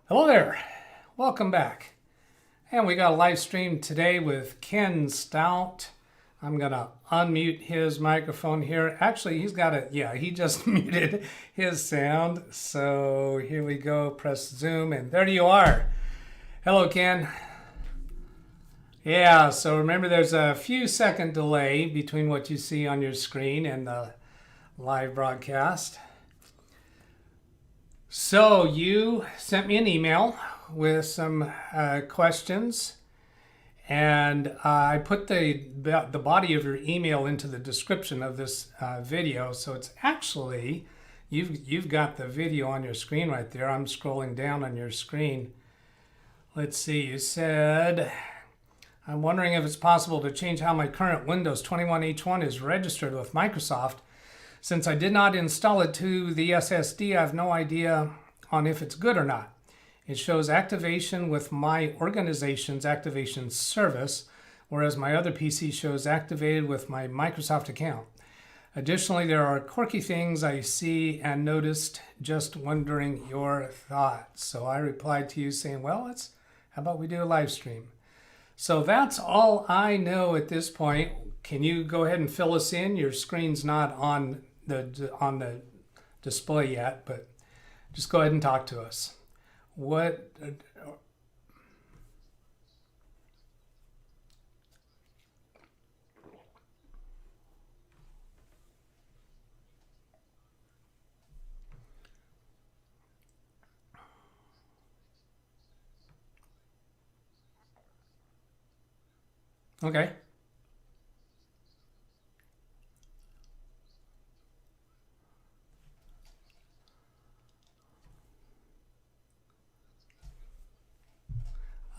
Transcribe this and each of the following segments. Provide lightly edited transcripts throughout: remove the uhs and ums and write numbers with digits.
Hello there, welcome back. And we got a live stream today with Ken Stout. I'm gonna unmute his microphone here. Actually, he's got it, yeah, he just muted his sound. So here we go, press Zoom, and there you are. Hello, Ken. Yeah, so remember there's a few second delay between what you see on your screen and the live broadcast. So you sent me an email with some questions, and I put the body of your email into the description of this video. So it's actually, you've got the video on your screen right there. I'm scrolling down on your screen. Let's see, you said, I'm wondering if it's possible to change how my current Windows 21 H1 is registered with Microsoft. Since I did not install it to the SSD, I have no idea on if it's good or not. It shows activation with my organization's activation service, whereas my other PC shows activated with my Microsoft account. Additionally, there are quirky things I see and noticed, just wondering your thoughts. So I replied to you saying, well, how about we do a live stream? So that's all I know at this point. Can you go ahead and fill us in? Your screen's not on the display yet, but just go ahead and talk to us. What? Okay.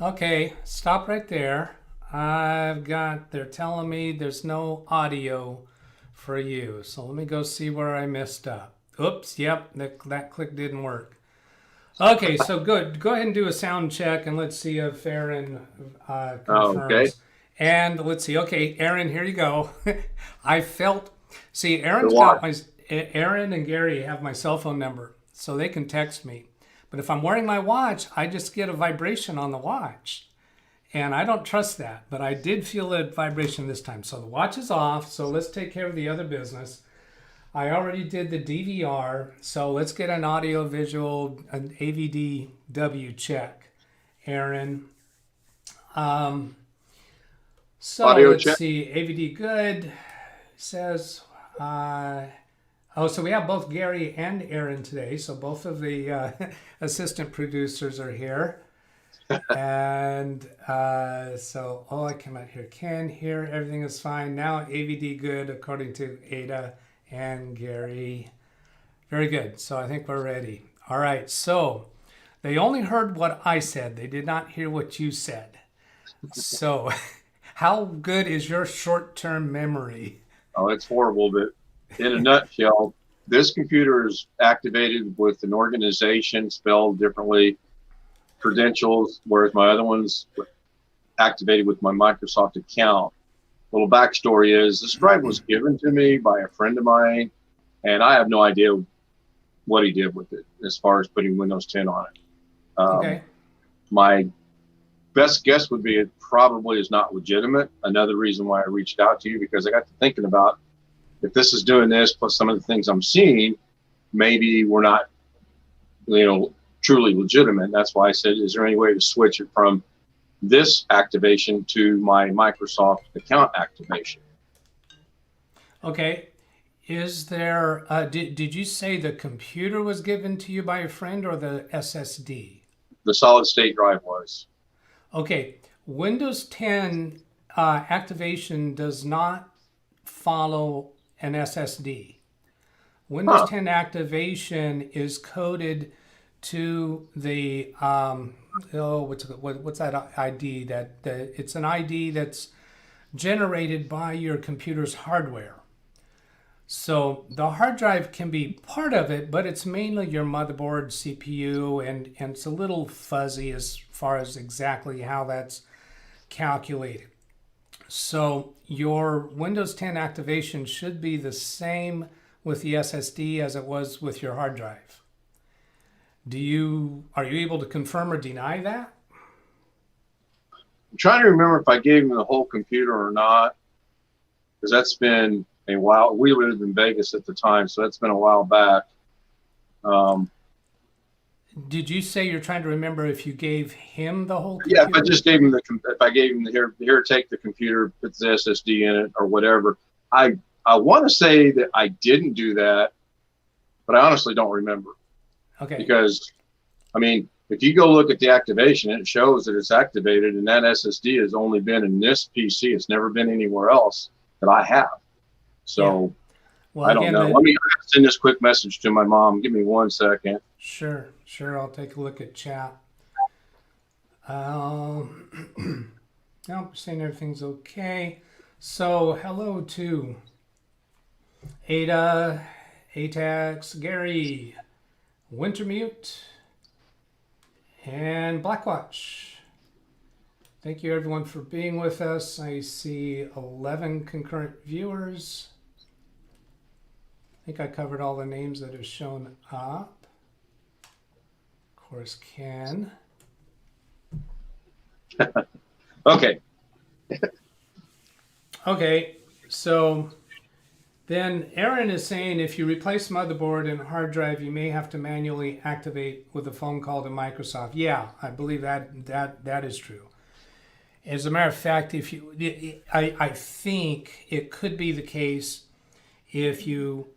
Okay, stop right there. They're telling me there's no audio for you. So let me go see where I messed up. Oops, yep, that click didn't work. Okay, so good. Go ahead and do a sound check and let's see if Aaron confirms. Okay. And let's see. Okay, Aaron, here you go. Aaron and Gary have my cell phone number, so they can text me. But if I'm wearing my watch, I just get a vibration on the watch. And I don't trust that, but I did feel a vibration this time. So the watch is off, so let's take care of the other business. I already did the DVR, so let's get an audio visual, an AVD-W check, Aaron. So Audio let's check. see, AVD good, says, so we have both Gary and Aaron today. So both of the assistant producers are here. And I came out here. Ken here, everything is fine. Now AVD good according to Ada and Gary. Very good. So I think we're ready. All right. So they only heard what I said. They did not hear what you said. So how good is your short-term memory? Oh, it's horrible, but in a nutshell, this computer is activated with an organization spelled differently, credentials, whereas my other one's activated with my Microsoft account. Little backstory is this drive was given to me by a friend of mine, and I have no idea what he did with it as far as putting Windows 10 on it. Okay. My best guess would be it probably is not legitimate. Another reason why I reached out to you, because I got to thinking about if this is doing this, plus some of the things I'm seeing, maybe we're not, truly legitimate. That's why I said, is there any way to switch it from this activation to my Microsoft account activation? Okay. Is there, did you say the computer was given to you by a friend or the SSD? The solid state drive was. Okay. Windows 10 activation does not follow an SSD. Windows 10 activation is coded to the what's that ID? It's an ID that's generated by your computer's hardware. So the hard drive can be part of it, but it's mainly your motherboard, CPU, and it's a little fuzzy as far as exactly how that's calculated. So your Windows 10 activation should be the same with the SSD as it was with your hard drive. Are you able to confirm or deny that? I'm trying to remember if I gave him the whole computer or not, because that's been a while. We lived in Vegas at the time, so that's been a while back. Did you say you're trying to remember if you gave him the whole Yeah, computer? if I just gave him if I gave him here, take the computer, put the SSD in it or whatever. I want to say that I didn't do that, but I honestly don't remember. Okay. Because, I mean, if you go look at the activation, it shows that it's activated, and that SSD has only been in this PC. It's never been anywhere else that I have. So Yeah. Well, I don't know. Let me send this quick message to my mom. Give me 1 second. Sure. I'll take a look at chat. No, saying everything's okay. So, hello to Ada, Atax, Gary, Wintermute, and Blackwatch. Thank you everyone for being with us. I see 11 concurrent viewers. I think I covered all the names that have shown up. Of course, Ken. Okay. Okay, so then Aaron is saying if you replace motherboard and hard drive, you may have to manually activate with a phone call to Microsoft. Yeah, I believe that is true. As a matter of fact, I think it could be the case if you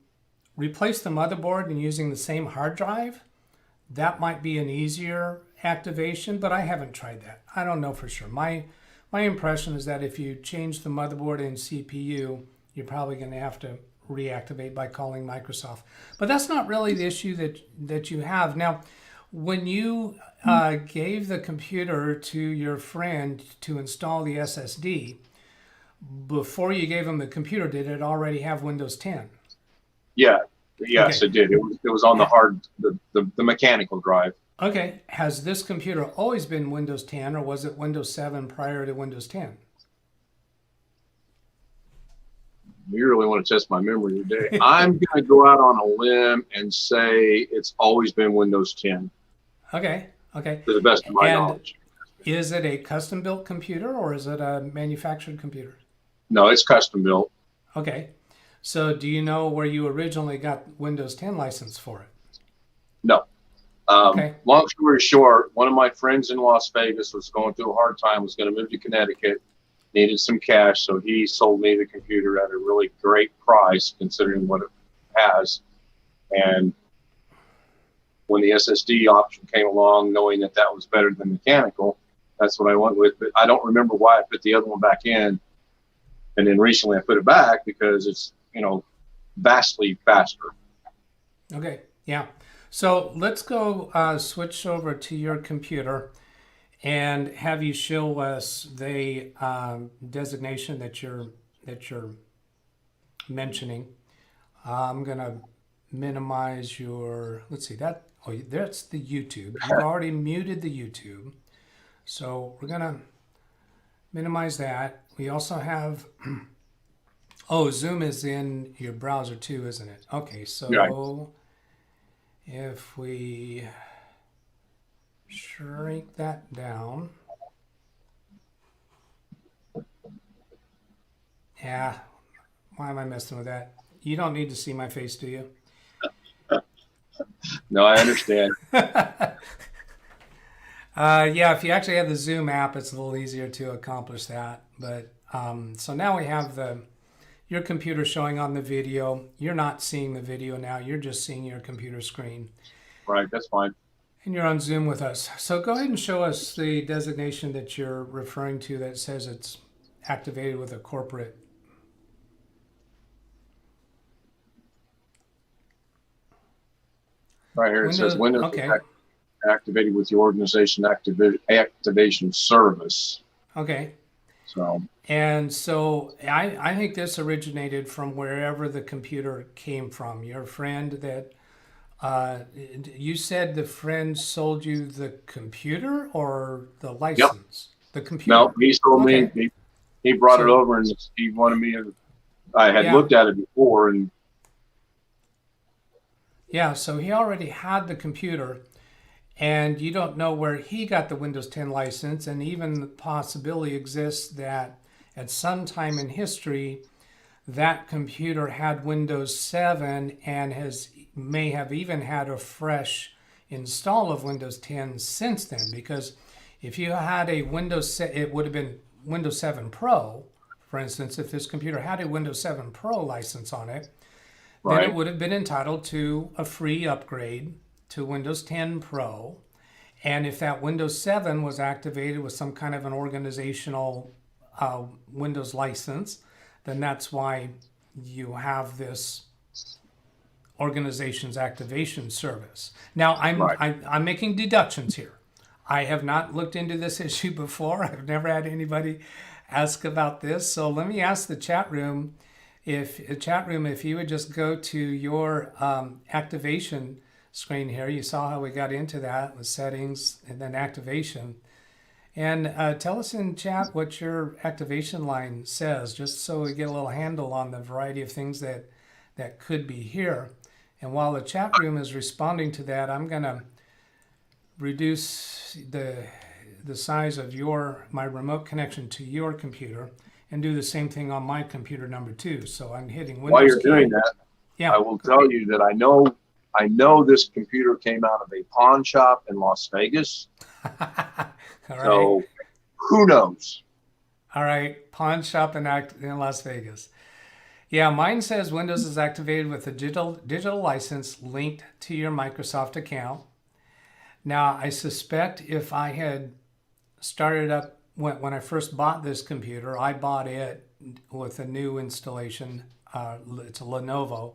replace the motherboard and using the same hard drive, that might be an easier activation, but I haven't tried that. I don't know for sure. My impression is that if you change the motherboard and CPU, you're probably going to have to reactivate by calling Microsoft. But that's not really the issue that you have. Now, when you gave the computer to your friend to install the SSD, before you gave him the computer, did it already have Windows 10? Yeah. Yes, Okay. it did. It was on the hard, the mechanical drive. Okay. Has this computer always been Windows 10, or was it Windows 7 prior to Windows 10? You really want to test my memory today. I'm going to go out on a limb and say it's always been Windows 10. Okay. To the best of my knowledge. Is it a custom-built computer, or is it a manufactured computer? No, it's custom built. Okay. So do you know where you originally got Windows 10 license for it? No. Okay. Long story short, one of my friends in Las Vegas was going through a hard time, was going to move to Connecticut, needed some cash, so he sold me the computer at a really great price considering what it has. And when the SSD option came along, knowing that that was better than mechanical, that's what I went with. But I don't remember why I put the other one back in. And then recently I put it back because it's, vastly faster. Okay. Yeah. So let's go switch over to your computer and have you show us the designation that you're mentioning. I'm gonna minimize your. Let's see that. Oh, that's the YouTube. You've already muted the YouTube, so we're gonna minimize that. We also have. Oh, Zoom is in your browser too, isn't it? Okay, so Right. if we shrink that down. Yeah, why am I messing with that? You don't need to see my face, do you? No, I understand. Yeah, if you actually have the Zoom app, it's a little easier to accomplish that. But so now we have your computer showing on the video. You're not seeing the video now. You're just seeing your computer screen. Right, that's fine. And you're on Zoom with us. So go ahead and show us the designation that you're referring to that says it's activated with a corporate. Right here it says Windows okay. activated with your organization activation service. Okay. So. And so I think this originated from wherever the computer came from. Your friend that you said the friend sold you the computer or the license? Yep. The computer. No, he sold me. He brought it over and he wanted me to. I had looked at it before and. Yeah, so he already had the computer, and you don't know where he got the Windows 10 license, and even the possibility exists that at some time in history that computer had Windows 7 and may have even had a fresh install of Windows 10 since then, because if you had a it would have been Windows 7 Pro, for instance. If this computer had a Windows 7 Pro license on it, then Right. it would have been entitled to a free upgrade to Windows 10 Pro. And if that Windows 7 was activated with some kind of an organizational Windows license, then that's why you have this organization's activation service. Now, Right. I'm making deductions here. I have not looked into this issue before. I've never had anybody ask about this. So let me ask the chat room, if you would just go to your activation screen here. You saw how we got into that with settings and then activation. And tell us in chat what your activation line says, just so we get a little handle on the variety of things that could be here. And while the chat room is responding to that, I'm going to reduce the size of my remote connection to your computer and do the same thing on my computer number 2. So I'm hitting Windows While you're key. doing that, Yeah. I will tell you that I know this computer came out of a pawn shop in Las Vegas. All right. So who knows? All right, pawn shop in Las Vegas. Yeah, mine says Windows is activated with a digital license linked to your Microsoft account. Now, I suspect if I had started up, when I first bought this computer, I bought it with a new installation. It's a Lenovo.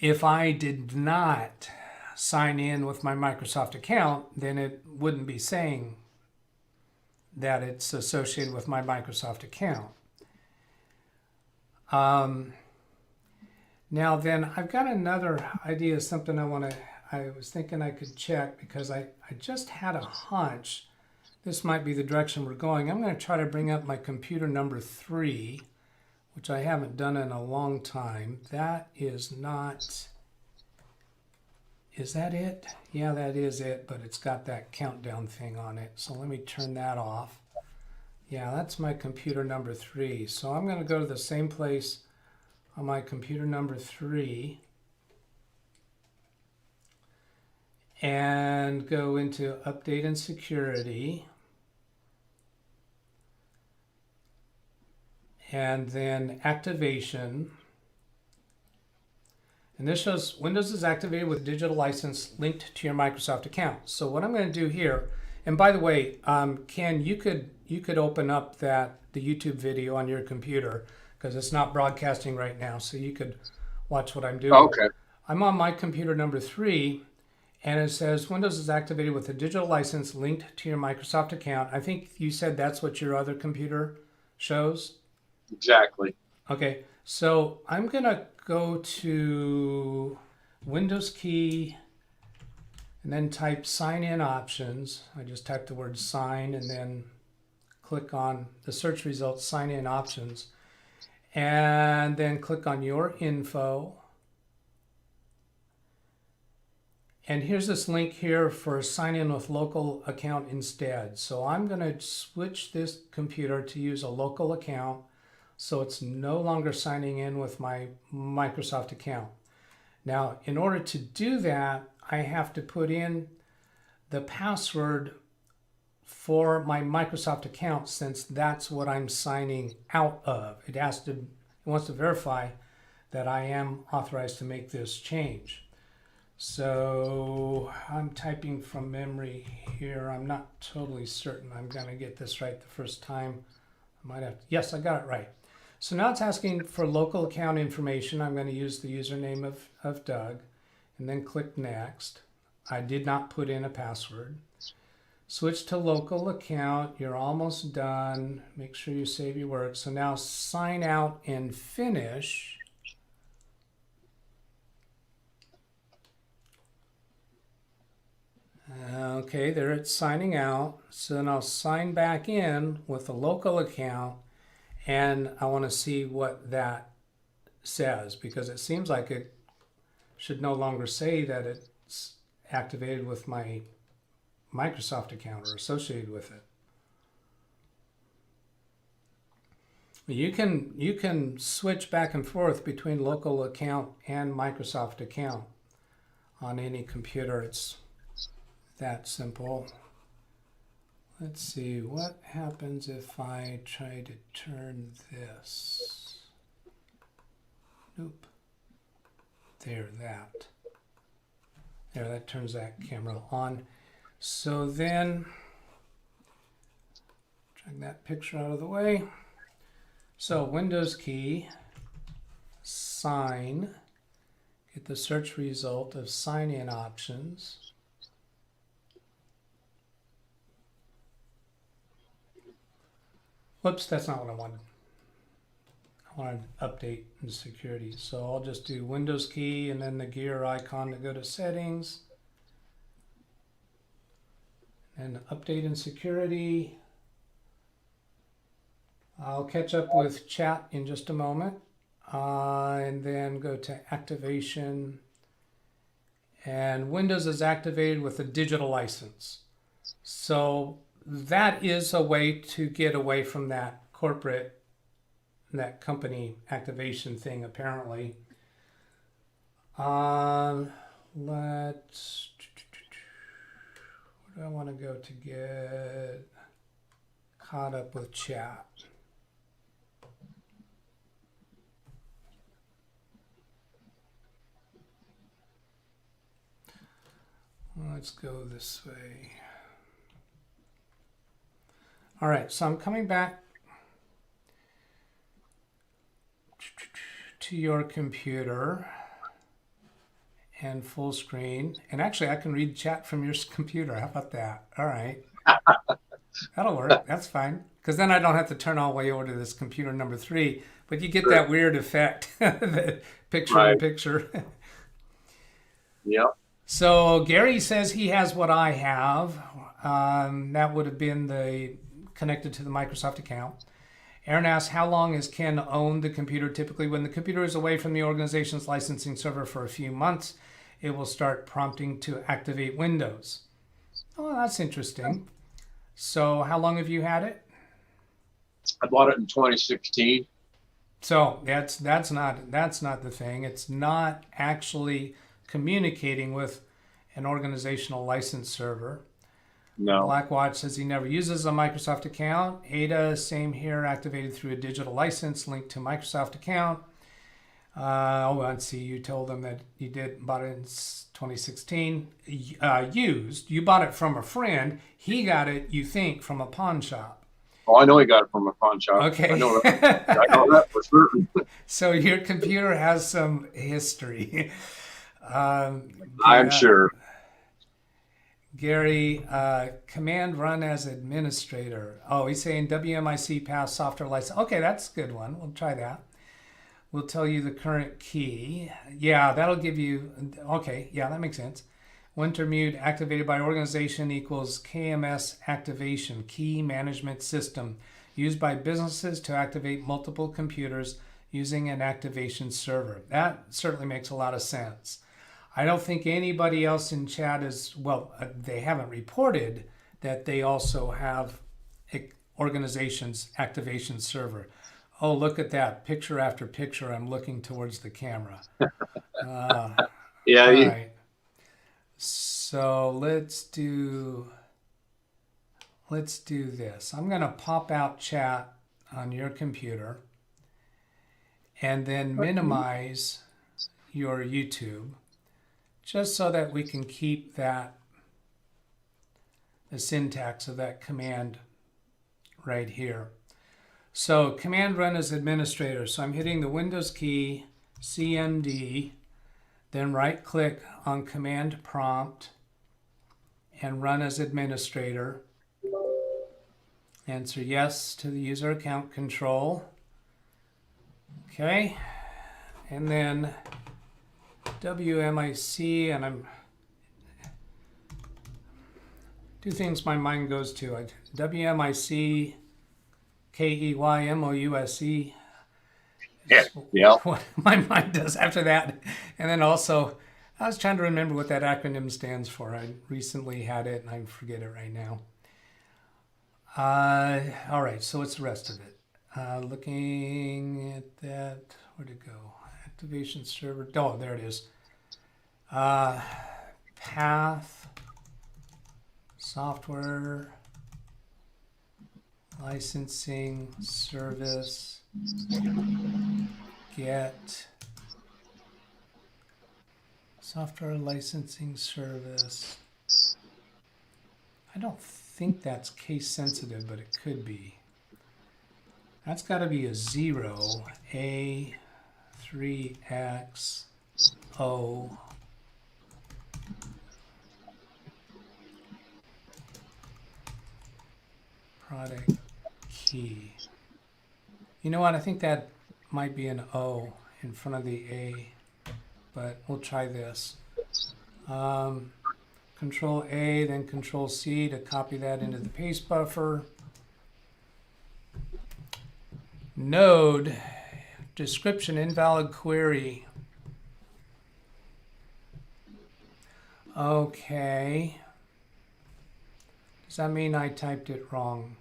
If I did not sign in with my Microsoft account, then it wouldn't be saying that it's associated with my Microsoft account. Now then, I've got another idea, something I was thinking I could check, because I just had a hunch this might be the direction we're going. I'm going to try to bring up my computer number 3, which I haven't done in a long time. That is not... Is that it? Yeah, that is it, but it's got that countdown thing on it. So let me turn that off. Yeah, that's my computer number 3. So I'm going to go to the same place on my computer number 3 and go into Update and Security. And then Activation. And this shows Windows is activated with digital license linked to your Microsoft account. So what I'm going to do here, and by the way, Ken, you could open up the YouTube video on your computer, because it's not broadcasting right now, so you could watch what I'm doing. Okay. I'm on my computer number 3, and it says Windows is activated with a digital license linked to your Microsoft account. I think you said that's what your other computer shows? Exactly. Okay, so I'm going to go to Windows key and then type sign in options. I just type the word sign and then click on the search results, sign in options, and then click on your info. And here's this link here for sign in with local account instead. So I'm going to switch this computer to use a local account, so it's no longer signing in with my Microsoft account. Now, in order to do that, I have to put in the password for my Microsoft account, since that's what I'm signing out of. It wants to verify that I am authorized to make this change. So I'm typing from memory here. I'm not totally certain I'm going to get this right the first time. I might have. Yes, I got it right. So now it's asking for local account information. I'm going to use the username of Doug and then click Next. I did not put in a password. Switch to local account. You're almost done. Make sure you save your work. So now sign out and finish. Okay, there it's signing out. So then I'll sign back in with a local account, and I want to see what that says, because it seems like it should no longer say that it's activated with my Microsoft account or associated with it. You can switch back and forth between local account and Microsoft account on any computer. It's that simple. Let's see, what happens if I try to turn this? Nope. There, that turns that camera on. So then, drag that picture out of the way. So Windows key, sign, get the search result of sign-in options. Whoops, that's not what I wanted. I wanted update and security. So I'll just do Windows key and then the gear icon to go to settings. And update and security. I'll catch up with chat in just a moment. And then go to activation. And Windows is activated with a digital license. So that is a way to get away from that corporate, that company activation thing, apparently. Let's, where do I want to go to get caught up with chat? Let's go this way. All right, so I'm coming back to your computer and full screen. And actually, I can read chat from your computer. How about that? All right. That'll work. That's fine. Because then I don't have to turn all the way over to this computer number 3. But you get that weird effect, the picture in picture. Yep. So Gary says he has what I have. That would have been the connected to the Microsoft account. Aaron asks, how long has Ken owned the computer? Typically, when the computer is away from the organization's licensing server for a few months, it will start prompting to activate Windows. Oh, that's interesting. So how long have you had it? I bought it in 2016. So that's not the thing. It's not actually communicating with an organizational license server. No. Blackwatch says he never uses a Microsoft account. Ada, same here, activated through a digital license linked to Microsoft account. Let's see, you told them that you bought it in 2016. Used. You bought it from a friend. He got it, you think, from a pawn shop. Oh, I know he got it from a pawn shop. Okay. I know that for certain. So your computer has some history. I'm sure. Gary, command run as administrator. Oh, he's saying WMIC pass software license. Okay, that's a good one. We'll try that. We'll tell you the current key. Yeah, that'll give you, okay, yeah, that makes sense. Wintermute activated by organization equals KMS activation, key management system, used by businesses to activate multiple computers using an activation server. That certainly makes a lot of sense. I don't think anybody else in chat is, well, they haven't reported that they also have organization's activation server. Oh, look at that. Picture after picture, I'm looking towards the camera. Yeah. All right. So let's do this. I'm going to pop out chat on your computer and then minimize your YouTube, just so that we can keep the syntax of that command right here. So command run as administrator. So I'm hitting the Windows key, CMD, then right click on command prompt and run as administrator. Answer yes to the user account control. Okay. And then WMIC, and I'm two things my mind goes to. WMIC KEYMOUSE. Yeah. What my mind does after that. And then also I was trying to remember what that acronym stands for. I recently had it and I forget it right now. All right, so what's the rest of it? Looking at that, where'd it go? Activation server, oh, there it is. Path, software, licensing, service, get, software licensing service. I don't think that's case sensitive, but it could be. That's got to be a 0, A3X, O. Product key. You know what? I think that might be an O in front of the A, but we'll try this. Control A, then Control C to copy that into the paste buffer. Node, description invalid query. Okay. Does that mean I typed it wrong?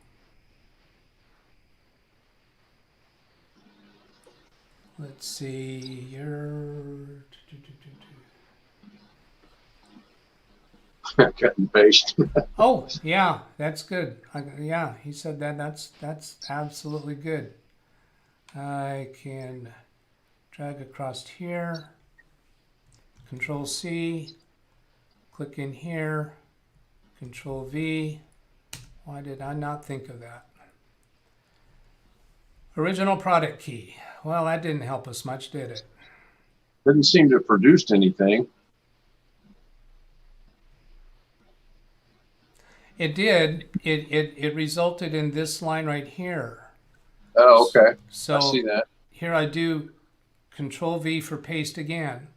Let's see, Cut and paste. Oh, yeah, that's good. Yeah, he said that. That's absolutely good. I can drag across here. Control C. Click in here. Control V. Why did I not think of that? Original product key. Well, that didn't help us much, did it? Didn't seem to have produced anything. It did. It resulted in this line right here. Oh, okay. So I see that. here I do Control V for paste again.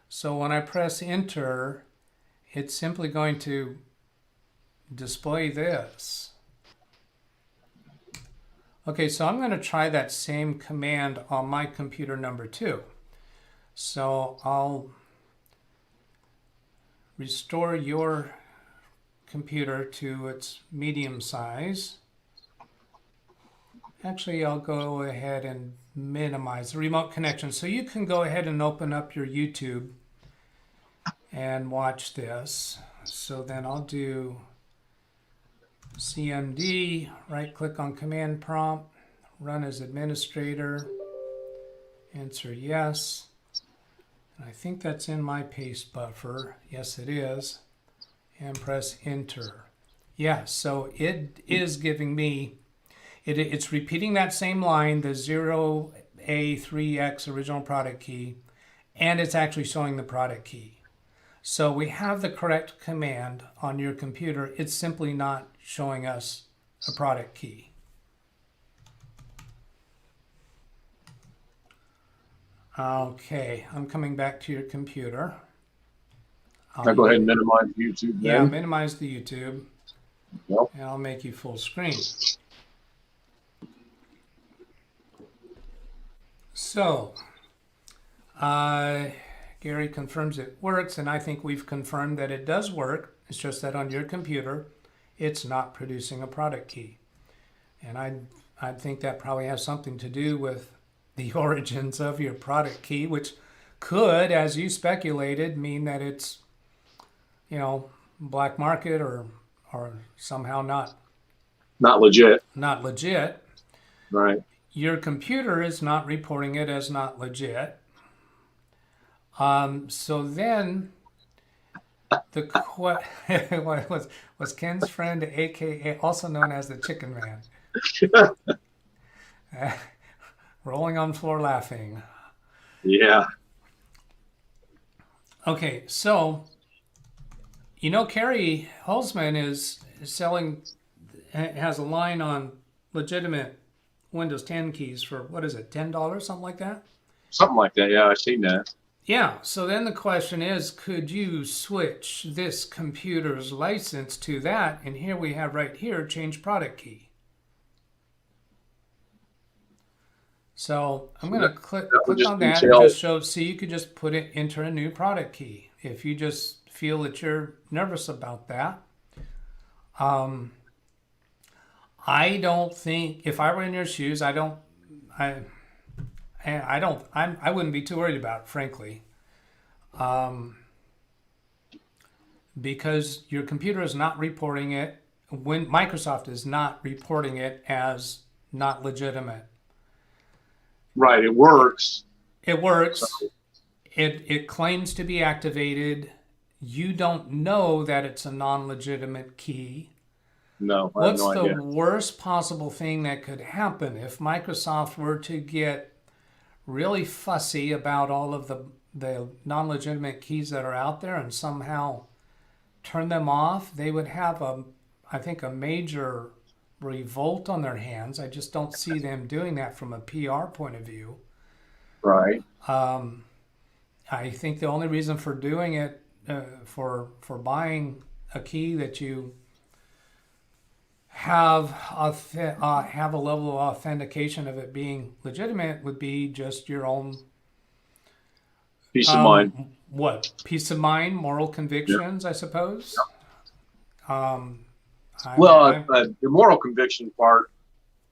So when I press enter, it's simply going to display this. Okay, so I'm going to try that same command on my computer number 2. So I'll restore your computer to its medium size. Actually, I'll go ahead and minimize the remote connection. So you can go ahead and open up your YouTube and watch this. So then I'll do CMD, right click on command prompt, run as administrator, answer yes. And I think that's in my paste buffer. Yes, it is. And press enter. Yeah, so it is giving me, it's repeating that same line, the 0A3X original product key, and it's actually showing the product key. So we have the correct command on your computer. It's simply not showing us a product key. Okay, I'm coming back to your computer. I'll go ahead and minimize YouTube then. Yeah, minimize the YouTube. Yep. And I'll make you full screen. So, Gary confirms it works, and I think we've confirmed that it does work. It's just that on your computer, it's not producing a product key. And I think that probably has something to do with the origins of your product key, which could, as you speculated, mean that it's, you know, black market or somehow not legit. Not legit. Right. Your computer is not reporting it as not legit. So then was Ken's friend, aka also known as the Chicken Man, rolling on floor laughing. Yeah. Okay, so you know Carrie Holzman is selling, has a line on legitimate Windows 10 keys for, what is it, $10, something like that? Something like that, yeah, I've seen that. Yeah, so then the question is, could you switch this computer's license to that? And here we have right here, change product key. So I'm So going to click that would just on be that and tell. just show, see, you could just put it, enter a new product key. If you just feel that you're nervous about that. I don't think, if I were in your shoes, I wouldn't be too worried about it, frankly. Because your computer is not reporting it, when Microsoft is not reporting it as not legitimate. Right, it works. It So works. It claims to be activated. You don't know that it's a non-legitimate key. no, I have What's no the idea. worst possible thing that could happen if Microsoft were to get really fussy about all of the non-legitimate keys that are out there and somehow turn them off? They would have I think a major revolt on their hands. I just don't see them doing that from a PR point of view. Right. I think the only reason for doing it, for buying a key that you have a level of authentication of it being legitimate, would be just your own Peace of mind. peace of mind, moral Yep. convictions, I suppose. Well, the moral conviction part,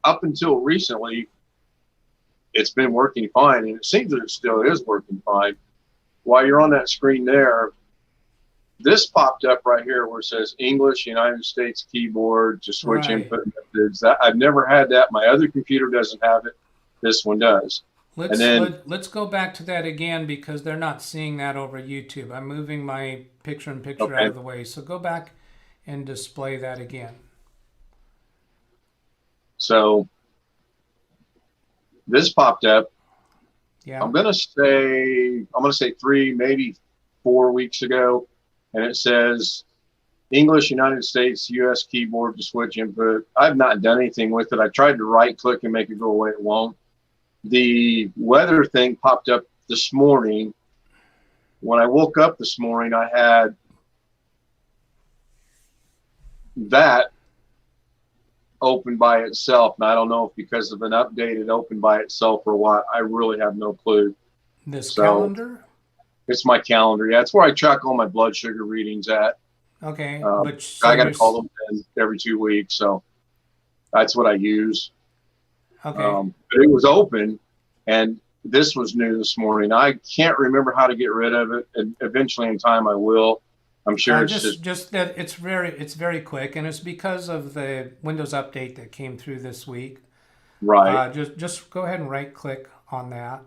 up until recently, it's been working fine, and it seems that it still is working fine. While you're on that screen there, this popped up right here where it says English, United States keyboard to switch Right. input methods. I've never had that. My other computer doesn't have it. This one does. Let's go back to that again because they're not seeing that over YouTube. I'm moving my picture-in-picture out Okay. of the way. So go back and display that again. So this popped up. Yeah. I'm gonna say 3, maybe 4 weeks ago, and it says English, United States, US keyboard to switch input. I've not done anything with it. I tried to right click and make it go away. It won't. The weather thing popped up this morning. When I woke up this morning, I had that open by itself. And I don't know if because of an update it opened by itself or what. I really have no clue. This So- calendar? It's my calendar. Yeah, it's where I track all my blood sugar readings at. Okay. But so I got to you're- call them in every 2 weeks. So that's what I use. Okay. But it was open, and this was new this morning. I can't remember how to get rid of it, and eventually in time I will. I'm sure it's just that it's very quick, and it's because of the Windows update that came through this week. right. Just go ahead and right click on that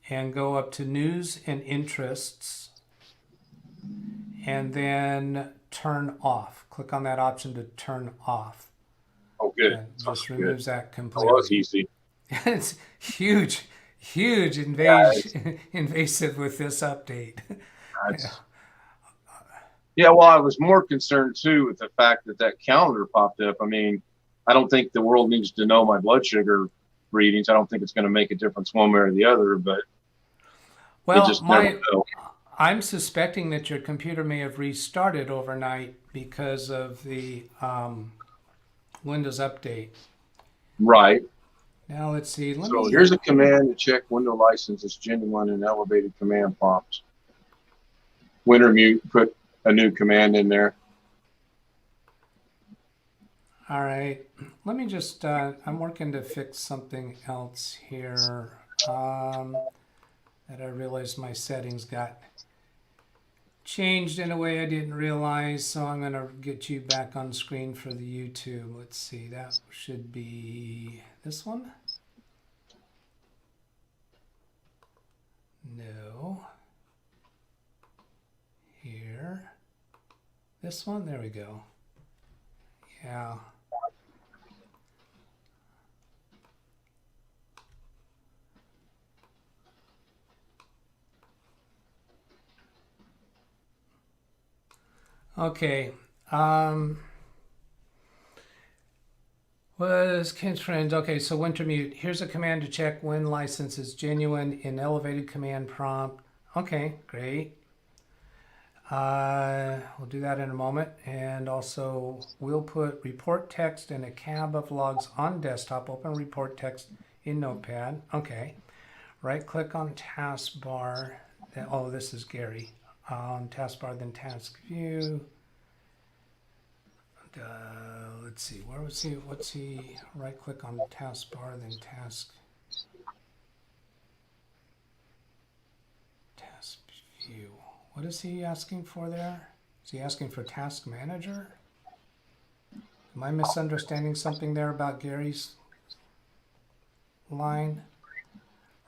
and go up to News and Interests and then turn off. Click on that option to turn off. Oh, good. And Sounds just good. removes that Oh, that was completely. easy. It's huge invasive with this update. That's- Yeah, well, I was more concerned too with the fact that calendar popped up. I mean, I don't think the world needs to know my blood sugar readings. I don't think it's going to make a difference one way or the other, but you Well, just never know. I'm suspecting that your computer may have restarted overnight because of the Windows update. Right. Now let's see. So here's a command to check window license is genuine in elevated command prompts. Winter mute, put a new command in there. All right. Let me just, I'm working to fix something else here that I realized my settings got changed in a way I didn't realize. So I'm going to get you back on screen for the YouTube. Let's see. That should be this one. No. Here. This one. There we go. Yeah. Okay. Was Ken's friend. Okay, so winter mute. Here's a command to check when license is genuine in elevated command prompt. Okay, great. We'll do that in a moment. And also, we'll put report text in a cab of logs on desktop. Open report text in Notepad. Okay. Right click on taskbar. Oh, this is Gary. On taskbar, then task view. Let's see. Where was he? What's he? Right click on taskbar, then task view. What is he asking for there? Is he asking for task manager? Am I misunderstanding something there about Gary's line?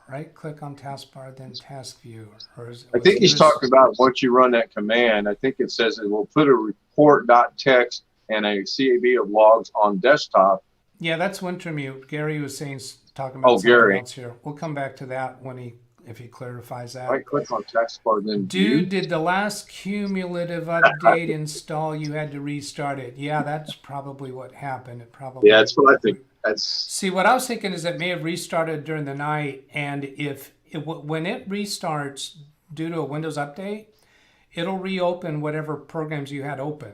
Right click on taskbar, then task view. Or I think he's talking about once you run that command, I think it says it will put a report.txt and a CAB of logs on desktop. Yeah, that's Wintermute. Gary was talking about something else here. We'll come back to that if he clarifies that. Right click on taskbar, then view. Did the last cumulative update install, you had to restart it? Yeah, that's probably what happened. It probably. Yeah, that's what I think. See, what I was thinking is it may have restarted during the night, and when it restarts due to a Windows update, it'll reopen whatever programs you had open.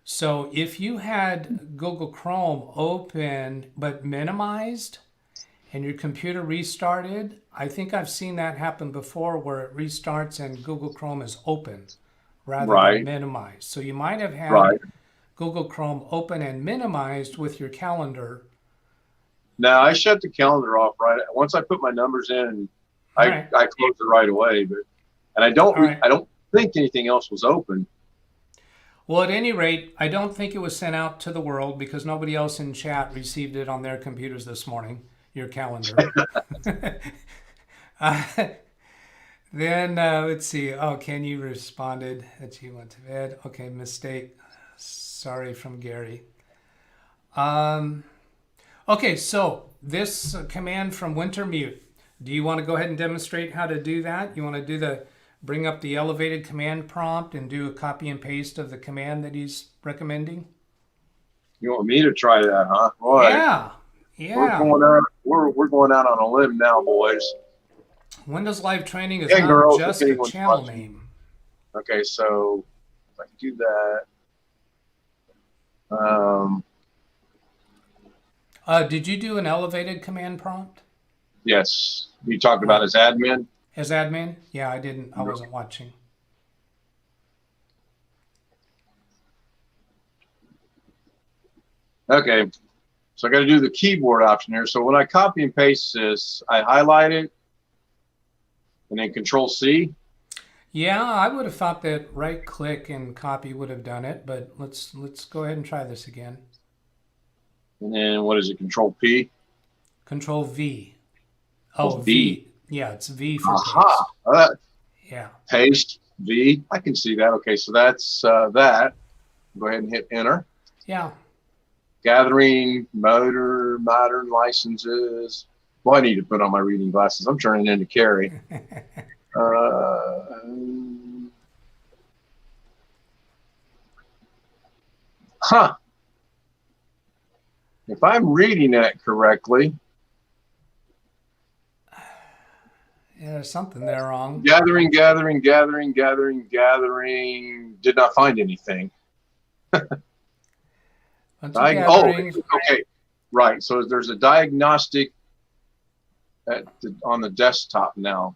So if you had Google Chrome open but minimized and your computer restarted, I think I've seen that happen before where it restarts and Google Chrome is open rather than minimized. So you might have had Google Chrome open and minimized with your calendar. Now I shut the calendar off once I put my numbers in, I closed it right away. And I don't think anything else was open. Well, at any rate, I don't think it was sent out to the world because nobody else in chat received it on their computers this morning. Your calendar. Then let's see. Oh, Kenny responded that you went to bed. Okay, mistake. Sorry from Gary. Okay, so this command from Wintermute. Do you want to go ahead and demonstrate how to do that? You want to do bring up the elevated command prompt and do a copy and paste of the command that he's recommending? You want me to try that, huh? Boy, yeah. We're going out on a limb now, boys. Windows Live Training is not just a channel name. Okay, so if I can do that. Did you do an elevated command prompt? Yes. You talked about as admin? As admin? Yeah, I didn't. I wasn't watching. Okay. So I got to do the keyboard option here. So when I copy and paste this, I highlight it and then Control C. Yeah, I would have thought that right click and copy would have done it, but let's go ahead and try this again. And then what is it? Control P? Control V. Oh, V. Yeah, it's V for paste. Yeah. Paste, V. I can see that. Okay, so that's that. Go ahead and hit enter. Yeah. Gathering modern licenses. Well, I need to put on my reading glasses. I'm turning into Carrie. If I'm reading that correctly. Yeah, there's something there wrong. Gathering. Did not find anything. Okay. Right. So there's a diagnostic on the desktop now.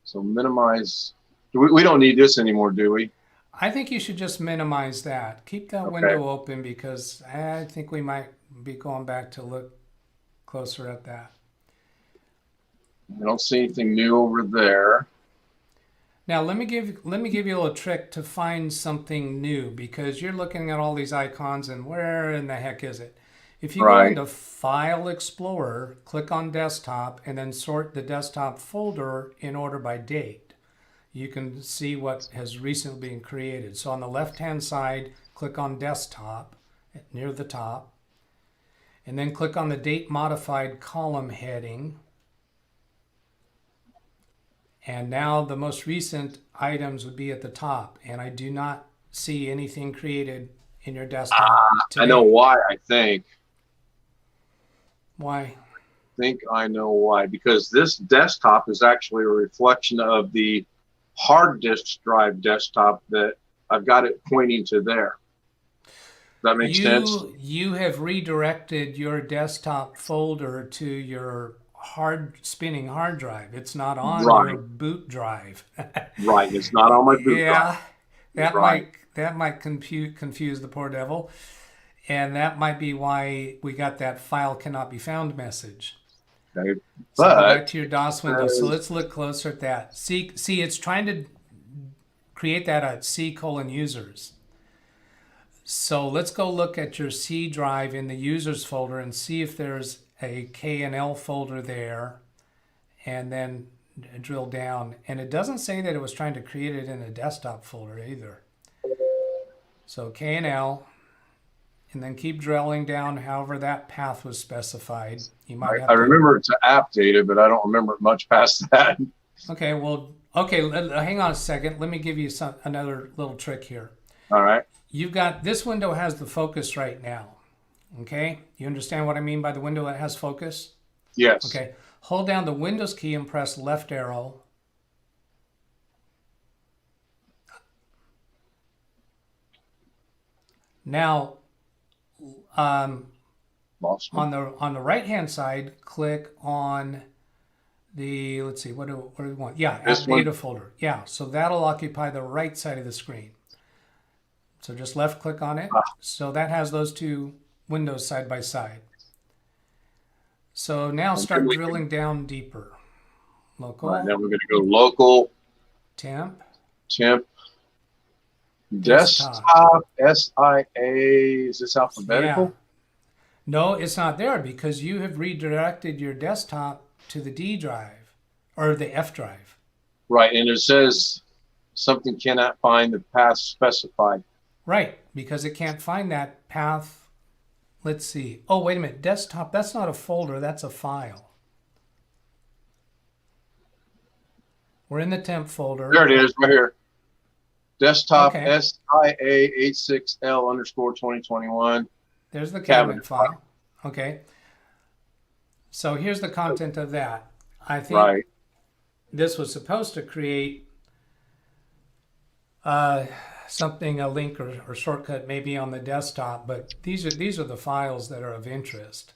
So minimize. We don't need this anymore, do we? I think you should just minimize that. Keep that window open because I think we might be going back to look closer at that. I don't see anything new over there. Now let me give you a little trick to find something new because you're looking at all these icons and where in the heck is it? If you go into File Explorer, click on Desktop, and then sort the desktop folder in order by date, you can see what has recently been created. So on the left-hand side, click on Desktop near the top, and then click on the Date Modified column heading. And now the most recent items would be at the top, and I do not see anything created in your desktop today. I know why, I think. Why? I think I know why. Because this desktop is actually a reflection of the hard disk drive desktop that I've got it pointing to there. That makes sense? You have redirected your desktop folder to your spinning hard drive. It's not on your Right. boot drive. Right. It's not on my boot drive. Yeah, that Right. might confuse the poor devil, and that might be why we got that file cannot be found message. Okay. So go But back to your DOS window. So let's look closer at that. See, it's trying to create that at C:users. So let's go look at your C drive in the users folder and see if there's a K and L folder there, and then drill down. And it doesn't say that it was trying to create it in a desktop folder either. So K and L, and then keep drilling down however that path was specified. You might have I remember it's an app data, but I don't remember much past that. Okay, well, okay, hang on a second. Let me give you another little trick here. All right. You've got, this window has the focus right now. Okay, you understand what I mean by the window that has focus? Yes. Okay, hold down the Windows key and press left arrow. Now, on the right hand side, click on the, let's see, what do we want? Yeah, app data folder. Yeah, so that'll occupy the right side of the screen. So just left click on it. So that has those two windows side by side. So now start drilling down deeper. Local. Right, now we're going to go local. Temp. Desktop. SIA. Is this alphabetical? Yeah. No, it's not there because you have redirected your desktop to the D drive or the F drive. Right, and it says something cannot find the path specified. Right, because it can't find that path. Let's see. Oh, wait a minute. Desktop, that's not a folder, that's a file. We're in the temp folder. There it is, right here. Desktop SIA86L_2021. There's the cabinet file. Okay. So here's the content of that. I think this was supposed to create something, a link or shortcut maybe on the desktop, but these are the files that are of interest.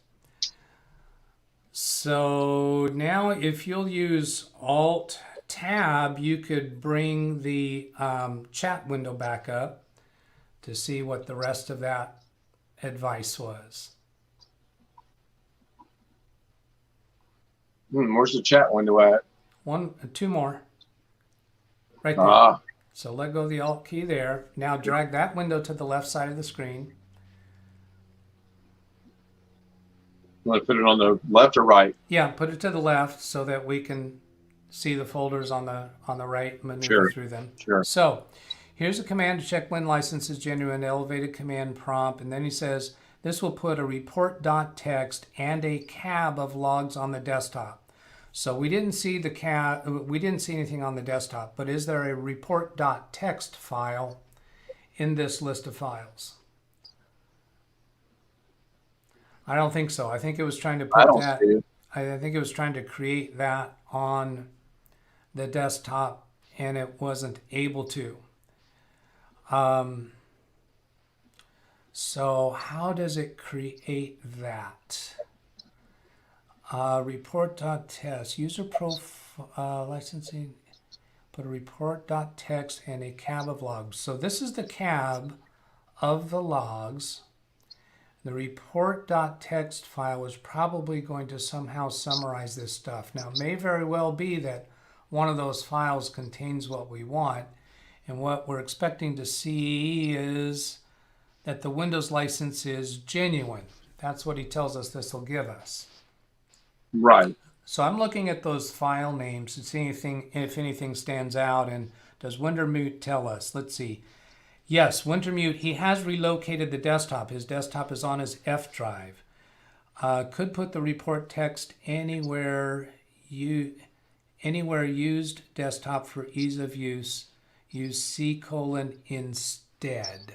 So now if you'll use Alt Tab, you could bring the chat window back up to see what the rest of that advice was. Where's the chat window at? Two more. Right there. So let go of the Alt key there. Now drag that window to the left side of the screen. You want to put it on the left or right? Yeah, put it to the left so that we can see the folders on the right, maneuver through them. Sure. So here's a command to check when license is genuine, elevated command prompt, and then he says this will put a report.txt and a cab of logs on the desktop. So we didn't see the we didn't see anything on the desktop, but is there a report.txt file in this list of files? I don't think so. I think it was trying to put that. I think it was trying to create that on the desktop, and it wasn't able to. So how does it create that? Report.txt, user profile licensing, put a report.txt and a cab of logs. So this is the cab of the logs. The report.txt file was probably going to somehow summarize this stuff. Now, it may very well be that one of those files contains what we want, and what we're expecting to see is that the Windows license is genuine. That's what he tells us this will give us. Right. So I'm looking at those file names to see if anything stands out. And does Wintermute tell us? Let's see. Yes, Wintermute, he has relocated the desktop. His desktop is on his F drive. Could put the report text anywhere used desktop for ease of use. Use C: instead.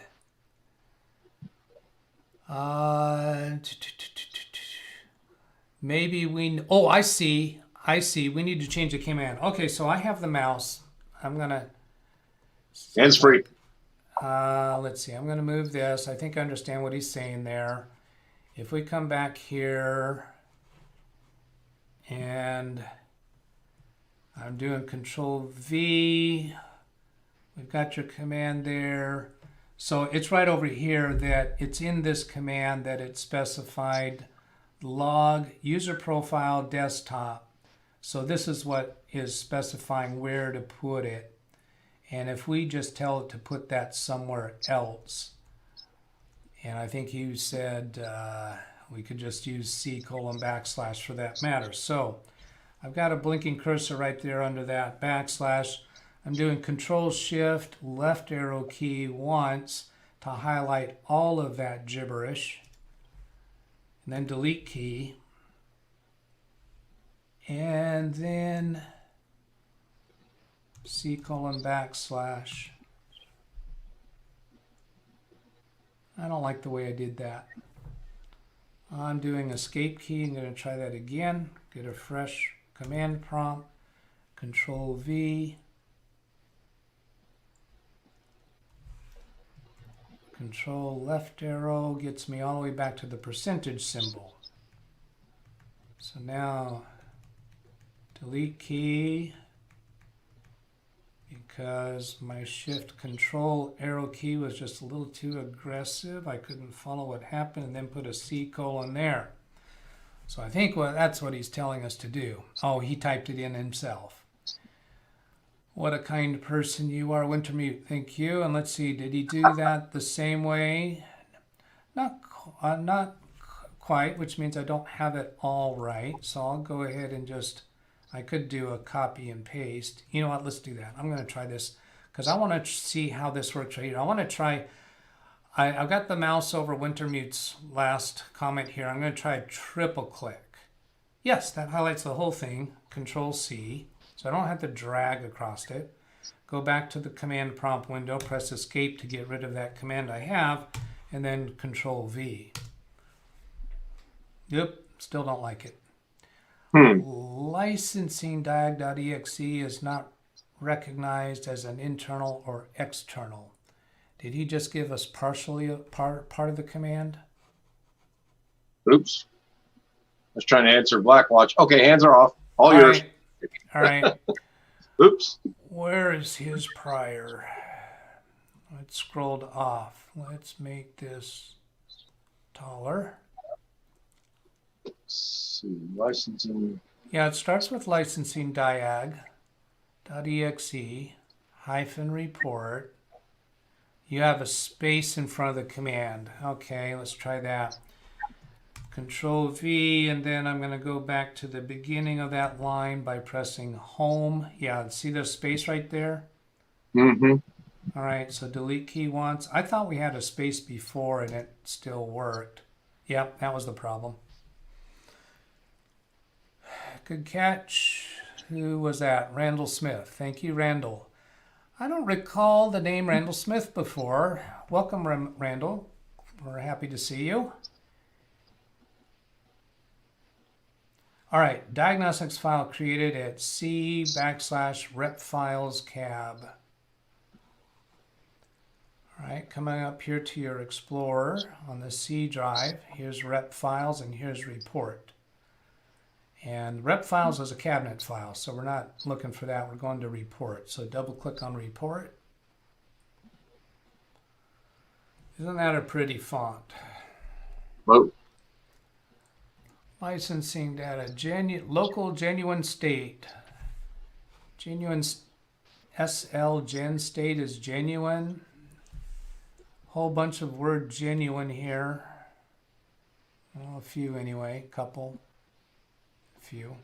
Maybe I see. We need to change the command. Okay, so I have the mouse. I'm going to... Hands free. Let's see. I'm going to move this. I think I understand what he's saying there. If we come back here and I'm doing Control V, we've got your command there. So it's right over here that it's in this command that it's specified log user profile desktop. So this is what is specifying where to put it. And if we just tell it to put that somewhere else, and I think you said we could just use C:\/ for that matter. So I've got a blinking cursor right there under that \. I'm doing Control Shift left arrow key once to highlight all of that gibberish, and then delete key, and then C:\/ I don't like the way I did that. I'm doing escape key. I'm going to try that again. Get a fresh command prompt. Control V. Control left arrow gets me all the way back to the percentage symbol. So now delete key, because my shift control arrow key was just a little too aggressive. I couldn't follow what happened, and then put a C:\/ there. So I think that's what he's telling us to do. Oh, he typed it in himself. What a kind person you are, Wintermute. Thank you. And let's see, did he do that the same way? Not quite, which means I don't have it all right. So I'll go ahead and just, I could do a copy and paste. You know what, let's do that. I'm going to try this because I want to see how this works right here. I want to try, I've got the mouse over Wintermute's last comment here. I'm going to try triple click. Yes, that highlights the whole thing. Control C. So I don't have to drag across it. Go back to the command prompt window, press escape to get rid of that command I have, and then Control V. Yep, still don't like it. Licensing diag.exe is not recognized as an internal or external. Did he just give us partially a part of the command? Oops. I was trying to answer Blackwatch. Okay, hands are off. All yours. Right. All right. Oops. Where is his prior? It scrolled off. Let's make this taller. Let's see, licensing. Yeah, it starts with licensing diag.exe -report. You have a space in front of the command. Okay, let's try that. Control V, and then I'm going to go back to the beginning of that line by pressing home. Yeah, see the space right there? Mm-hmm. All right, so delete key once. I thought we had a space before and it still worked. Yep, that was the problem. Good catch. Who was that? Randall Smith. Thank you, Randall. I don't recall the name Randall Smith before. Welcome, Randall. We're happy to see you. All right, diagnostics file created at C /repfilescab. All right, coming up here to your Explorer on the C drive, here's rep files and here's report. And rep files is a cabinet file, so we're not looking for that. We're going to report. So double click on report. Isn't that a pretty font? Whoa. Licensing data, local genuine state. Genuine SL gen state is genuine. Whole bunch of word genuine here. Well, a few anyway, couple, a few.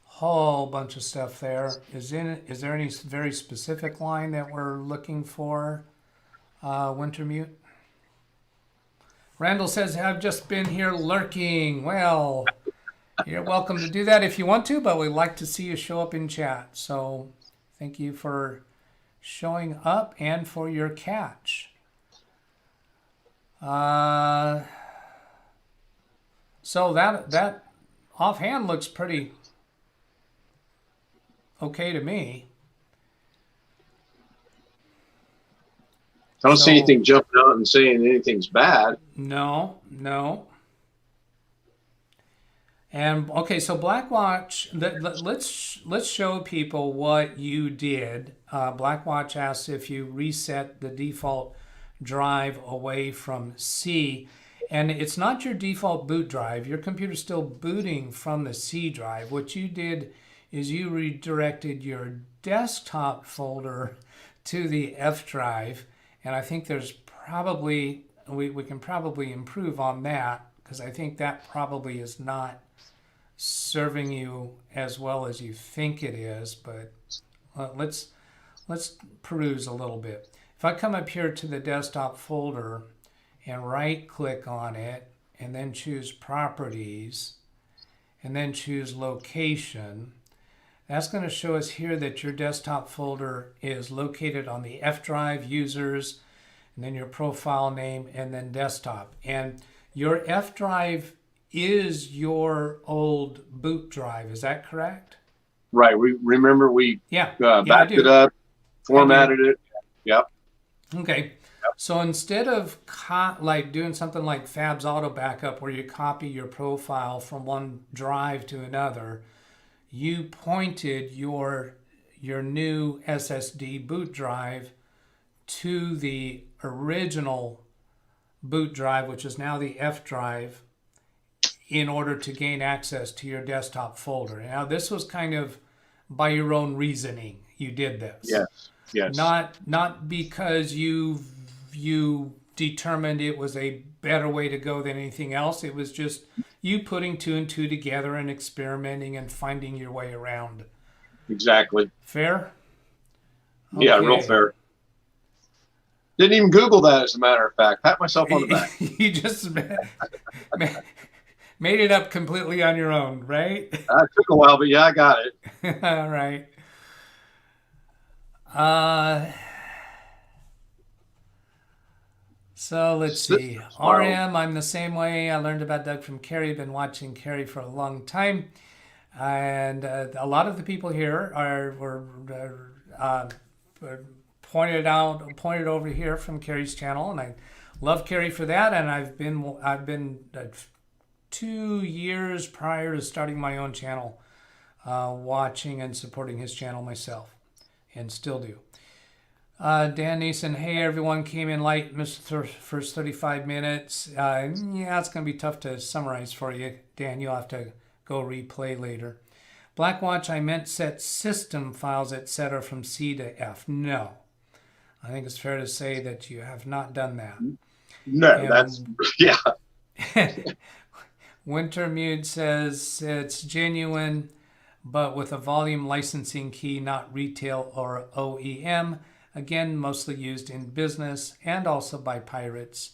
Whole bunch of stuff there. Is there any very specific line that we're looking for, Wintermute? Randall says, I've just been here lurking. Well, you're welcome to do that if you want to, but we'd like to see you show up in chat. So thank you for showing up and for your catch. So that offhand looks pretty okay to me. I don't see anything jumping out and saying anything's bad. No. And okay, so Blackwatch, let's show people what you did. Blackwatch asks if you reset the default drive away from C, and it's not your default boot drive. Your computer's still booting from the C drive. What you did is you redirected your desktop folder to the F drive, and I think there's probably we can probably improve on that, because I think that probably is not serving you as well as you think it is. But let's peruse a little bit. If I come up here to the desktop folder and right click on it and then choose properties and then choose location, that's going to show us here that your desktop folder is located on the F drive, users, and then your profile name, and then desktop. And your F drive is your old boot drive. Is that correct? Right. We backed it up, formatted it. Yep. Okay. So instead of like doing something like Fab's Auto Backup, where you copy your profile from one drive to another, you pointed your new SSD boot drive to the original boot drive, which is now the F drive, in order to gain access to your desktop folder. Now, this was kind of by your own reasoning. You did this. Yes. Not because you determined it was a better way to go than anything else. It was just you putting two and two together and experimenting and finding your way around. Exactly. Fair? Okay. Yeah, real fair. Didn't even Google that, as a matter of fact. Pat myself on the back. You just made it up completely on your own, right? It took a while, but yeah, I got it. All right. So let's see. RM, I'm the same way. I learned about Doug from Carrie. Been watching Carrie for a long time, and a lot of the people here were pointed over here from Carrie's channel, and I love Carrie for that. And I've been 2 years prior to starting my own channel, watching and supporting his channel myself, and still do. Dan Neeson, hey everyone, came in late, missed the first 35 minutes. Yeah, it's going to be tough to summarize for you, Dan. You'll have to go replay later. Blackwatch, I meant set system files, etc. from C to F. No. I think it's fair to say that you have not done that. No, yeah. Wintermute says it's genuine, but with a volume licensing key, not retail or OEM. Again, mostly used in business and also by pirates.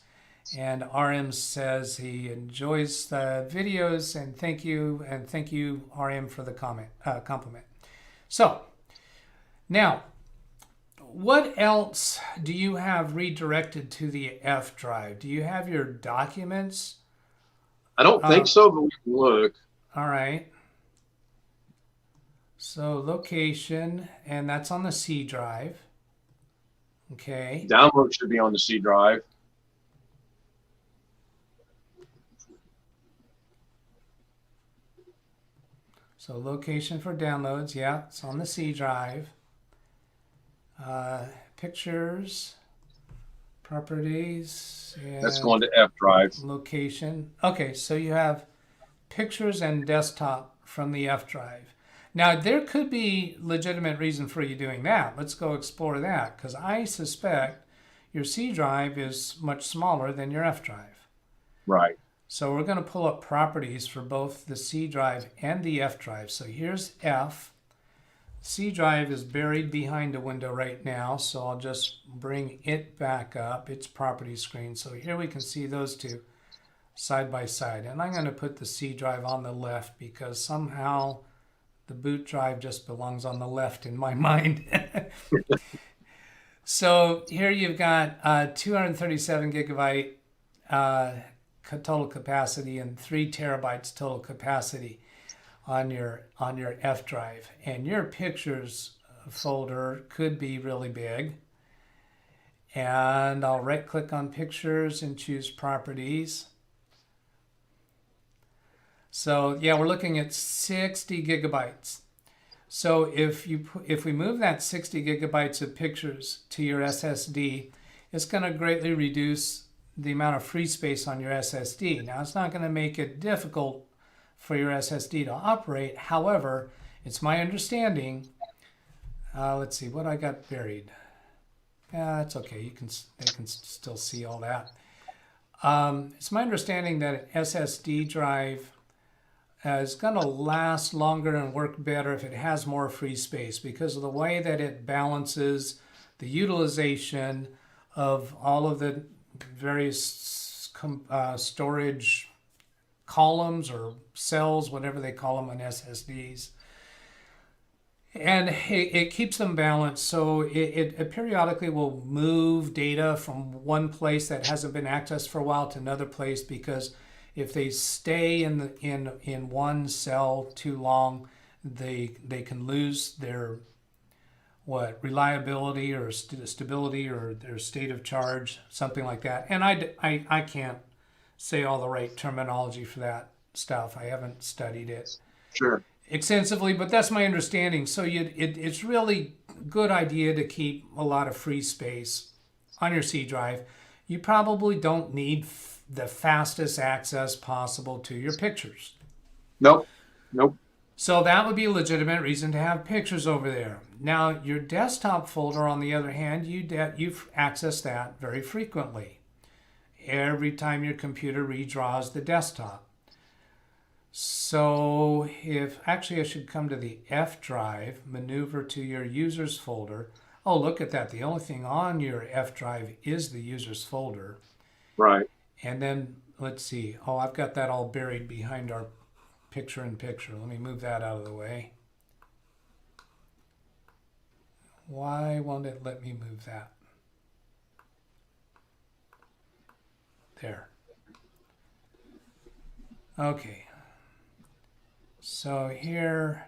And RM says he enjoys the videos, and thank you RM for the compliment. So now, what else do you have redirected to the F drive? Do you have your documents? I don't think so, but we can look. All right. So location, and that's on the C drive. Okay. Download should be on the C drive. So location for downloads, yeah, it's on the C drive. Pictures, properties. And that's going to F drive. Location. Okay, so you have pictures and desktop from the F drive. Now, there could be legitimate reason for you doing that. Let's go explore that, because I suspect your C drive is much smaller than your F drive. Right. So we're going to pull up properties for both the C drive and the F drive. So here's F. C drive is buried behind a window right now, so I'll just bring it back up, its property screen. So here we can see those two side by side. And I'm going to put the C drive on the left, because somehow the boot drive just belongs on the left in my mind. So here you've got 237 gigabyte total capacity and 3 terabytes total capacity on your F drive. And your pictures folder could be really big. And I'll right click on pictures and choose properties. So yeah, we're looking at 60 gigabytes. So if we move that 60 gigabytes of pictures to your SSD, it's going to greatly reduce the amount of free space on your SSD. Now, it's not going to make it difficult for your SSD to operate. However, it's my understanding. Let's see what I got buried. That's okay. They can still see all that. It's my understanding that an SSD drive is going to last longer and work better if it has more free space, because of the way that it balances the utilization of all of the various storage columns or cells, whatever they call them on SSDs. And it keeps them balanced, so it periodically will move data from one place that hasn't been accessed for a while to another place, because if they stay in one cell too long, they can lose their reliability or stability or their state of charge, something like that. And I can't say all the right terminology for that stuff. I haven't studied it extensively, but that's my understanding. So it's really good idea to keep a lot of free space on your C drive. You probably don't need the fastest access possible to your pictures. Nope. So that would be a legitimate reason to have pictures over there. Now, your desktop folder, on the other hand, you've accessed that very frequently. Every time your computer redraws the desktop. So I should come to the F drive, maneuver to your users folder. Oh, look at that. The only thing on your F drive is the users folder. Right. And then let's see. Oh, I've got that all buried behind our picture-in-picture. Let me move that out of the way. Why won't it let me move that? There. Okay. So here,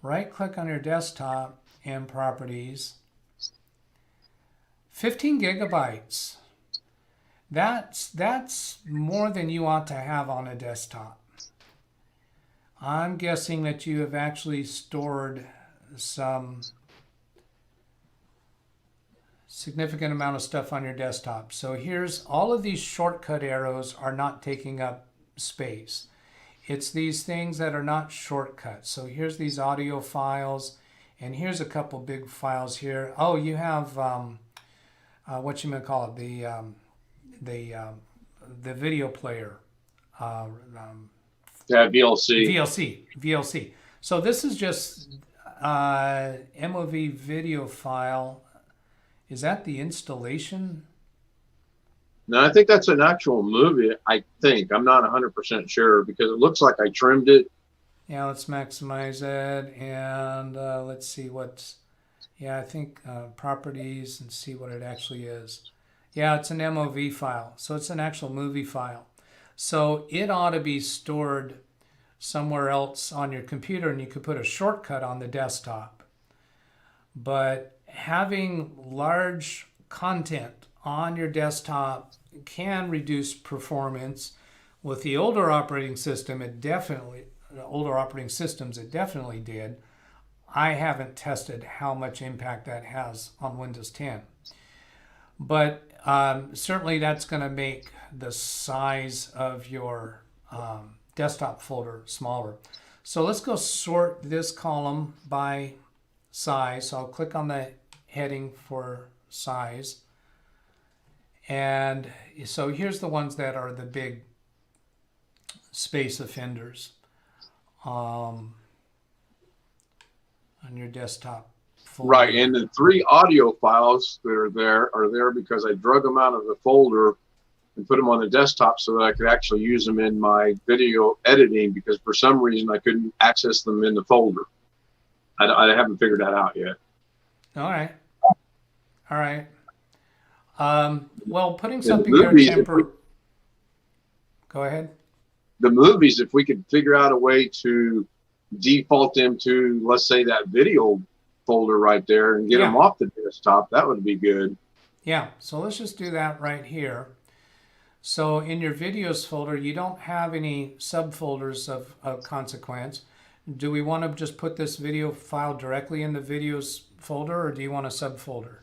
right-click on your desktop and properties. 15 gigabytes. That's more than you ought to have on a desktop. I'm guessing that you have actually stored some significant amount of stuff on your desktop. So here's all of these shortcut arrows are not taking up space. It's these things that are not shortcuts. So here's these audio files, and here's a couple big files here. Oh, you have what you might call it, the video player. VLC. So this is just MOV video file. Is that the installation? No, I think that's an actual movie. I think. I'm not 100% sure because it looks like I trimmed it. Yeah, let's maximize it, and let's see what's. Yeah, I think properties and see what it actually is. Yeah, it's an MOV file, so it's an actual movie file. So it ought to be stored somewhere else on your computer, and you could put a shortcut on the desktop. But having large content on your desktop can reduce performance. With the older operating system, it definitely did. I haven't tested how much impact that has on Windows 10. But certainly that's going to make the size of your desktop folder smaller. So let's go sort this column by size. So I'll click on the heading for size. And so here's the ones that are the big space offenders on your desktop folder. Right, and the 3 audio files that are there because I drug them out of the folder and put them on the desktop so that I could actually use them in my video editing, because for some reason I couldn't access them in the folder. I haven't figured that out yet. All right. Well, putting something there temporarily. Go ahead. The movies, if we could figure out a way to default them to, let's say, that video folder right there and get them off the desktop, that would be good. Yeah, so let's just do that right here. So in your videos folder, you don't have any subfolders of consequence. Do we want to just put this video file directly in the videos folder, or do you want a subfolder?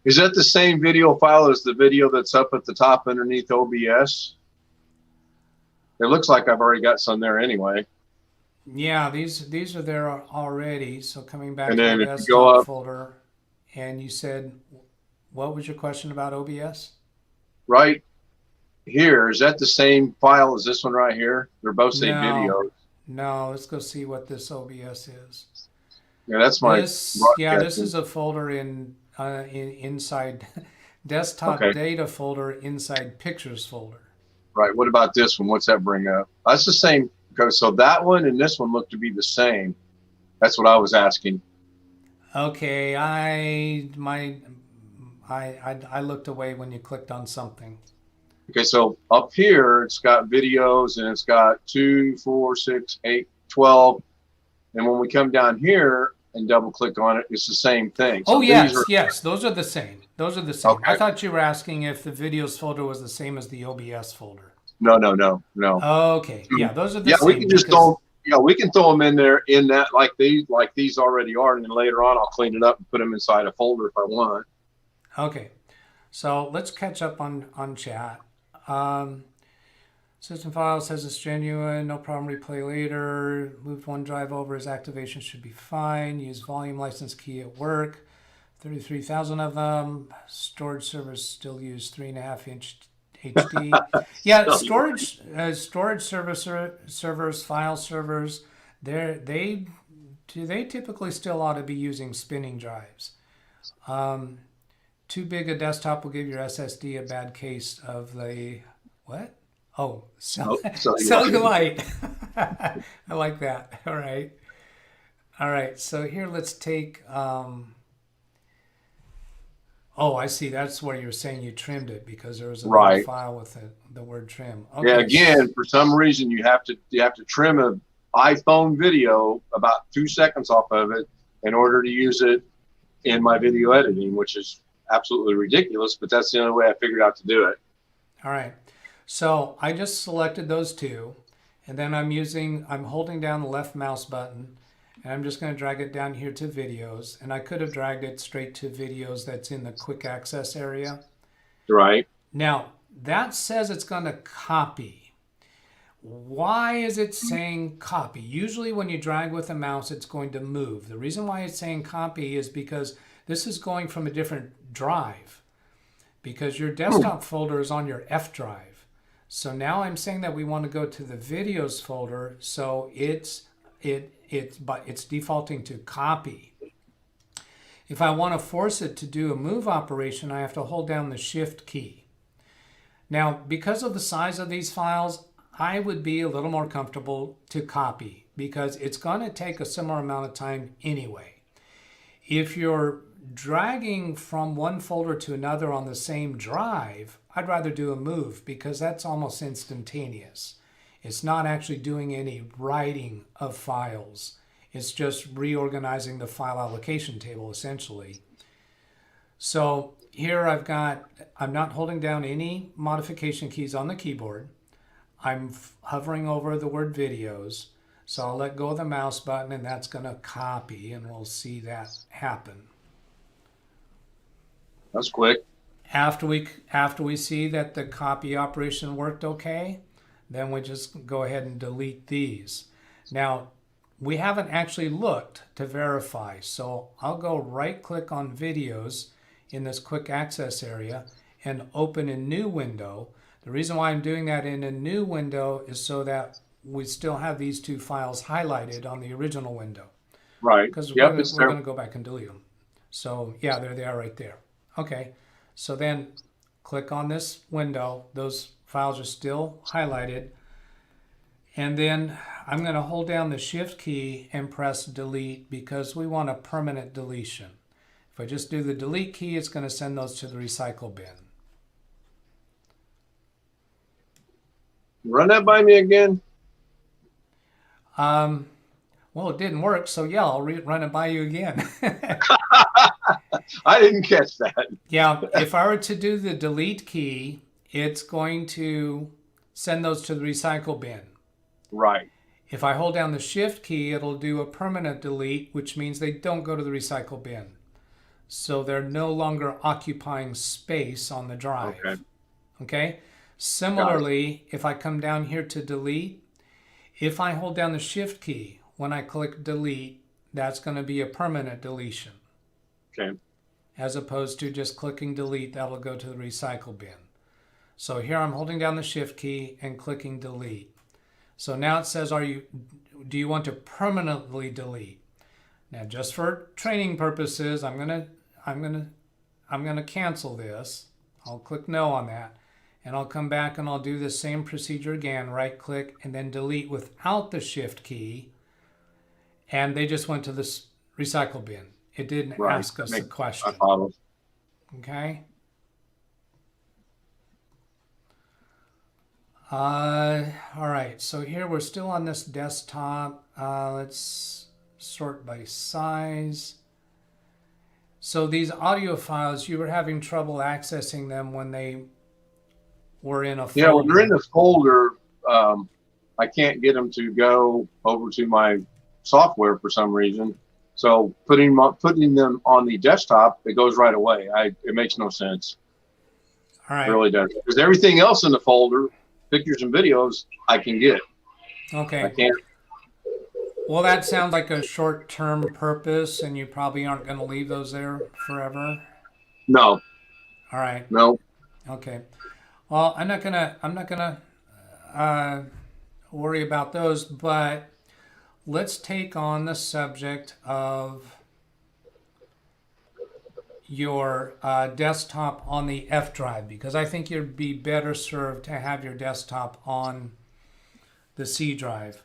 Is that the same video file as the video that's up at the top underneath OBS? It looks like I've already got some there anyway. Yeah, these are there already. So coming back And to then the if you desktop go up, folder, and you said, what was your question about OBS? right here, is that the same file as this one right here? They're both say videos. No, let's go see what this OBS is. Yeah, that's my this is a folder inside desktop data folder inside pictures folder. Right. What about this one? What's that bring up? That's the same. So that one and this one look to be the same. That's what I was asking. Okay, I looked away when you clicked on something. Okay, so up here it's got videos and it's got 2, 4, 6, 8, 12. And when we come down here and double click on it, it's the same thing. So yes, those are the same. Those are the same. Okay. I thought you were asking if the videos folder was the same as the OBS folder. No. Okay, yeah, those are the same. We can just throw. Yeah, we can throw them in there in that like these already are, and then later on I'll clean it up and put them inside a folder if I want. Okay, so let's catch up on chat. System file says it's genuine, no problem, replay later. Moved OneDrive over, his activation should be fine. Use volume license key at work. 33,000 of them. Storage servers still use 3.5-inch HD. Yeah, storage servers, file servers, they typically still ought to be using spinning drives. Too big a desktop will give your SSD a bad case of the what? Oh, cellulite. I like that. All right. So here, let's take. Oh, I see. That's where you're saying you trimmed it because there was a file with the word trim. Okay. Yeah. Again, for some reason, you have to trim an iPhone video about 2 seconds off of it in order to use it in my video editing, which is absolutely ridiculous. But that's the only way I figured out to do it. All right. So I just selected those two, and then I'm holding down the left mouse button, and I'm just going to drag it down here to videos, and I could have dragged it straight to videos that's in the quick access area. Right. Now, that says it's going to copy. Why is it saying copy? Usually when you drag with a mouse, it's going to move. The reason why it's saying copy is because this is going from a different drive, because your desktop folder is on your F drive. So now I'm saying that we want to go to the videos folder, so it's defaulting to copy. If I want to force it to do a move operation, I have to hold down the shift key. Now, because of the size of these files, I would be a little more comfortable to copy because it's going to take a similar amount of time anyway. If you're dragging from one folder to another on the same drive, I'd rather do a move because that's almost instantaneous. It's not actually doing any writing of files. It's just reorganizing the file allocation table essentially. So here I'm not holding down any modification keys on the keyboard. I'm hovering over the word videos. So I'll let go of the mouse button and that's going to copy, and we'll see that happen. That's quick. After we see that the copy operation worked okay, then we just go ahead and delete these. Now, we haven't actually looked to verify, so I'll go right-click on videos in this quick access area and open a new window. The reason why I'm doing that in a new window is so that we still have these two files highlighted on the original window. Right. Because we're going to go back and delete them. So yeah, there they are right there. Okay. So then click on this window. Those files are still highlighted. And then I'm going to hold down the shift key and press delete because we want a permanent deletion. If I just do the delete key, it's going to send those to the recycle bin. Run that by me again. Well, it didn't work, so yeah, I'll run it by you again. I didn't catch that. Yeah, if I were to do the delete key, it's going to send those to the recycle bin. Right. If I hold down the shift key, it'll do a permanent delete, which means they don't go to the recycle bin. So they're no longer occupying space on the drive. Okay. Okay? Similarly, if I come down here to delete, if I hold down the shift key, when I click delete, that's going to be a permanent deletion. Okay. As opposed to just clicking delete, that'll go to the recycle bin. So here I'm holding down the shift key and clicking delete. So now it says, do you want to permanently delete? Now, just for training purposes, I'm gonna cancel this. I'll click no on that, and I'll come back and I'll do the same procedure again. Right click and then delete without the shift key, and they just went to the recycle bin. It didn't ask us a question. I follow. Okay. All right, so here we're still on this desktop. Let's sort by size. So these audio files, you were having trouble accessing them when they were in a folder. Yeah, when they're in the folder, I can't get them to go over to my software for some reason. So putting them on the desktop, it goes right away. It makes no sense. All right. It really does. Because everything else in the folder, pictures and videos, I can get. Okay. I can't. Well, that sounds like a short-term purpose, and you probably aren't going to leave those there forever. No. All right. No. Okay. Well, I'm not gonna worry about those, but let's take on the subject of your desktop on the F drive, because I think you'd be better served to have your desktop on the C drive.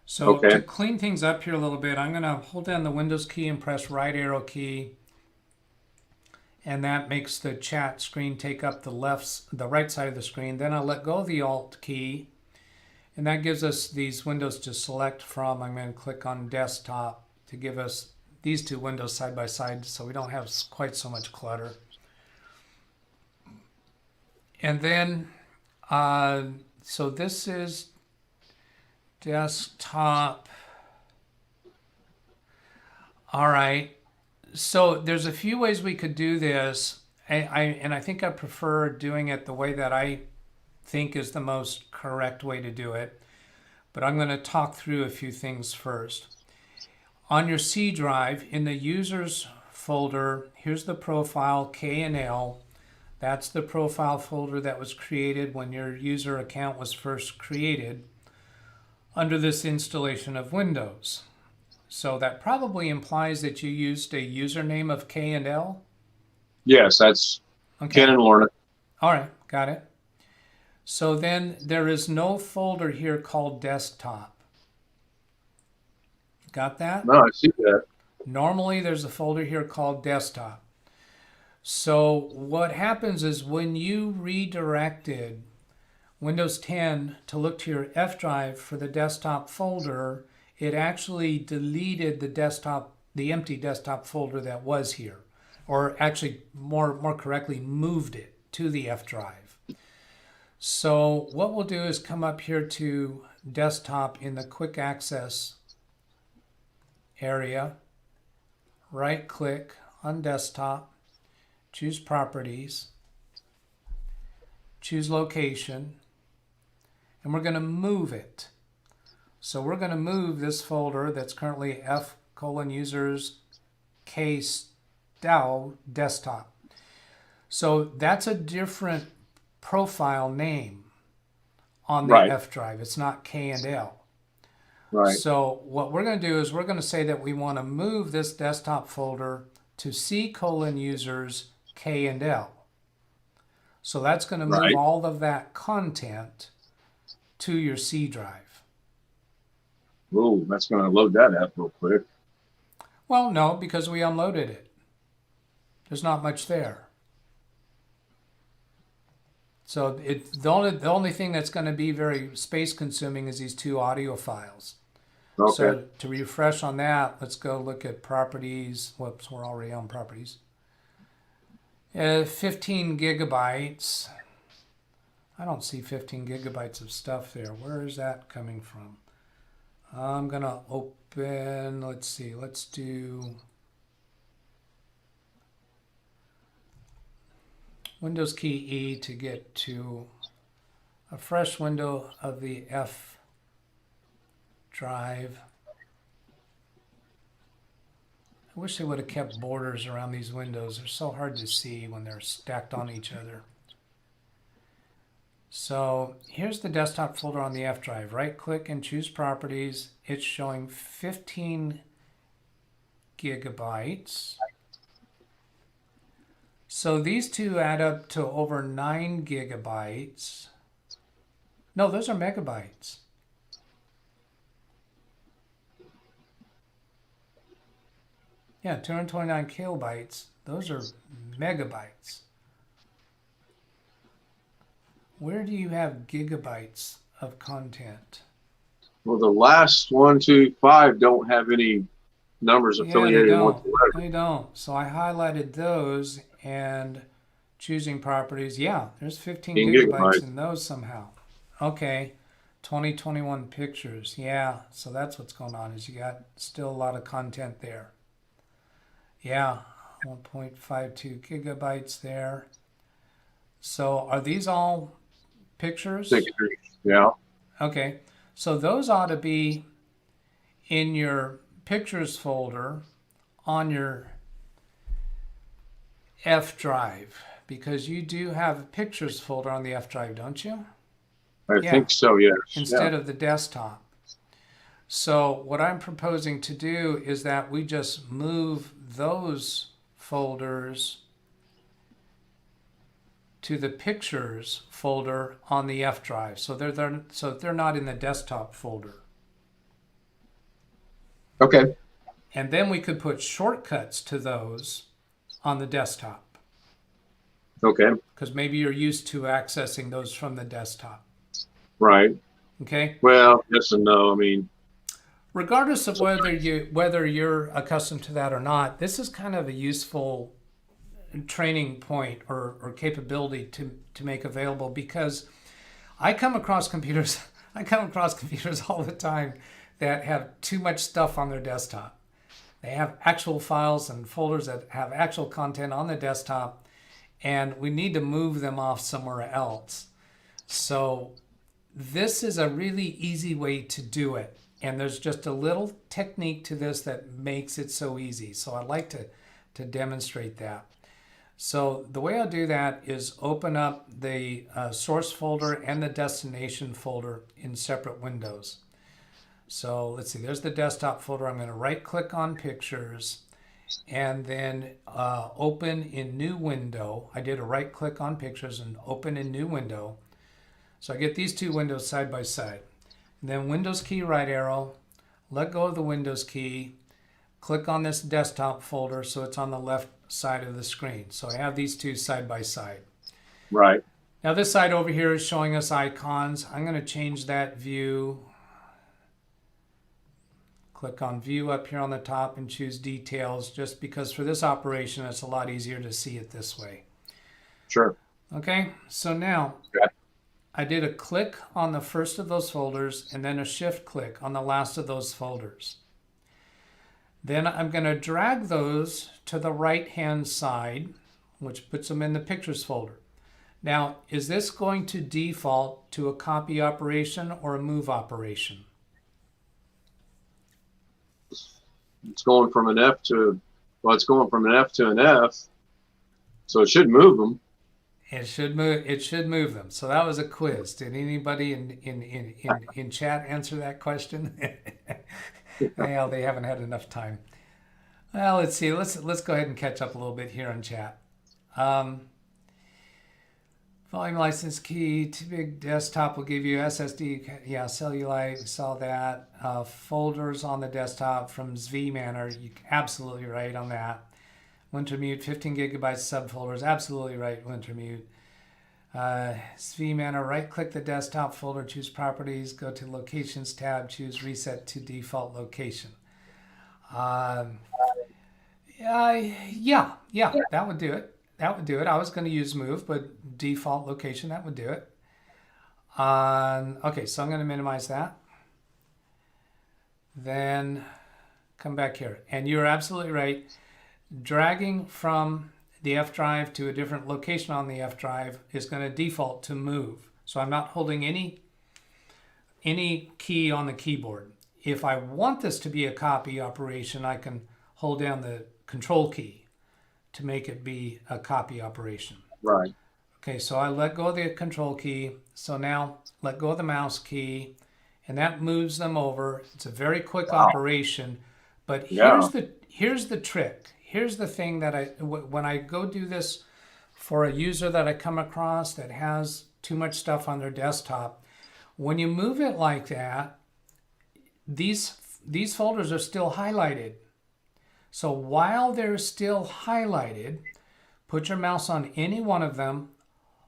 So to clean things up here a little bit, I'm going to hold down the Windows key and press right arrow key, and that makes the chat screen take up the right side of the screen. Then I'll let go of the Alt key, and that gives us these windows to select from. I'm going to click on desktop to give us these two windows side by side so we don't have quite so much clutter. And then, so this is desktop. All right. So there's a few ways we could do this. And I think I prefer doing it the way that I think is the most correct way to do it. But I'm going to talk through a few things first. On your C drive, in the users folder, here's the profile K and L. That's the profile folder that was created when your user account was first created under this installation of Windows. So that probably implies that you used a username of K and L? Yes, that's Ken and Lorna. All right, got it. So then there is no folder here called desktop. Got that? No, I see that. Normally there's a folder here called desktop. So what happens is when you redirected Windows 10 to look to your F drive for the desktop folder, it actually deleted the empty desktop folder that was here, or actually more correctly moved it to the F drive. So what we'll do is come up here to desktop in the quick access area, right click on desktop, choose properties, choose location, and we're going to move it. So we're going to move this folder that's currently F:users K Stout desktop. So that's a different profile name on the F drive. It's not K and L. Right. So what we're going to do is we're going to say that we want to move this desktop folder to C:users K and L. So that's going to move all of that content to your C drive. Ooh, that's going to load that up real quick. Well, no, because we unloaded it. There's not much there. So the only thing that's going to be very space consuming is these two audio files. Okay. So to refresh on that, let's go look at properties. Whoops, we're already on properties. 15 gigabytes. I don't see 15 gigabytes of stuff there. Where is that coming from? I'm going to open, let's see, let's do Windows key E to get to a fresh window of the F drive. I wish they would have kept borders around these windows. They're so hard to see when they're stacked on each other. So here's the desktop folder on the F drive. Right click and choose properties. It's showing 15 gigabytes. So these two add up to over 9 gigabytes. No, those are megabytes. Yeah, 229 kilobytes. Those are megabytes. Where do you have gigabytes of content? Well, the last 1, 2, 5 don't have any numbers affiliated whatsoever. They don't. So I highlighted those and choosing properties. Yeah, there's 15 gigabytes in those somehow. Okay, 2021 pictures. Yeah, so that's what's going on, is you got still a lot of content there. Yeah, 1.52 gigabytes there. So are these all pictures? Pictures, yeah. Okay, so those ought to be in your pictures folder on your F drive, because you do have a pictures folder on the F drive, don't you? I think so, yes. Instead of the desktop. So what I'm proposing to do is that we just move those folders to the pictures folder on the F drive. So they're not in the desktop folder. Okay. And then we could put shortcuts to those on the desktop. Okay. Because maybe you're used to accessing those from the desktop. Right. Okay. Well, yes and no. I mean, regardless of whether you're accustomed to that or not, this is kind of a useful training point or capability to make available, because I come across computers all the time that have too much stuff on their desktop. They have actual files and folders that have actual content on the desktop, and we need to move them off somewhere else. So this is a really easy way to do it. And there's just a little technique to this that makes it so easy. So I'd like to demonstrate that. So the way I'll do that is open up the source folder and the destination folder in separate windows. So let's see, there's the desktop folder. I'm going to right click on pictures and then open in new window. I did a right click on pictures and open in new window. So I get these two windows side by side. And then Windows key right arrow, let go of the Windows key, click on this desktop folder so it's on the left side of the screen. So I have these two side by side. Right. Now this side over here is showing us icons. I'm going to change that view. Click on view up here on the top and choose details, just because for this operation it's a lot easier to see it this way. Sure. Okay, so now I did a click on the first of those folders and then a shift click on the last of those folders. Then I'm going to drag those to the right hand side, which puts them in the pictures folder. Now, is this going to default to a copy operation or a move operation? It's going from an F to, well, it's going from an F to an F, so it should move them. It should move them. So that was a quiz. Did anybody in chat answer that question? Well, they haven't had enough time. Well, let's see. Let's go ahead and catch up a little bit here on chat. Volume license key, too big desktop will give you SSD. Yeah, Cellulite, we saw that. Folders on the desktop from Manner. You're absolutely right on that. Wintermute, 15 gigabytes subfolders. Absolutely right, Wintermute. SVManner, right click the desktop folder, choose properties, go to locations tab, choose reset to default location. Yeah, that would do it. That would do it. I was going to use move, but default location, that would do it. Okay, so I'm going to minimize that. Then come back here. And you're absolutely right. Dragging from the F drive to a different location on the F drive is going to default to move. So I'm not holding any key on the keyboard. If I want this to be a copy operation, I can hold down the control key to make it be a copy operation. Right. Okay, so I let go of the control key. So now let go of the mouse key, and that moves them over. It's a very quick operation, but here's the trick. Here's the thing that when I go do this for a user that I come across that has too much stuff on their desktop, when you move it like that, these folders are still highlighted. So while they're still highlighted, put your mouse on any one of them,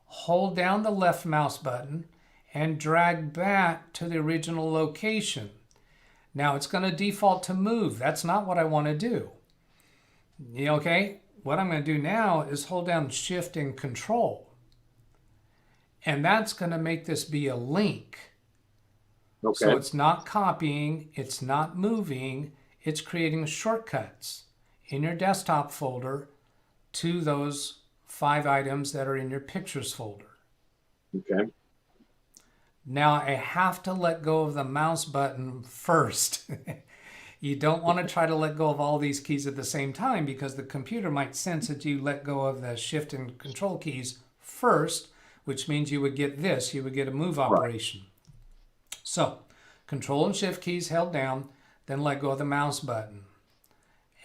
hold down the left mouse button, and drag back to the original location. Now it's going to default to move. That's not what I want to do. Okay? What I'm going to do now is hold down Shift and Control. And that's going to make this be a link. Okay. So it's not copying, it's not moving, it's creating shortcuts in your desktop folder to those 5 items that are in your pictures folder. Okay. Now I have to let go of the mouse button first. You don't want to try to let go of all these keys at the same time, because the computer might sense that you let go of the Shift and Control keys first, which means you would get this, you would get a move operation. Right. So Control and Shift keys held down, then let go of the mouse button.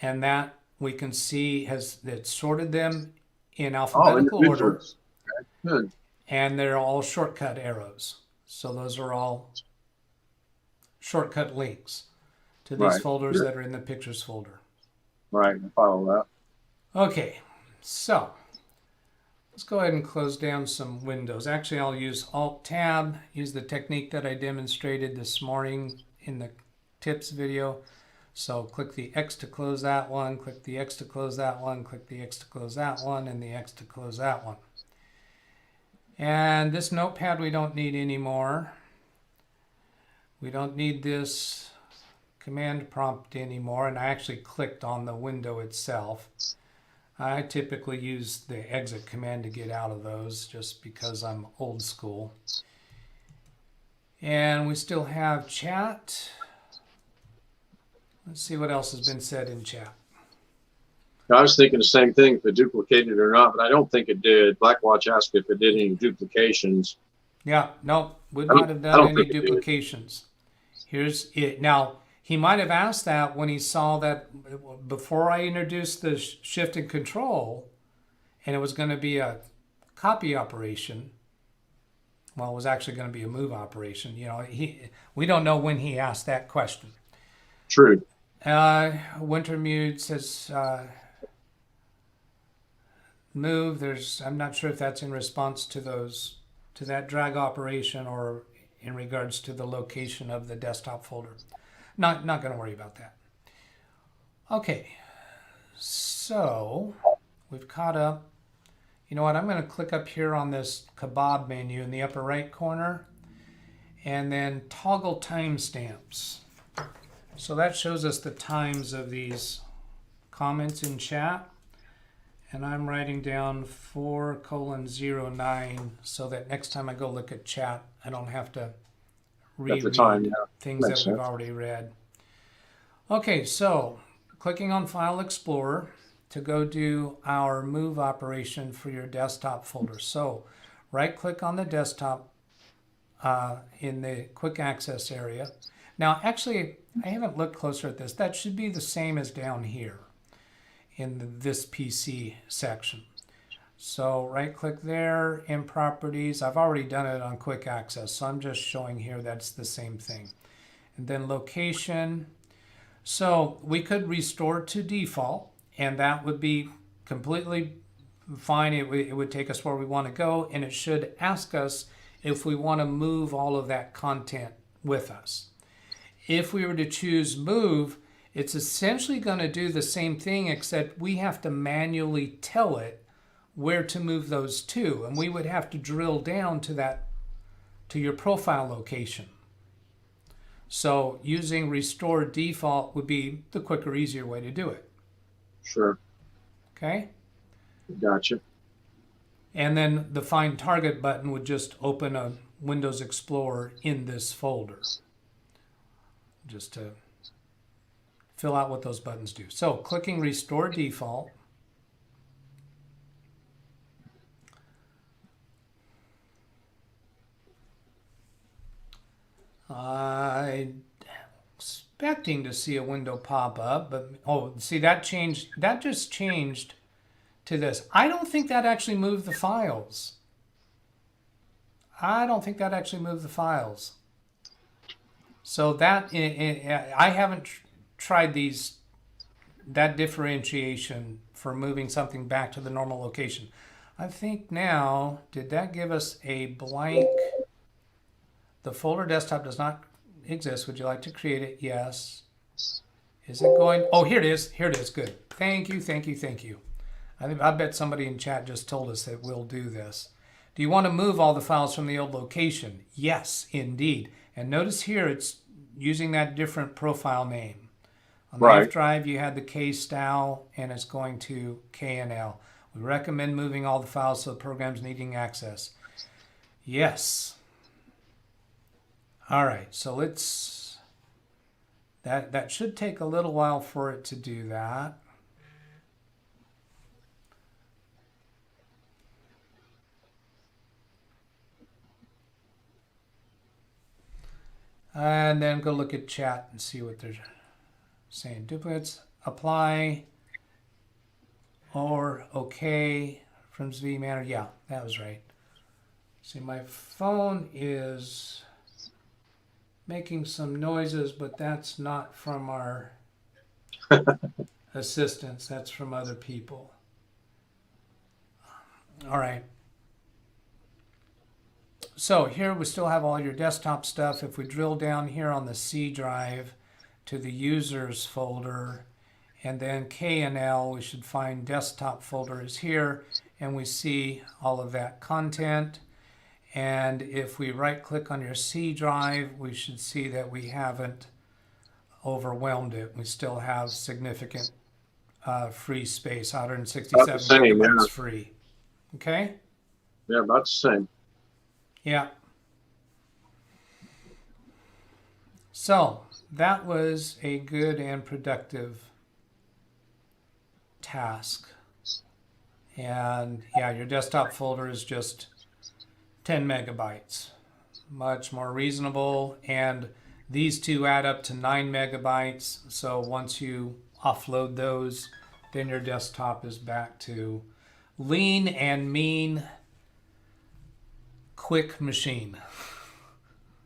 And that we can see it sorted them in alphabetical order. Okay. Good. And they're all shortcut arrows. So those are all shortcut links to these folders that are in the pictures folder. Right, I follow that. Okay, so let's go ahead and close down some windows. Actually, I'll use Alt-Tab, use the technique that I demonstrated this morning in the tips video. So click the X to close that one, click the X to close that one, click the X to close that one, and the X to close that one. And this notepad we don't need anymore. We don't need this command prompt anymore, and I actually clicked on the window itself. I typically use the exit command to get out of those just because I'm old school. And we still have chat. Let's see what else has been said in chat. I was thinking the same thing, if it duplicated or not, but I don't think it did. Blackwatch asked if it did any duplications. Yeah, no, would not have done any duplications. Here's it. Now, he might have asked that when he saw that before I introduced the Shift and Control, and it was going to be a copy operation. Well, it was actually going to be a move operation. You know, we don't know when he asked that question. True. Wintermute says move. I'm not sure if that's in response to that drag operation or in regards to the location of the desktop folder. Not going to worry about that. Okay, so we've caught up. You know what? I'm going to click up here on this kebab menu in the upper right corner, and then toggle timestamps. So that shows us the times of these comments in chat. And I'm writing down 4:09 so that next time I go look at chat, I don't have to read things that we've already read. Okay, so clicking on File Explorer to go do our move operation for your desktop folder. So right click on the desktop in the quick access area. Now, actually, I haven't looked closer at this. That should be the same as down here in this PC section. So right click there in properties. I've already done it on quick access, so I'm just showing here that's the same thing. And then location. So we could restore to default, and that would be completely fine. It would take us where we want to go, and it should ask us if we want to move all of that content with us. If we were to choose move, it's essentially going to do the same thing, except we have to manually tell it where to move those to, and we would have to drill down to your profile location. So using restore default would be the quicker, easier way to do it. Sure. Okay? Gotcha. And then the find target button would just open a Windows Explorer in this folder. Just to fill out what those buttons do. So clicking restore default. I'm expecting to see a window pop up, but oh, see that changed. That just changed to this. I don't think that actually moved the files. I don't think that actually moved the files. So that I haven't tried that differentiation for moving something back to the normal location. I think now, did that give us a blank? The folder desktop does not exist. Would you like to create it? Yes. Is it going? Oh, here it is. Here it is. Good. Thank you. Thank you. Thank you. I bet somebody in chat just told us that we'll do this. Do you want to move all the files from the old location? Yes, indeed. And notice here it's using that different profile name. On the F drive, you had the K Stout, and it's going to KNL. We recommend moving all the files so the program's needing access. Yes. All right, so let's, that should take a little while for it to do that. And then go look at chat and see what they're saying. Duplicates, apply, or okay from vManner. Yeah, that was right. See, my phone is making some noises, but that's not from our assistants. That's from other people. All right. So here we still have all your desktop stuff. If we drill down here on the C drive to the users folder and then KNL, we should find desktop folder is here, and we see all of that content. And if we right click on your C drive, we should see that we haven't overwhelmed it. We still have significant free space, 167 megabytes free. Okay? Yeah, about the same. Yeah. So that was a good and productive task. And yeah, your desktop folder is just 10 megabytes. Much more reasonable. And these two add up to 9 megabytes. So once you offload those, then your desktop is back to lean and mean quick machine.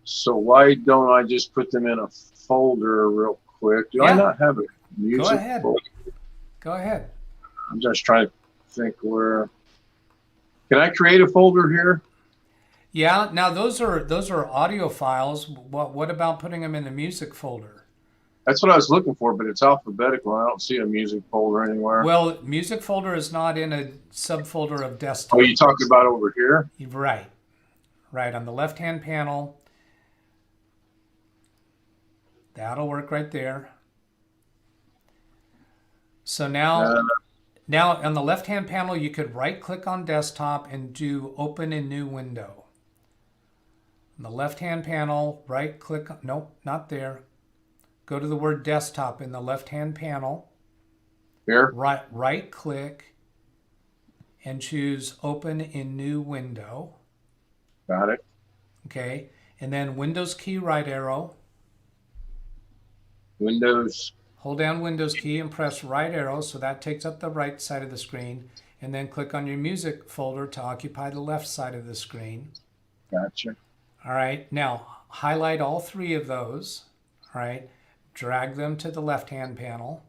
So why don't I just put them in a folder real quick? Do I not have a music Go ahead. folder? Go ahead. I'm just trying to think where. Can I create a folder here? Yeah. Now those are audio files. What about putting them in the music folder? That's what I was looking for, but it's alphabetical. I don't see a music folder anywhere. Well, music folder is not in a subfolder of desktop. Oh, you talking about over here? Right. Right on the left-hand panel. That'll work right there. So now on the left-hand panel, you could right-click on desktop and do open in new window. On the left-hand panel, right-click. Nope, not there. Go to the word desktop in the left-hand panel. Here? Right-click and choose open in new window. Got it. Okay, and then Windows key right arrow. Windows. Hold down Windows key and press right arrow, so that takes up the right side of the screen. And then click on your music folder to occupy the left side of the screen. Gotcha. All right, now highlight all three of those. All right, drag them to the left-hand panel.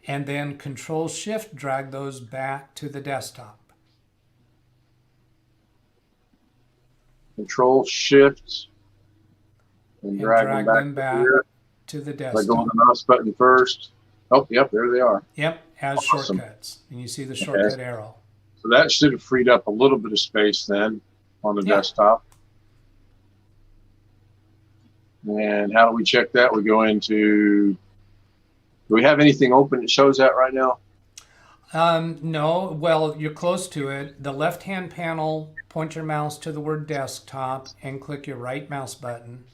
and then Control-Shift drag those back to the desktop. Control-Shift and drag them back here. To the By desktop. going the mouse button first. Oh, yep, there they are. Yep, as Awesome. Shortcuts. And you see the shortcut arrow. So that should have freed up a little bit of space then on the desktop. And how do we check that? We go into, do we have anything open that shows that right now? No, well, you're close to it. The left-hand panel, point your mouse to the word desktop and click your right mouse button.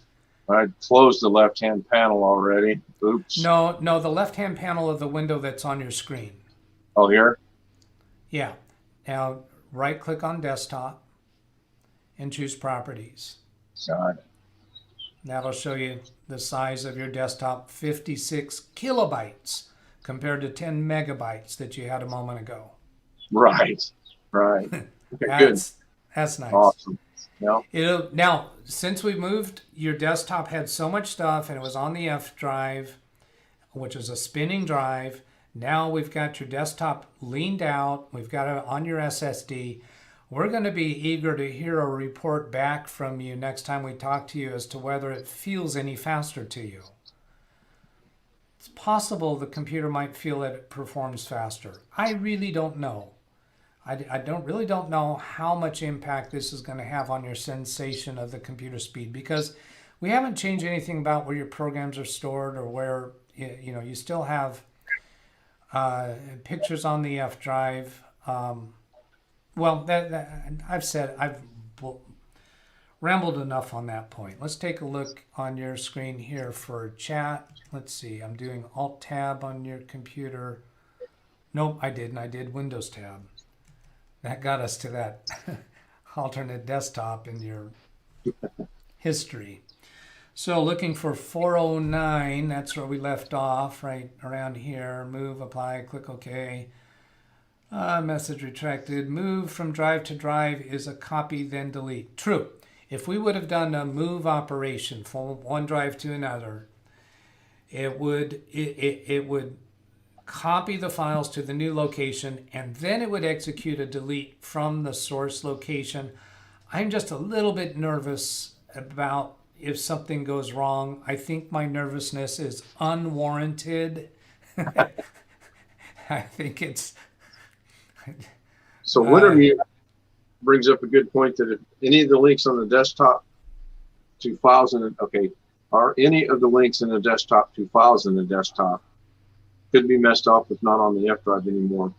I closed the left-hand panel already. Oops. No, the left-hand panel of the window that's on your screen. Oh, here? Yeah. Now, right-click on desktop and choose properties. Got it. That'll show you the size of your desktop, 56 kilobytes compared to 10 megabytes that you had a moment ago. Right. Okay, good. That's nice. Awesome. Yeah. Now, since we moved, your desktop had so much stuff and it was on the F drive, which is a spinning drive. Now we've got your desktop leaned out. We've got it on your SSD. We're going to be eager to hear a report back from you next time we talk to you as to whether it feels any faster to you. It's possible the computer might feel that it performs faster. I really don't know. I really don't know how much impact this is going to have on your sensation of the computer speed, because we haven't changed anything about where your programs are stored or where, you still have pictures on the F drive. Well, I've rambled enough on that point. Let's take a look on your screen here for chat. Let's see, I'm doing Alt-Tab on your computer. Nope, I didn't. I did Windows-Tab. That got us to that alternate desktop in your history. So looking for 409, that's where we left off, right around here. Move, apply, click OK. Message retracted. Move from drive to drive is a copy, then delete. True. If we would have done a move operation from one drive to another, it would copy the files to the new location, and then it would execute a delete from the source location. I'm just a little bit nervous about if something goes wrong. I think my nervousness is unwarranted. I think it's... So Wintermute brings up a good point that if any of the links on the desktop to files are any of the links in the desktop to files in the desktop could be messed up if not on the F drive anymore.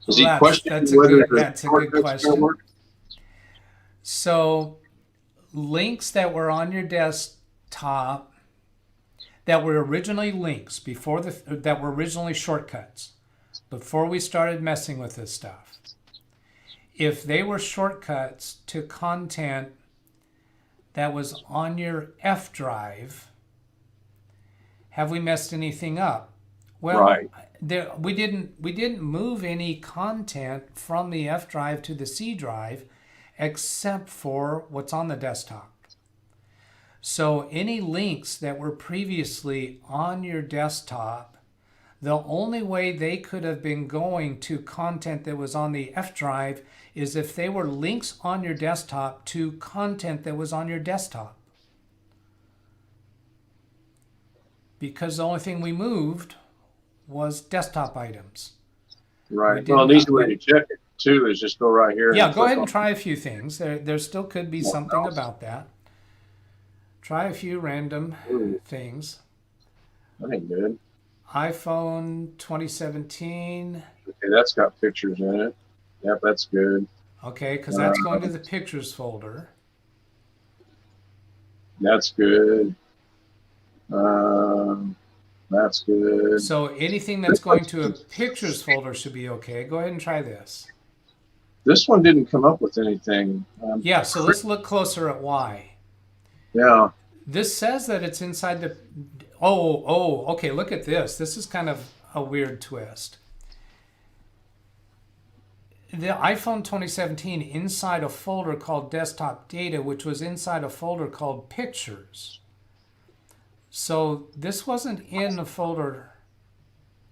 Is he questioning whether that's a good question. So links that were on your desktop that were originally links that were originally shortcuts before we started messing with this stuff, if they were shortcuts to content that was on your F drive, have we messed anything up? Well, right. We didn't move any content from the F drive to the C drive except for what's on the desktop. So any links that were previously on your desktop, the only way they could have been going to content that was on the F drive is if they were links on your desktop to content that was on your desktop. Because the only thing we moved was desktop items. Right. Well, an easy way to check it too is just go right here. Yeah, go ahead and try a few things. There still could be something about that. Try a few random things. That ain't good. iPhone 2017. Okay, that's got pictures in it. Yep, that's good. Okay, because that's going to the pictures folder. That's good. That's good. So anything that's going to a pictures folder should be okay. Go ahead and try this. This one didn't come up with anything. Yeah, so let's look closer at why. Yeah. This says that it's inside the... Oh, okay, look at this. This is kind of a weird twist. The iPhone 2017 inside a folder called Desktop Data, which was inside a folder called Pictures. So this wasn't in the folder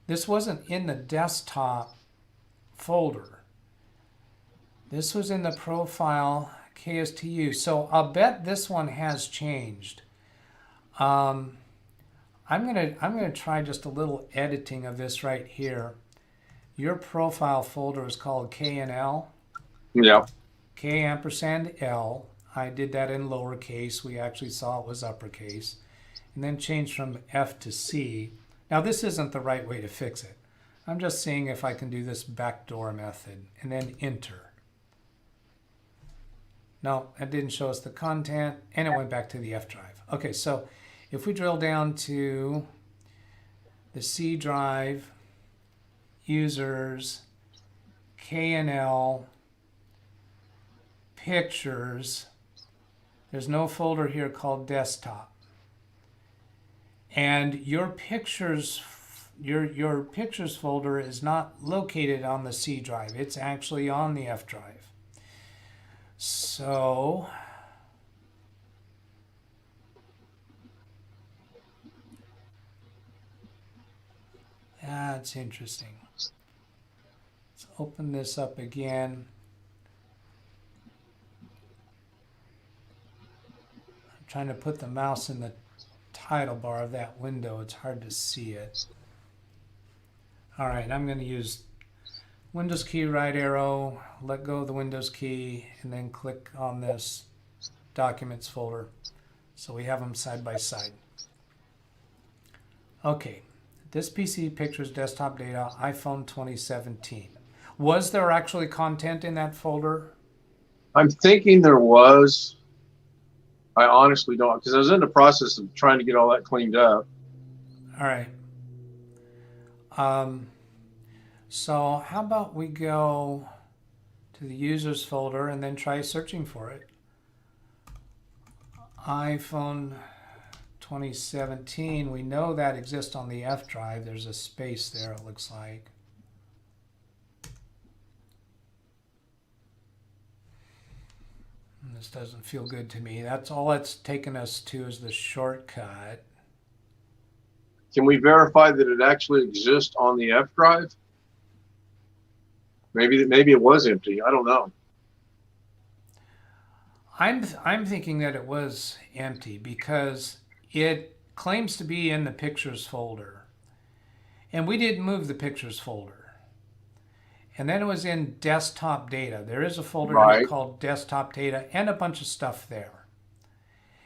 This wasn't in the desktop folder. This was in the profile KSTU. So I'll bet this one has changed. I'm gonna try just a little editing of this right here. Your profile folder is called KNL. Yeah. K ampersand L. I did that in lowercase. We actually saw it was uppercase. And then changed from F to C. Now this isn't the right way to fix it. I'm just seeing if I can do this backdoor method and then enter. No, that didn't show us the content and it went back to the F drive. Okay, so if we drill down to the C drive, users, KNL, pictures, there's no folder here called desktop. And your pictures folder is not located on the C drive. It's actually on the F drive. So that's interesting. Let's open this up again. I'm trying to put the mouse in the title bar of that window. It's hard to see it. All right, I'm going to use Windows key, right arrow, let go of the Windows key, and then click on this Documents folder. So we have them side by side. Okay, this PC pictures desktop data, iPhone 2017. Was there actually content in that folder? I'm thinking there was. I honestly don't, because I was in the process of trying to get all that cleaned up. All right. So how about we go to the users folder and then try searching for it. iPhone 2017, we know that exists on the F drive. There's a space there, it looks like. And this doesn't feel good to me. That's all it's taken us to is the shortcut. Can we verify that it actually exists on the F drive? Maybe it was empty. I don't know. I'm thinking that it was empty because it claims to be in the pictures folder. And we didn't move the pictures folder. And then it was in desktop data. There is a folder here called desktop data and a bunch of stuff there.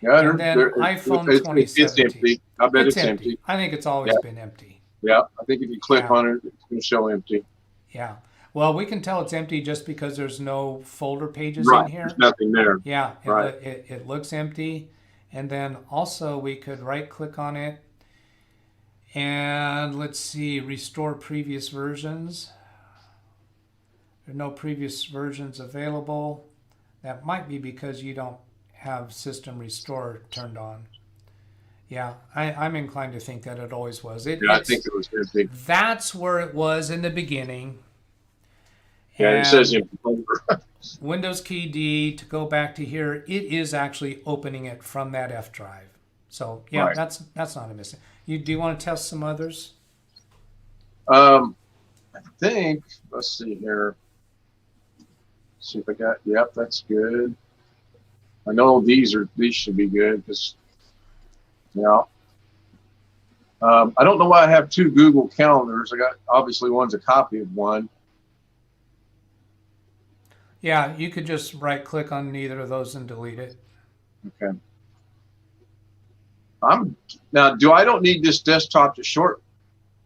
Yeah, and then iPhone 2017. It's empty. I bet it's empty. I think it's always been empty. Yeah, I think if you click on it, it's going to show empty. Yeah. Well, we can tell it's empty just because there's no folder pages in here. There's nothing there. Yeah, right. It looks empty. And then also we could right-click on it. And let's see, restore previous versions. There are no previous versions available. That might be because you don't have system restore turned on. Yeah, I'm inclined to think that it always was. I think it was empty. That's where it was in the beginning. Yeah, and it says empty folder. Windows key D to go back to here. It is actually opening it from that F drive. So yeah, that's not a mistake. Do you want to test some others? I think, let's see here. See if I got, yep, that's good. I know these should be good because, yeah. I don't know why I have two Google calendars. I got, obviously one's a copy of one. Yeah, you could just right click on either of those and delete it. Okay. Now, I don't need this desktop to short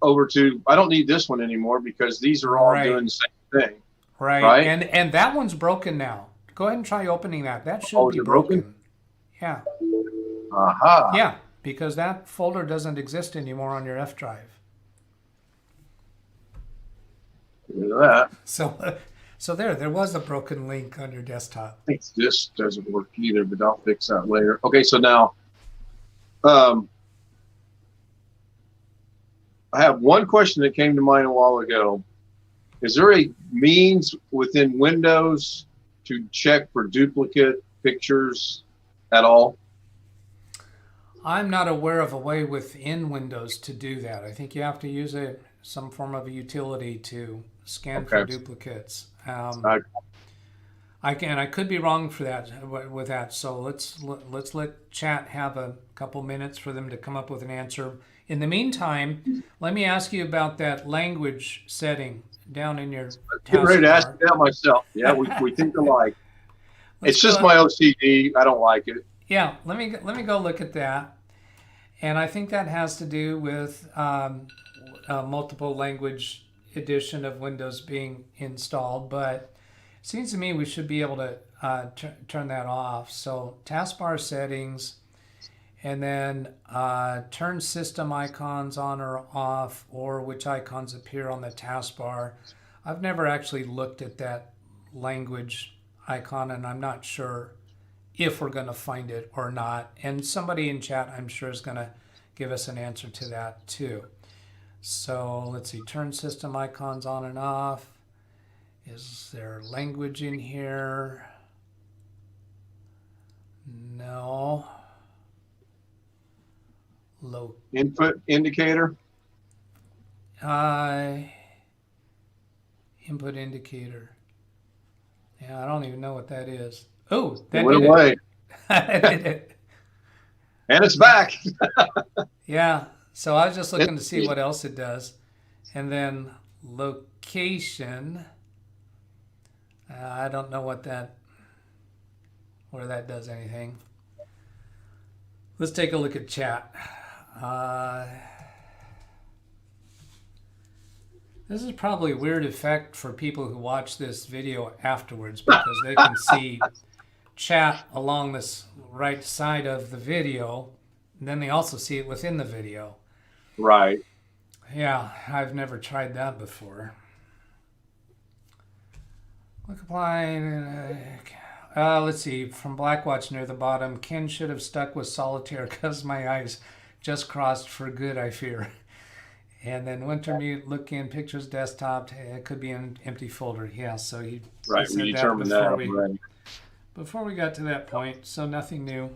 over to, I don't need this one anymore because these are all doing the same thing. Right. And that one's broken now. Go ahead and try opening that. That should be broken. Yeah. Aha. Yeah, because that folder doesn't exist anymore on your F drive. Look at that. So there was a broken link on your desktop. I think this doesn't work either, but I'll fix that later. Okay, so now I have one question that came to mind a while ago. Is there a means within Windows to check for duplicate pictures at all? I'm not aware of a way within Windows to do that. I think you have to use a some form of a utility to scan for Okay. duplicates. I, I could be wrong for that with that. So let's let chat have a couple minutes for them to come up with an answer. In the meantime, let me ask you about that language setting down in your getting ready to ask taskbar. you that myself. Yeah, we think alike. Let's It's go. just my OCD. I don't like it. Yeah, let me go look at that. And I think that has to do with multiple language edition of Windows being installed. But it seems to me we should be able to turn that off. So taskbar settings, and then turn system icons on or off, or which icons appear on the taskbar. I've never actually looked at that language icon, and I'm not sure if we're going to find it or not. And somebody in chat, I'm sure, is going to give us an answer to that too. So let's see, turn system icons on and off. Is there language in here? No. Low. Input indicator. Input indicator. Yeah, I don't even know what that is. Oh, It that went did away. it. Did it. And it's back. Yeah. So I was just looking to see what else it does. And then location. I don't know where that does anything. Let's take a look at chat. This is probably a weird effect for people who watch this video afterwards, because they can see chat along this right side of the video, and then they also see it within the video. Right. Yeah, I've never tried that before. Click apply. Let's see, from Blackwatch near the bottom, Ken should have stuck with solitaire because my eyes just crossed for good, I fear. And then Wintermute, look in pictures, desktop, it could be an empty folder. Yeah, so he Right. said We determined that already. before we got to that point, so nothing new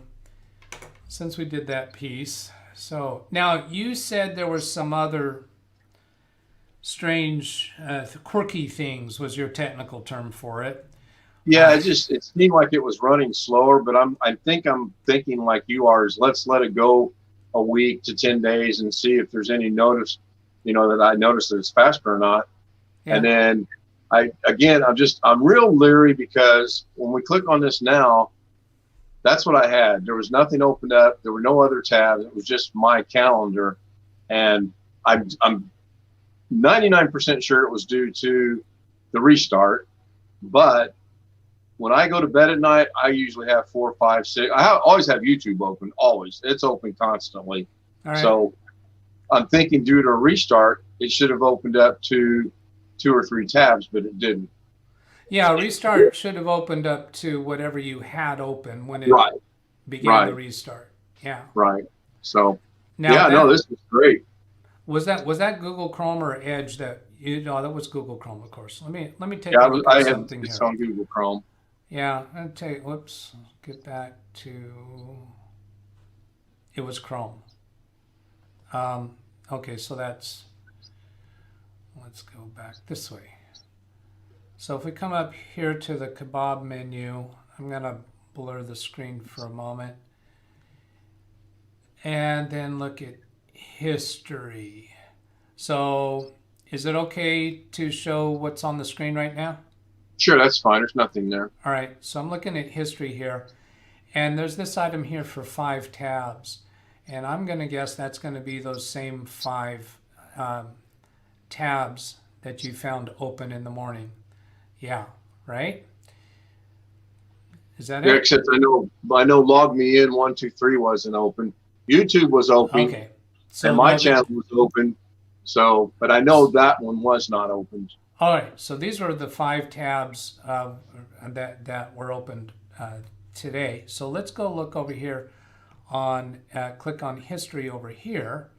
since we did that piece. So now you said there were some other strange, quirky things was your technical term for it. Yeah, it seemed like it was running slower, but I think I'm thinking like you are, is let's let it go a week to 10 days and see if there's any notice, that I notice that it's faster or not. Yeah. And then I'm real leery, because when we click on this now, that's what I had. There was nothing opened up. There were no other tabs. It was just my calendar. And I'm 99% sure it was due to the restart. But when I go to bed at night, I usually have 4, 5, 6. Always have YouTube open. Always. It's open constantly. All right. So I'm thinking due to a restart, it should have opened up to 2 or 3 tabs, but it didn't. Yeah, restart should have opened up to whatever you had open when it began the restart. Yeah. Right. So Now this is great. Was that Google Chrome or Edge that that was Google Chrome, of course. Let me take a look at something here. It's on Google Chrome. Yeah, I'll tell you, whoops, get back to, it was Chrome. Okay, so let's go back this way. So if we come up here to the kebab menu, I'm going to blur the screen for a moment. And then look at history. So is it okay to show what's on the screen right now? Sure, that's fine. There's nothing there. All right, so I'm looking at history here, and there's this item here for 5 tabs, and I'm going to guess that's going to be those same 5 tabs that you found open in the morning. Yeah, right? Is that Yeah, it? except I know Log Me In 123 wasn't open. YouTube was open. Okay. So and my channel was open. So, but I know that one was not opened. All right, so these were the 5 tabs that were opened today. So let's go look over here on, click on history over here.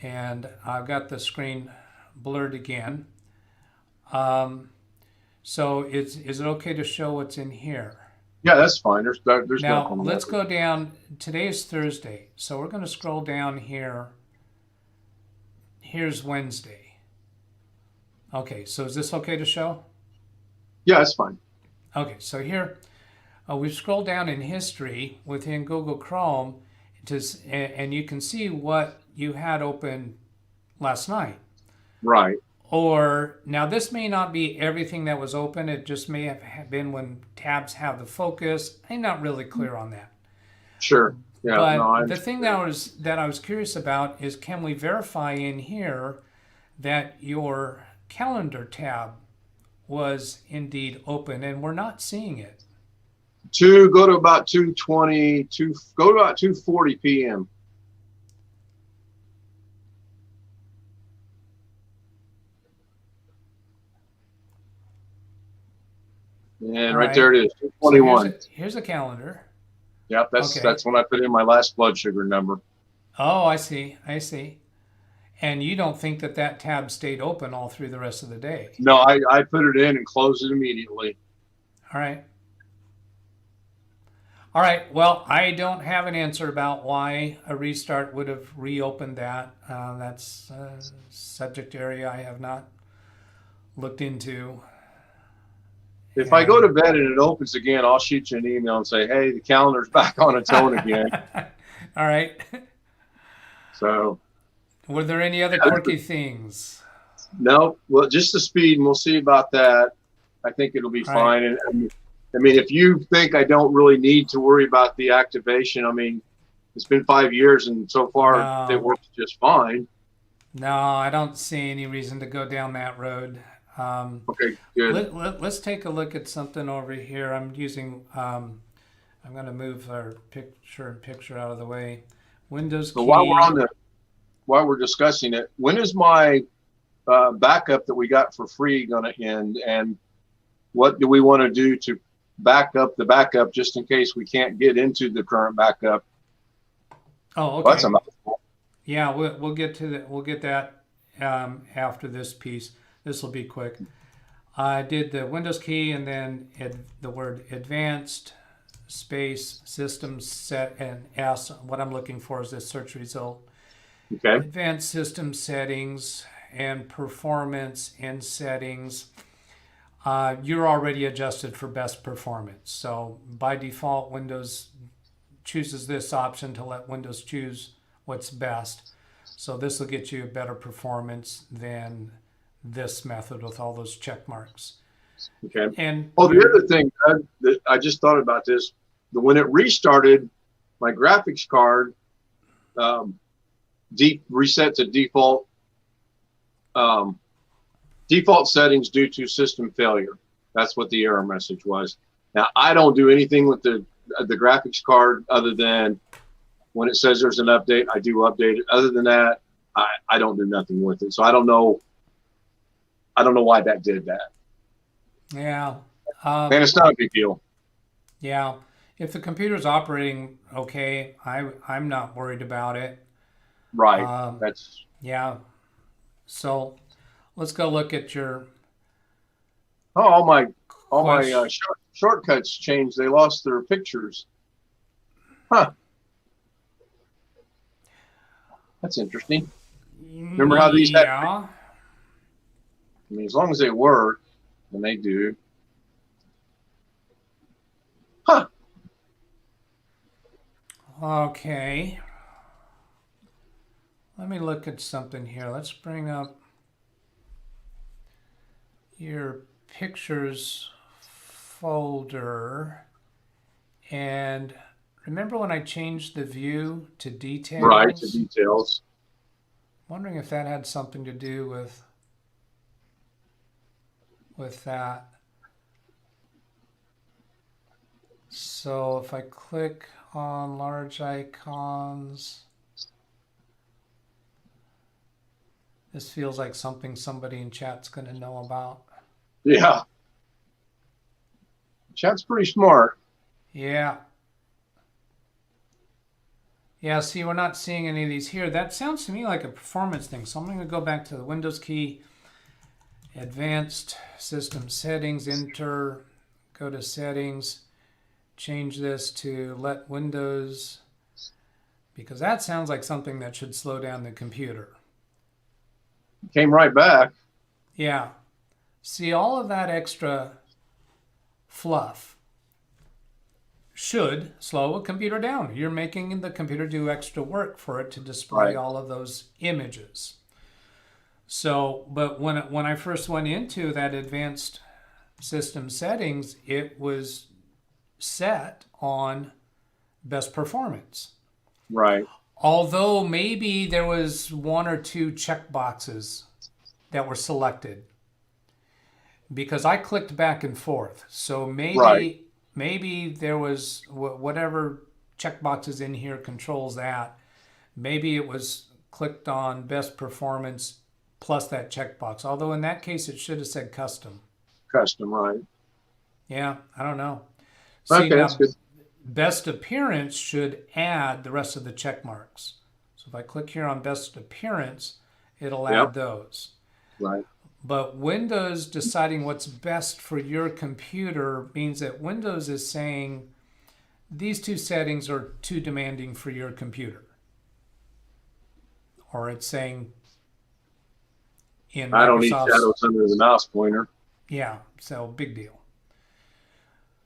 And I've got the screen blurred again. So is it okay to show what's in here? Yeah, that's fine. There's now, no let's go down. Today is Thursday, so we're going to scroll down here here's Wednesday. Okay, so is this okay to show? Yeah, that's fine. Okay, so here we've scrolled down in history within Google Chrome and you can see what you had open last night. Right. Or now this may not be everything that was open. It just may have been when tabs have the focus. I'm not really clear on that. Sure. Yeah. But No, the thing that I was curious about is, can we verify in here that your calendar tab was indeed open, and we're not seeing it? go to about 2:20, go to about 2:40 p.m. And right there it is, 2:21. So here's a calendar. Yep, that's when I put in my last blood sugar number. Oh, I see. And you don't think that tab stayed open all through the rest of the day? No, I put it in and closed it immediately. All right. All right. Well, I don't have an answer about why a restart would have reopened that. That's a subject area I have not looked into. If I go to bed and it opens again, I'll shoot you an email and say, hey, the calendar's back on its own again. All right. So. Were there any other quirky things? No. Well, just the speed, and we'll see about that. I think it'll be fine. And I mean, if you think I don't really need to worry about the activation, I mean, it's been 5 years and so far it works just fine. No, I don't see any reason to go down that road. Okay, good. Let's take a look at something over here. I'm using, I'm going to move our picture out of the way. Windows key. So while we're discussing it, when is my backup that we got for free going to end? And what do we want to do to back up the backup just in case we can't get into the current backup? Oh, okay. Well, that's a mouthful. Yeah, we'll get to that. We'll get that after this piece. This will be quick. I did the Windows key and then the word advanced space system set and S. What I'm looking for is this search result. Okay. Advanced system settings and performance in settings. You're already adjusted for best performance. So by default, Windows chooses this option to let Windows choose what's best. So this will get you a better performance than this method with all those check marks. Okay. And the other thing I just thought about this, when it restarted, my graphics card reset to default settings due to system failure. That's what the error message was. Now I don't do anything with the graphics card other than when it says there's an update, I do update it. Other than that, I don't do nothing with it. So I don't know why that did that. Yeah. And it's not a big deal. Yeah. If the computer's operating okay, I'm not worried about it. Right. Yeah. So let's go look at your. All my shortcuts changed. They lost their pictures. Huh. That's interesting. Remember how these had? I mean, as long as they work, and they do. Huh. Okay. Let me look at something here. Let's bring up your pictures folder. And remember when I changed the view to details? Right, to details. Wondering if that had something to do with that. So if I click on large icons, this feels like something somebody in chat's going to know about. Yeah. Chat's pretty smart. Yeah. Yeah, see, we're not seeing any of these here. That sounds to me like a performance thing. So I'm going to go back to the Windows key, Advanced System Settings, Enter, go to Settings, change this to Let Windows, because that sounds like something that should slow down the computer. came right back. Yeah. See, all of that extra fluff should slow a computer down. You're making the computer do extra work for it to display Right. all of those images. So, but when I first went into that advanced system settings, it was set on best performance. Right. Although maybe there was one or two check boxes that were selected because I clicked back and forth. So Right. maybe there was whatever checkboxes in here controls that. Maybe it was clicked on best performance plus that checkbox. Although in that case, it should have said custom. Custom. Right. Yeah, I don't know. See, Okay, that's now good. best appearance should add the rest of the check marks. So if I click here on best appearance, it'll Yep. add those. Right. But Windows deciding what's best for your computer means that Windows is saying these two settings are too demanding for your computer. Or it's saying in I don't need Microsoft's, shadows under the mouse pointer. yeah, so big deal.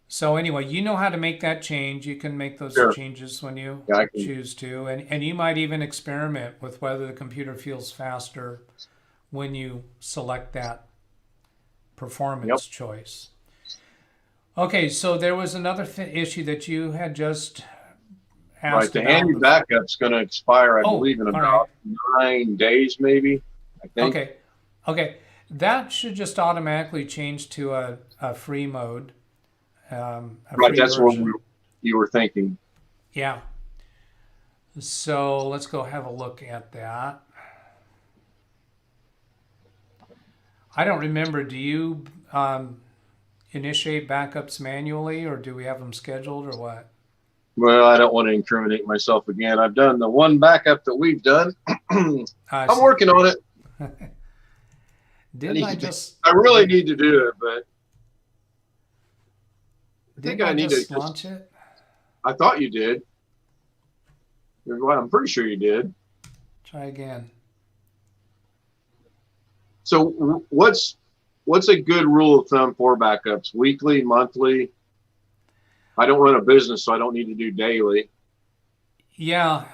So anyway, you know how to make that change. You can make those Sure. changes when you Yeah, I can. choose to. And you might even experiment with whether the computer feels faster when you select that performance Yep. choice. Okay, so there was another issue that you had just Right. asked The about. handy backup's going to expire, I Oh, believe, in all about 9 days, maybe. I think. Okay. That should just automatically change to a free mode, a Right. free That's what version. you were thinking. Yeah. So let's go have a look at that. I don't remember. Do you initiate backups manually, or do we have them scheduled, or what? Well, I don't want to incriminate myself again. I've done the one backup that we've done. I I'm see. working on it. Didn't I just I really need to do it, but I think didn't I I need to just just. launch it? I thought you did. Well, I'm pretty sure you did. Try again. So what's a good rule of thumb for backups? Weekly, monthly? I don't run a business, so I don't need to do daily. Yeah.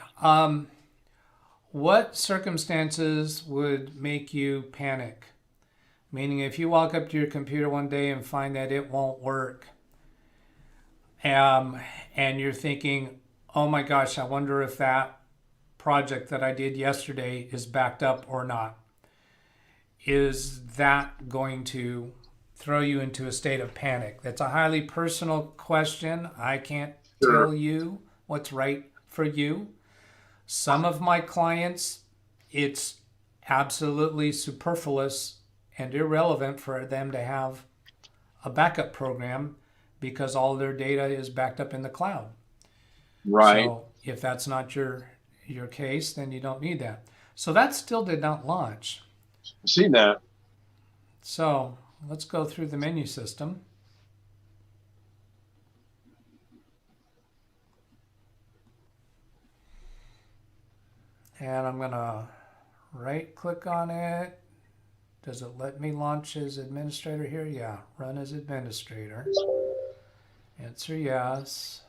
What circumstances would make you panic? Meaning, if you walk up to your computer one day and find that it won't work, and you're thinking, oh my gosh, I wonder if that project that I did yesterday is backed up or not. Is that going to throw you into a state of panic? That's a highly personal question. I can't Sure. tell you what's right for you. Some of my clients, it's absolutely superfluous and irrelevant for them to have a backup program because all their data is backed up in the cloud. Right. So if that's not your case, then you don't need that. So that still did not launch. I've seen that. So let's go through the menu system. And I'm going to right click on it. Does it let me launch as administrator here? Yeah, run as administrator. Answer yes.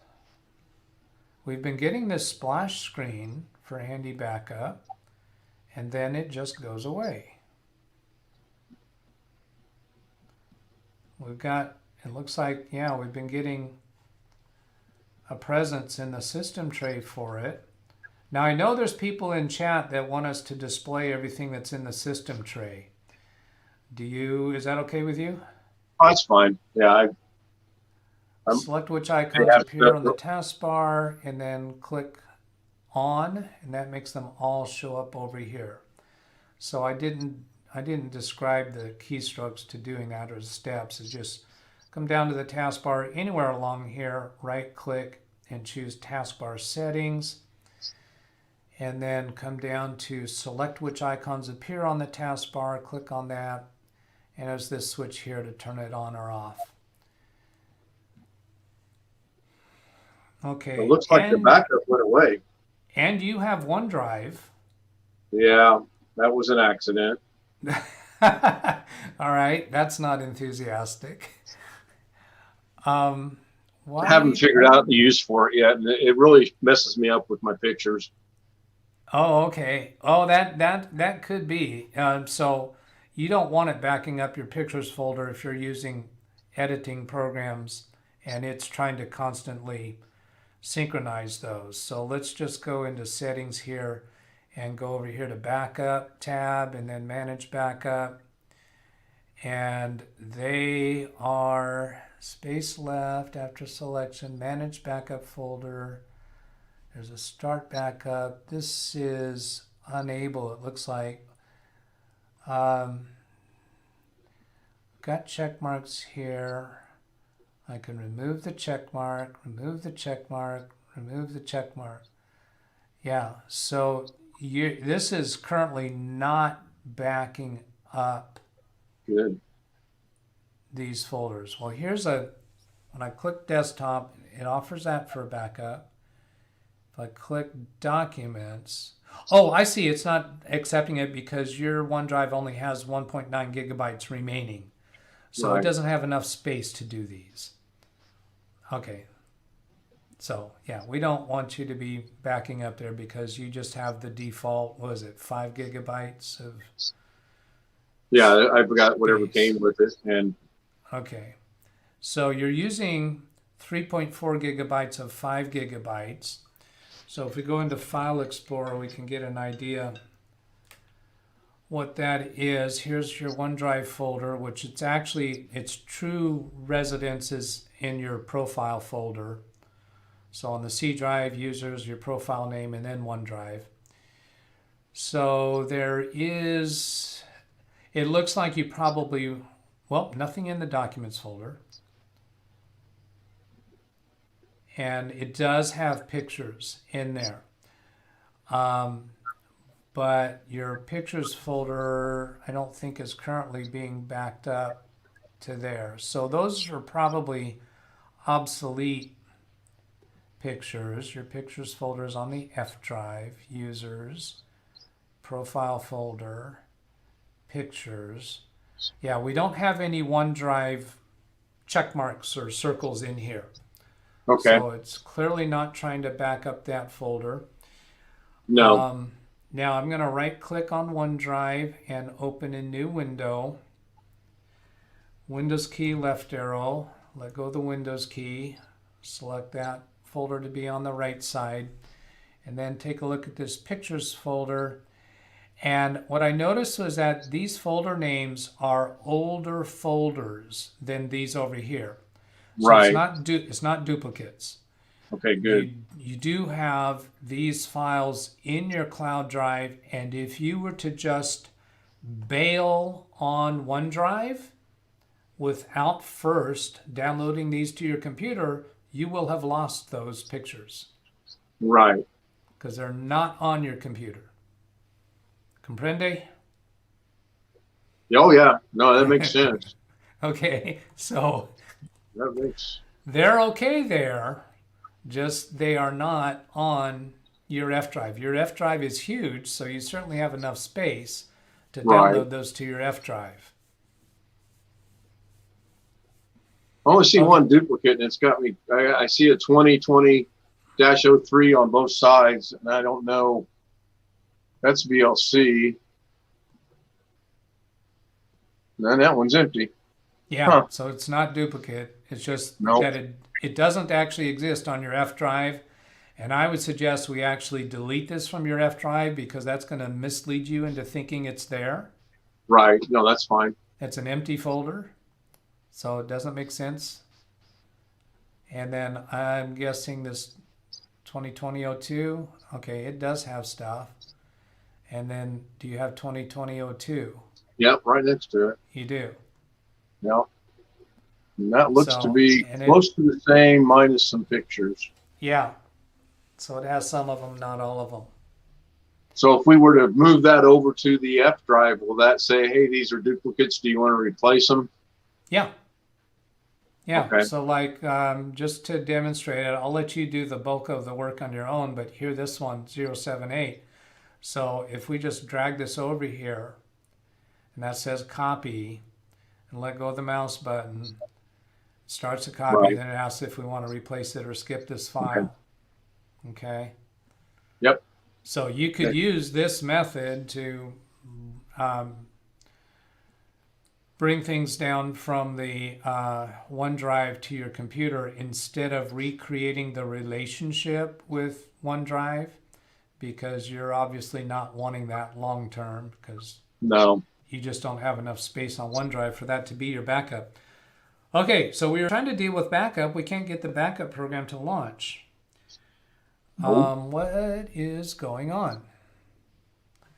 We've been getting this splash screen for handy backup, and then it just goes away. We've got, it looks like, yeah, we've been getting a presence in the system tray for it. Now I know there's people in chat that want us to display everything that's in the system tray. Is that okay with you? Oh, that's fine. Yeah. Select which icons appear on the taskbar and then click on, and that makes them all show up over here. So I didn't describe the keystrokes to doing that or the steps. It's just come down to the taskbar anywhere along here, right click and choose taskbar settings, and then come down to select which icons appear on the taskbar, click on that, and there's this switch here to turn it on or off. Okay. It looks like the backup went away. And you have OneDrive. Yeah, that was an accident. All right, that's not enthusiastic. I haven't Why? figured out the use for it yet, and it really messes me up with my pictures. Oh, okay. Oh, that could be. So you don't want it backing up your pictures folder if you're using editing programs and it's trying to constantly synchronize those. So let's just go into settings here and go over here to backup tab and then manage backup. And they are space left after selection, manage backup folder. There's a start backup. This is unable, it looks like. Got check marks here. I can remove the check mark, remove the check mark, remove the check mark. Yeah, so this is currently not backing up Good. these folders. Well, when I click desktop, it offers that for backup. If I click documents, oh, I see, it's not accepting it because your OneDrive only has 1.9 gigabytes remaining. So Right. it doesn't have enough space to do these. Okay. So yeah, we don't want you to be backing up there because you just have the default, what was it, 5 gigabytes of Yeah, I forgot whatever space. came with it, and Okay. So you're using 3.4 gigabytes of 5 gigabytes. So if we go into File Explorer, we can get an idea what that is. Here's your OneDrive folder, which its true residence is in your profile folder. So on the C drive, users, your profile name, and then OneDrive. So it looks like you probably, well, nothing in the documents folder. And it does have pictures in there. But your pictures folder, I don't think is currently being backed up to there. So those are probably obsolete pictures. Your pictures folder is on the F drive, users, profile folder, pictures. Yeah, we don't have any OneDrive check marks or circles in here. okay. So it's clearly not trying to back up that folder. No. Now I'm going to right click on OneDrive and open a new window. Windows key, left arrow, let go of the Windows key, select that folder to be on the right side, and then take a look at this pictures folder. And what I noticed was that these folder names are older folders than these over here. So Right. it's not duplicates. Okay, good. You do have these files in your cloud drive, and if you were to just bail on OneDrive without first downloading these to your computer, you will have lost those pictures Right. because they're not on your computer. Comprende? Oh, yeah. No, that makes sense. Okay, so That makes. they're okay there, just they are not on your F drive. Your F drive is huge, so you certainly have enough space to Right. download those to your F drive. I only see Okay. one duplicate, and it's got me. I see a 2020-03 on both sides, and I don't know. That's VLC. And that one's empty. Yeah, Huh. so it's not duplicate. It's just Nope. that it doesn't actually exist on your F drive. And I would suggest we actually delete this from your F drive because that's going to mislead you into thinking it's there. Right. No, that's fine. It's an empty folder, so it doesn't make sense. And then I'm guessing this 2020-02, okay, it does have stuff. And then do you have 2020-02? Yep, right next to it. You do. Yep. And that looks to So, be and close to the same, minus some pictures. yeah, so it has some of them, not all of them. So if we were to move that over to the F drive, will that say, hey, these are duplicates, do you want to replace them? Yeah. Yeah, Okay. so like just to demonstrate it, I'll let you do the bulk of the work on your own, but here this one, 078. So if we just drag this over here, and that says copy, and let go of the mouse button. It starts a copy, Right. then it asks if we want to replace it or skip this Okay. file. Okay. Yep. So you could Okay. use this method to bring things down from the OneDrive to your computer instead of recreating the relationship with OneDrive, because you're obviously not wanting that long term, because No. you just don't have enough space on OneDrive for that to be your backup. Okay, so we were trying to deal with backup. We can't get the backup program to launch. Nope. What is going on?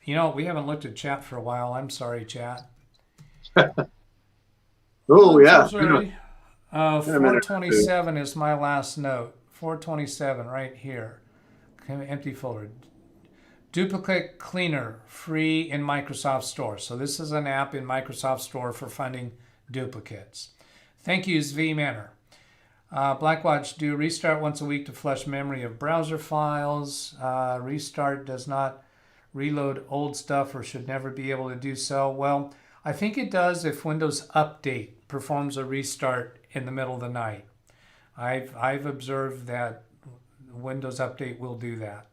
You know, we haven't looked at chat for a while. I'm sorry, chat. Oh, I'm yeah. so sorry. In a minute or two. 427 is my last note. 427 right here. Empty folder. Duplicate Cleaner, free in Microsoft Store. So this is an app in Microsoft Store for finding duplicates. Thank you, Zvi Manor. Blackwatch, do restart once a week to flush memory of browser files. Restart does not reload old stuff or should never be able to do so. Well, I think it does if Windows Update performs a restart in the middle of the night. I've observed that Windows Update will do that.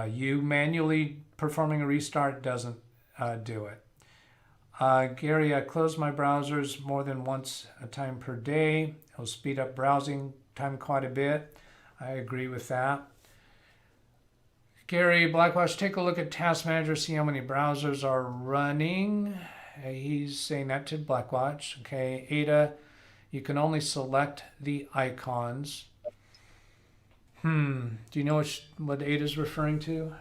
You manually performing a restart doesn't do it. Gary, I close my browsers more than once a time per day. It'll speed up browsing time quite a bit. I agree with that. Gary, Blackwatch, take a look at Task Manager, see how many browsers are running. He's saying that to Blackwatch. Okay, Ada, you can only select the icons. Do you know what Ada's referring to?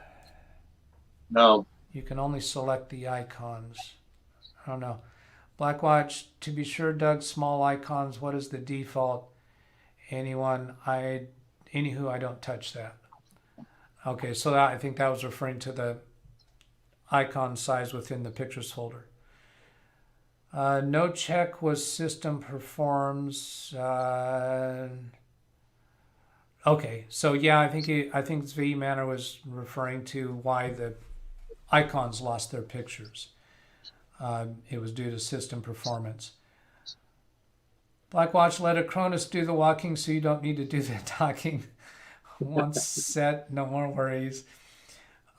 No. You can only select the icons. I don't know. Blackwatch, to be sure, Doug, small icons, what is the default? Anywho, I don't touch that. Okay, so I think that was referring to the icon size within the pictures folder. No check was system performs. Okay, so yeah, I think Zvi Manor was referring to why the icons lost their pictures. It was due to system performance. Blackwatch, let Acronis do the walking so you don't need to do the talking. Once set, no more worries.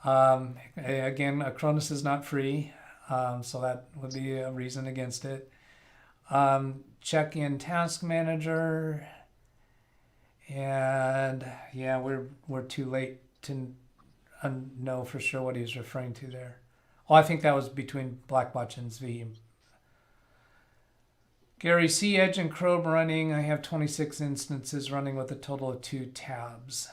Again, Acronis is not free, so that would be a reason against it. Check in Task Manager. And yeah, we're too late to know for sure what he's referring to there. Oh, I think that was between Blackwatch and Zvi. Gary, see Edge and Chrome running. I have 26 instances running with a total of 2 tabs.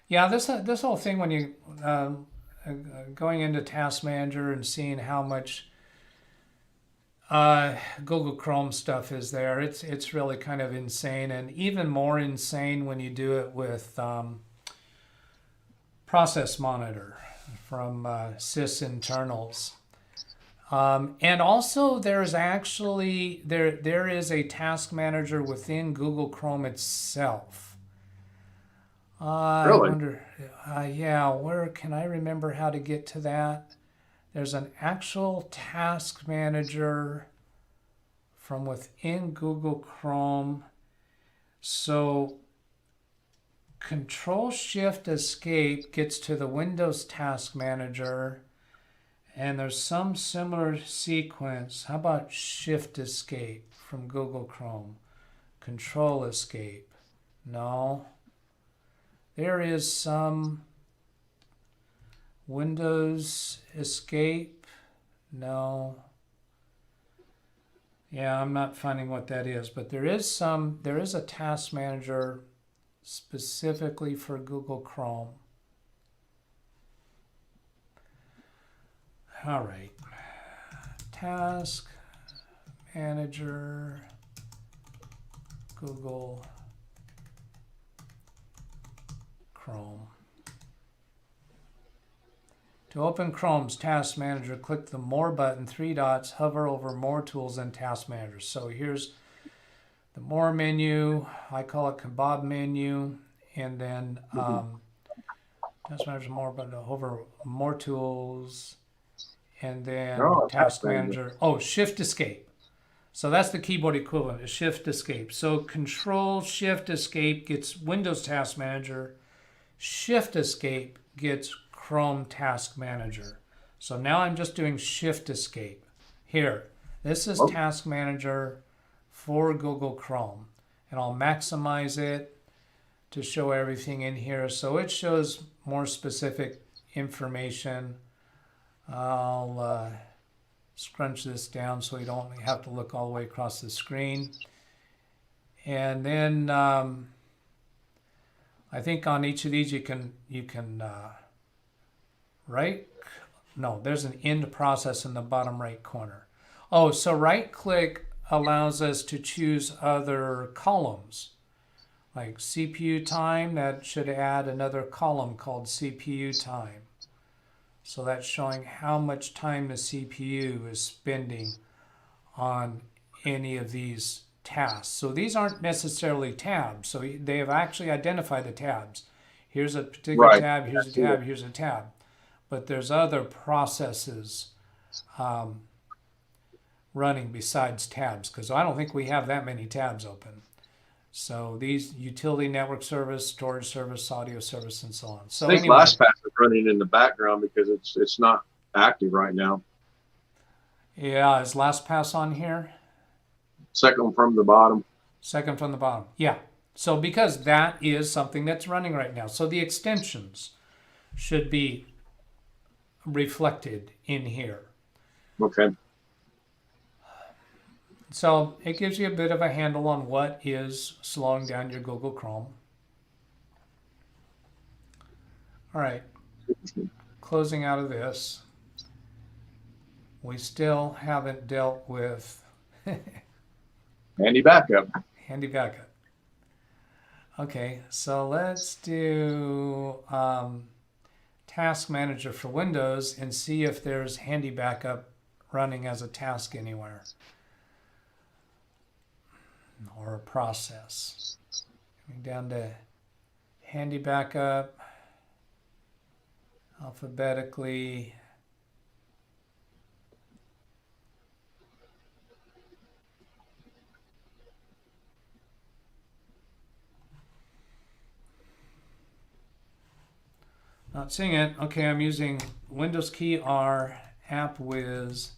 Yeah, this whole thing when you going into Task Manager and seeing how much Google Chrome stuff is there, it's really kind of insane, and even more insane when you do it with Process Monitor from sysinternals. And also there's actually there is a task manager within Google Chrome itself. Really? I wonder, yeah, where can I remember how to get to that? There's an actual task manager from within Google Chrome. So Control-Shift-Escape gets to the Windows Task Manager, and there's some similar sequence. How about Shift-Escape from Google Chrome? Control-Escape. No. There is some Windows Escape. No. Yeah, I'm not finding what that is, but there is a task manager specifically for Google Chrome. All right. Task Manager, Google Chrome. To open Chrome's Task Manager, click the More button, 3 dots, hover over More Tools and Task Manager. So here's the More menu. I call it Kebab menu. And then Task Manager more, but over more tools, and then Oh, Task Manager. Oh, Shift Escape. So that's the keyboard equivalent, is Shift Escape. So Control Shift Escape gets Windows Task Manager. Shift Escape gets Chrome Task Manager. So now I'm just doing Shift Escape. Here, this is Task Manager for Google Chrome. And I'll maximize it to show everything in here. So it shows more specific information. I'll scrunch this down so you don't have to look all the way across the screen. And then I think on each of these you can right? No, there's an end process in the bottom right corner. Oh, so right click allows us to choose other columns. Like CPU time, that should add another column called CPU time. So that's showing how much time the CPU is spending on any of these tasks. So these aren't necessarily tabs. So they have actually identified the tabs. Here's a particular tab, here's a tab, here's a tab. But there's other processes running besides tabs, because I don't think we have that many tabs open. So these utility network service, storage service, audio service, and so on. So I think LastPass is running in the background because it's not active right now. Yeah, is LastPass on here? Second from the bottom. Second from the bottom. Yeah. So because that is something that's running right now. So the extensions should be reflected in here. Okay. So it gives you a bit of a handle on what is slowing down your Google Chrome. All right, closing out of this, we still haven't dealt with Handy backup. handy backup. Okay, so let's do Task Manager for Windows and see if there's handy backup running as a task anywhere. Or a process. Coming down to handy backup, alphabetically. Not seeing it. Okay, I'm using Windows key R appwiz.cpl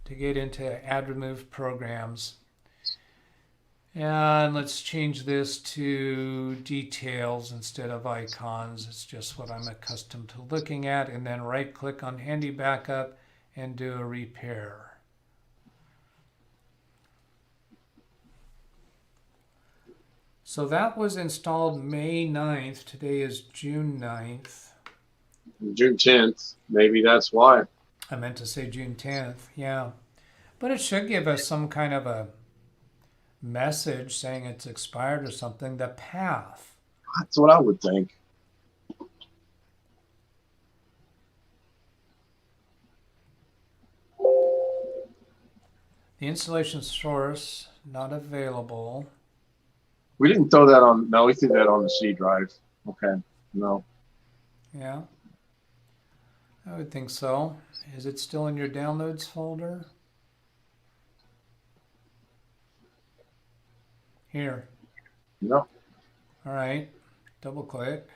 to get into add remove programs. And let's change this to details instead of icons. It's just what I'm accustomed to looking at. And then right click on handy backup and do a repair. So that was installed May 9th. Today is June 9th. June 10th. Maybe that's why. I meant to say June 10th, yeah. But it should give us some kind of a message saying it's expired or something. The path. That's what I would think. The installation source, not available. We didn't throw that on. No, we threw that on the C drive. Okay. No. Yeah. I would think so. Is it still in your downloads folder? Here. No. All right. Double click.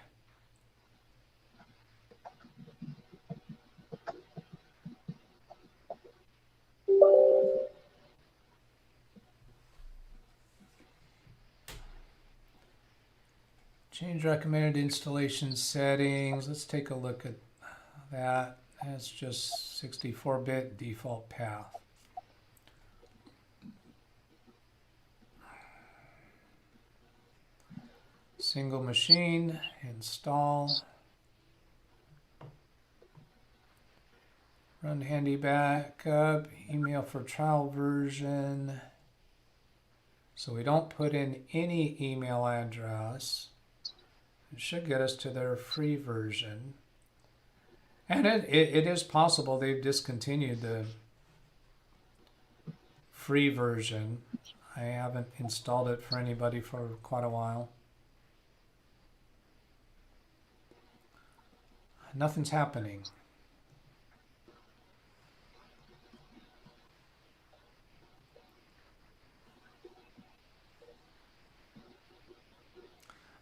Change recommended installation settings. Let's take a look at that. That's just 64-bit default path. Single machine, install. Run handy backup, email for trial version. So we don't put in any email address. It should get us to their free version. And it is possible they've discontinued the free version. I haven't installed it for anybody for quite a while. Nothing's happening.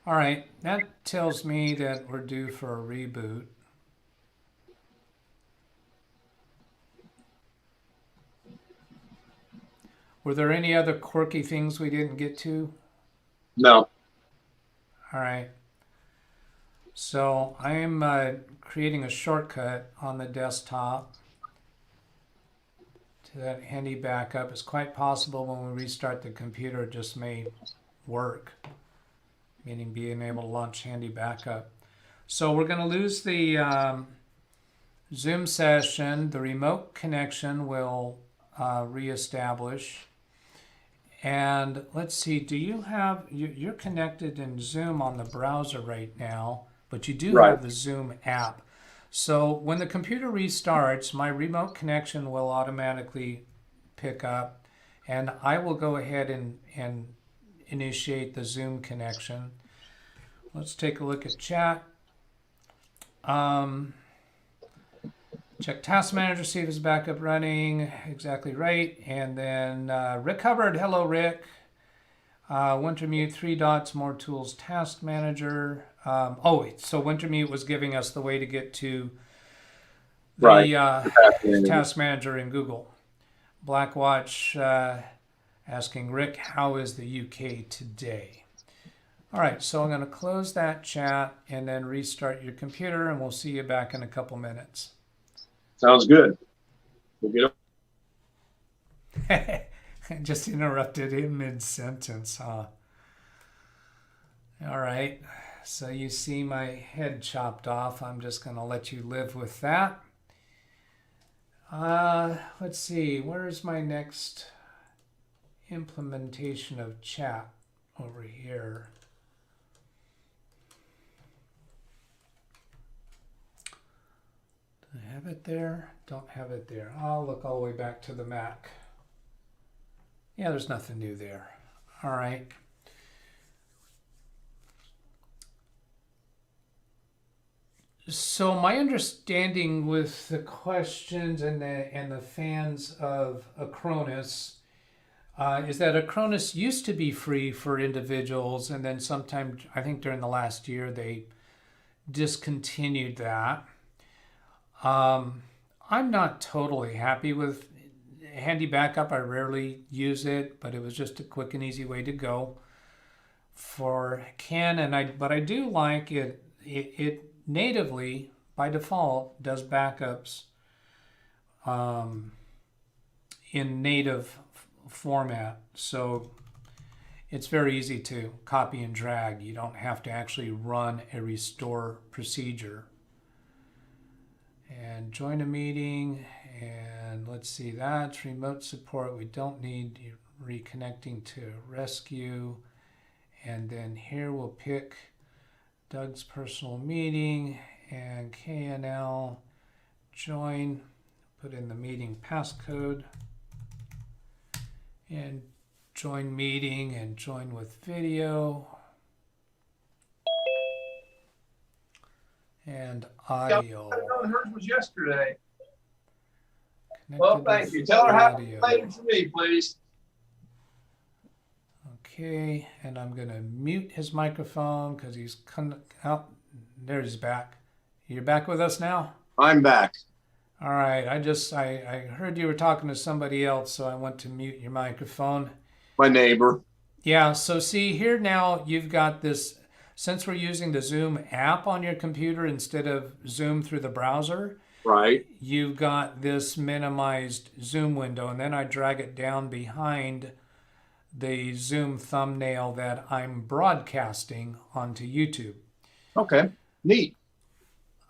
All right, that tells me that we're due for a reboot. Were there any other quirky things we didn't get to? No. All right. So I'm creating a shortcut on the desktop to that handy backup. It's quite possible when we restart the computer it just may work, meaning being able to launch handy backup. So we're going to lose the Zoom session. The remote connection will reestablish. And let's see, do you have, you're connected in Zoom on the browser right now, but you do have the Zoom app. So when the computer restarts, my remote connection will automatically pick up, and I will go ahead and initiate the Zoom connection. Let's take a look at chat. Check Task Manager, see if it's back up running. Exactly right. And then Rick Hubbard. Hello, Rick. Wintermute, 3 dots, more tools, Task Manager. So Wintermute was giving us the way to get to the Task Manager in Google. Blackwatch asking Rick, how is the UK today? All right, so I'm going to close that chat and then restart your computer, and we'll see you back in a couple minutes. Sounds good. We'll get I just interrupted him mid-sentence, huh? All right, so you see my head chopped off. I'm just going to let you live with that. Let's see, where's my next implementation of chat? Over here. Do I have it there? Don't have it there. I'll look all the way back to the Mac. Yeah, there's nothing new there. All right. So my understanding with the questions and the fans of Acronis is that Acronis used to be free for individuals, and then sometime, I think during the last year, they discontinued that. I'm not totally happy with Handy Backup. I rarely use it, but it was just a quick and easy way to go for Ken. But I do like it. It natively, by default, does backups in native format. So it's very easy to copy and drag. You don't have to actually run a restore procedure. And join a meeting, and let's see, that's remote support. We don't need reconnecting to rescue. And then here we'll pick Doug's personal meeting and KNL, join, put in the meeting passcode, and join meeting and join with video. And audio. Hers was yesterday. Well, thank you. Tell her happy later for me, please. Okay, and I'm going to mute his microphone because he's out. There he's back. You're back with us now? I'm back. All right. I heard you were talking to somebody else, so I went to mute your microphone. My neighbor. Yeah, so see here now you've got this. Since we're using the Zoom app on your computer instead of Zoom through the browser, right? You've got this minimized Zoom window, and then I drag it down behind the Zoom thumbnail that I'm broadcasting onto YouTube. Okay, neat.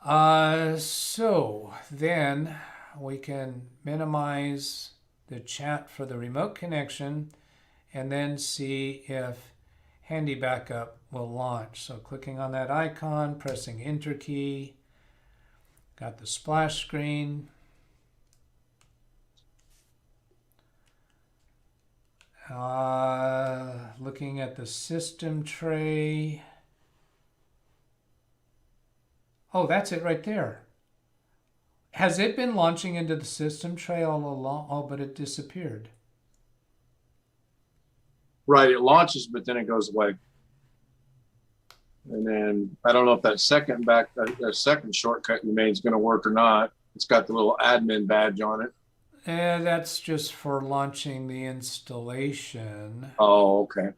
So then we can minimize the chat for the remote connection and then see if Handy Backup will launch. So clicking on that icon, pressing Enter key, got the splash screen. Looking at the system tray. Oh, that's it right there. Has it been launching into the system tray all along? Oh, but it disappeared. Right, it launches, but then it goes away. And then I don't know if that second shortcut you made is going to work or not. It's got the little admin badge on it. That's just for launching the installation. Oh, okay.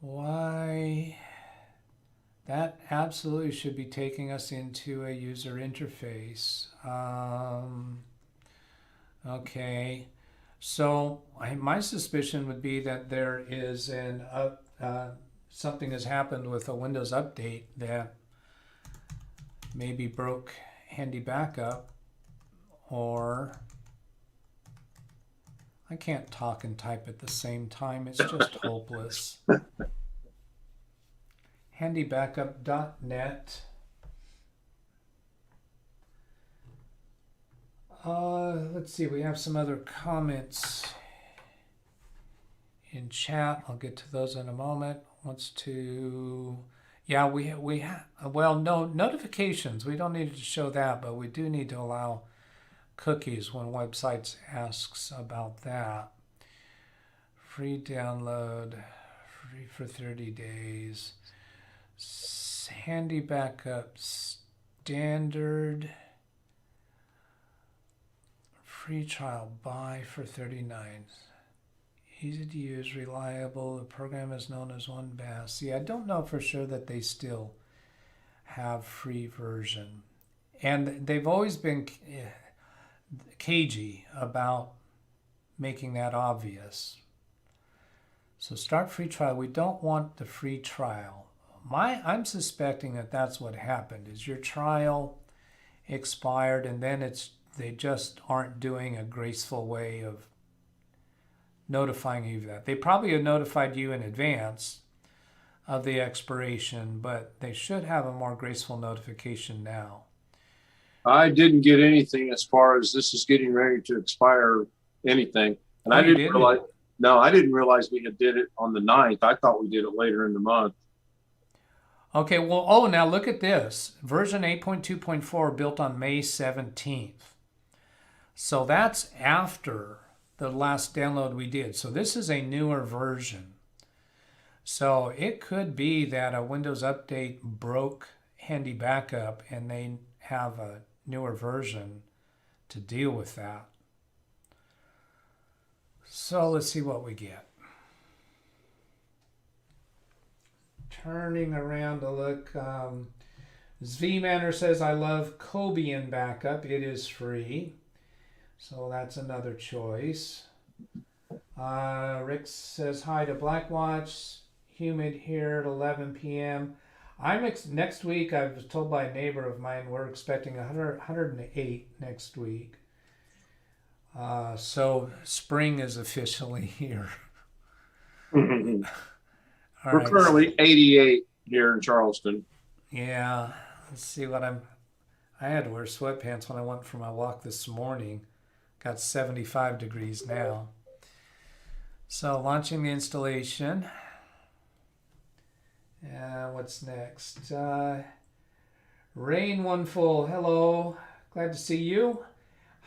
Why? That absolutely should be taking us into a user interface. Okay. So my suspicion would be that there is something has happened with a Windows update that maybe broke Handy Backup, or I can't talk and type at the same time. It's just hopeless. handybackup.net. Let's see, we have some other comments in chat. I'll get to those in a moment. Yeah, we have, well, no notifications. We don't need to show that, but we do need to allow cookies when websites asks about that. Free download, free for 30 days. Handy Backup standard. Free trial, buy for $39. Easy to use, reliable. The program is known as OneBass. See, I don't know for sure that they still have free version. And they've always been cagey about making that obvious. So start free trial. We don't want the free trial. I'm suspecting that that's what happened, is your trial expired and then they just aren't doing a graceful way of notifying you of that. They probably have notified you in advance of the expiration, but they should have a more graceful notification now. I didn't get anything as far as this is getting ready to expire, anything. And I didn't realize, no, I didn't realize we had did it on the 9th. I thought we did it later in the month. Okay, well, now look at this. Version 8.2.4 built on May 17th. So that's after the last download we did. So this is a newer version. So it could be that a Windows update broke Handy Backup and they have a newer version to deal with that. So let's see what we get. Turning around to look. Zmanner says, I love Cobian Backup. It is free. So that's another choice. Rick says, hi to Blackwatch. Humid here at 11 p.m. Next week, I was told by a neighbor of mine, we're expecting 108 next week. So spring is officially here. We're currently 88 here in Charleston. Yeah. Let's see what I had to wear sweatpants when I went for my walk this morning. Got 75 degrees now. So launching the installation. What's next? Rain One Full. Hello. Glad to see you.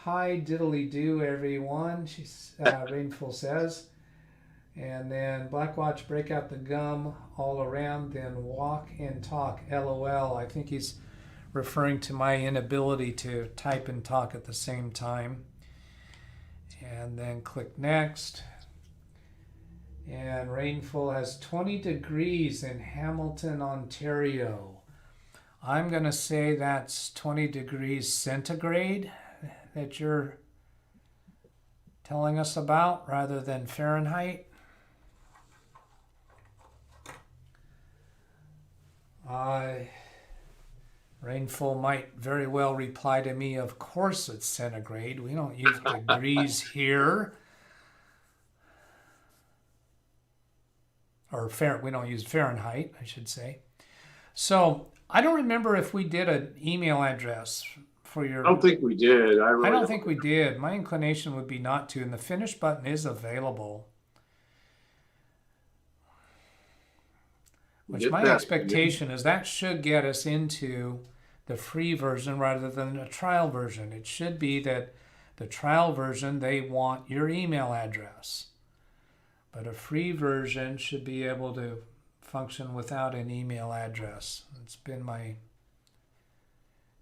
Hi diddly do everyone. She's Rainful says. And then Blackwatch, break out the gum all around, then walk and talk. LOL. I think he's referring to my inability to type and talk at the same time. And then click next. And Rainful has 20 degrees in Hamilton, Ontario. I'm going to say that's 20 degrees centigrade that you're telling us about rather than Fahrenheit. Rainful might very well reply to me, of course it's centigrade. We don't use degrees here. Or we don't use Fahrenheit, I should say. So I don't remember if we did an email address for your... I don't think we did. I don't think we did. My inclination would be not to, and the finish button is available. Which Get my that. expectation is that should get us into the free version rather than a trial version. It should be that the trial version, they want your email address. But a free version should be able to function without an email address. It's been my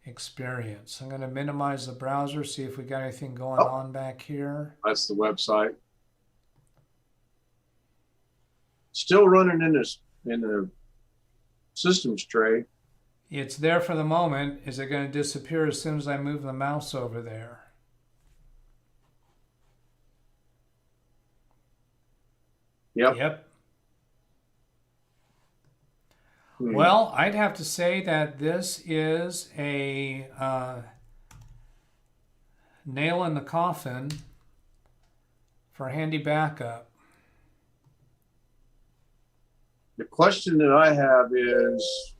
experience. I'm going to minimize the browser, see if we got anything going on back here. That's the website. Still running in the systems tray. It's there for the moment. Is it going to disappear as soon as I move the mouse over there? Yep. Well, I'd have to say that this is a nail in the coffin for handy backup. The question that I have is,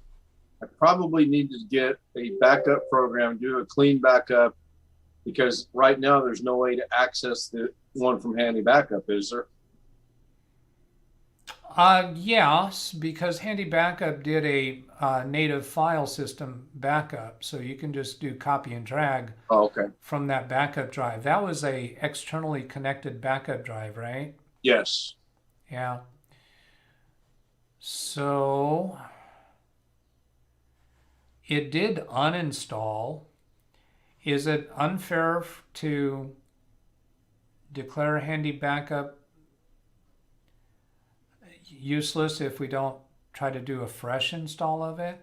I probably need to get a backup program, do a clean backup, because right now there's no way to access the one from Handy Backup, is there? Yes, because Handy Backup did a native file system backup, so you can just do copy and drag from that backup drive. That was a externally connected backup drive, right? Yes. Yeah. So it did uninstall. Is it unfair to declare Handy Backup useless if we don't try to do a fresh install of it?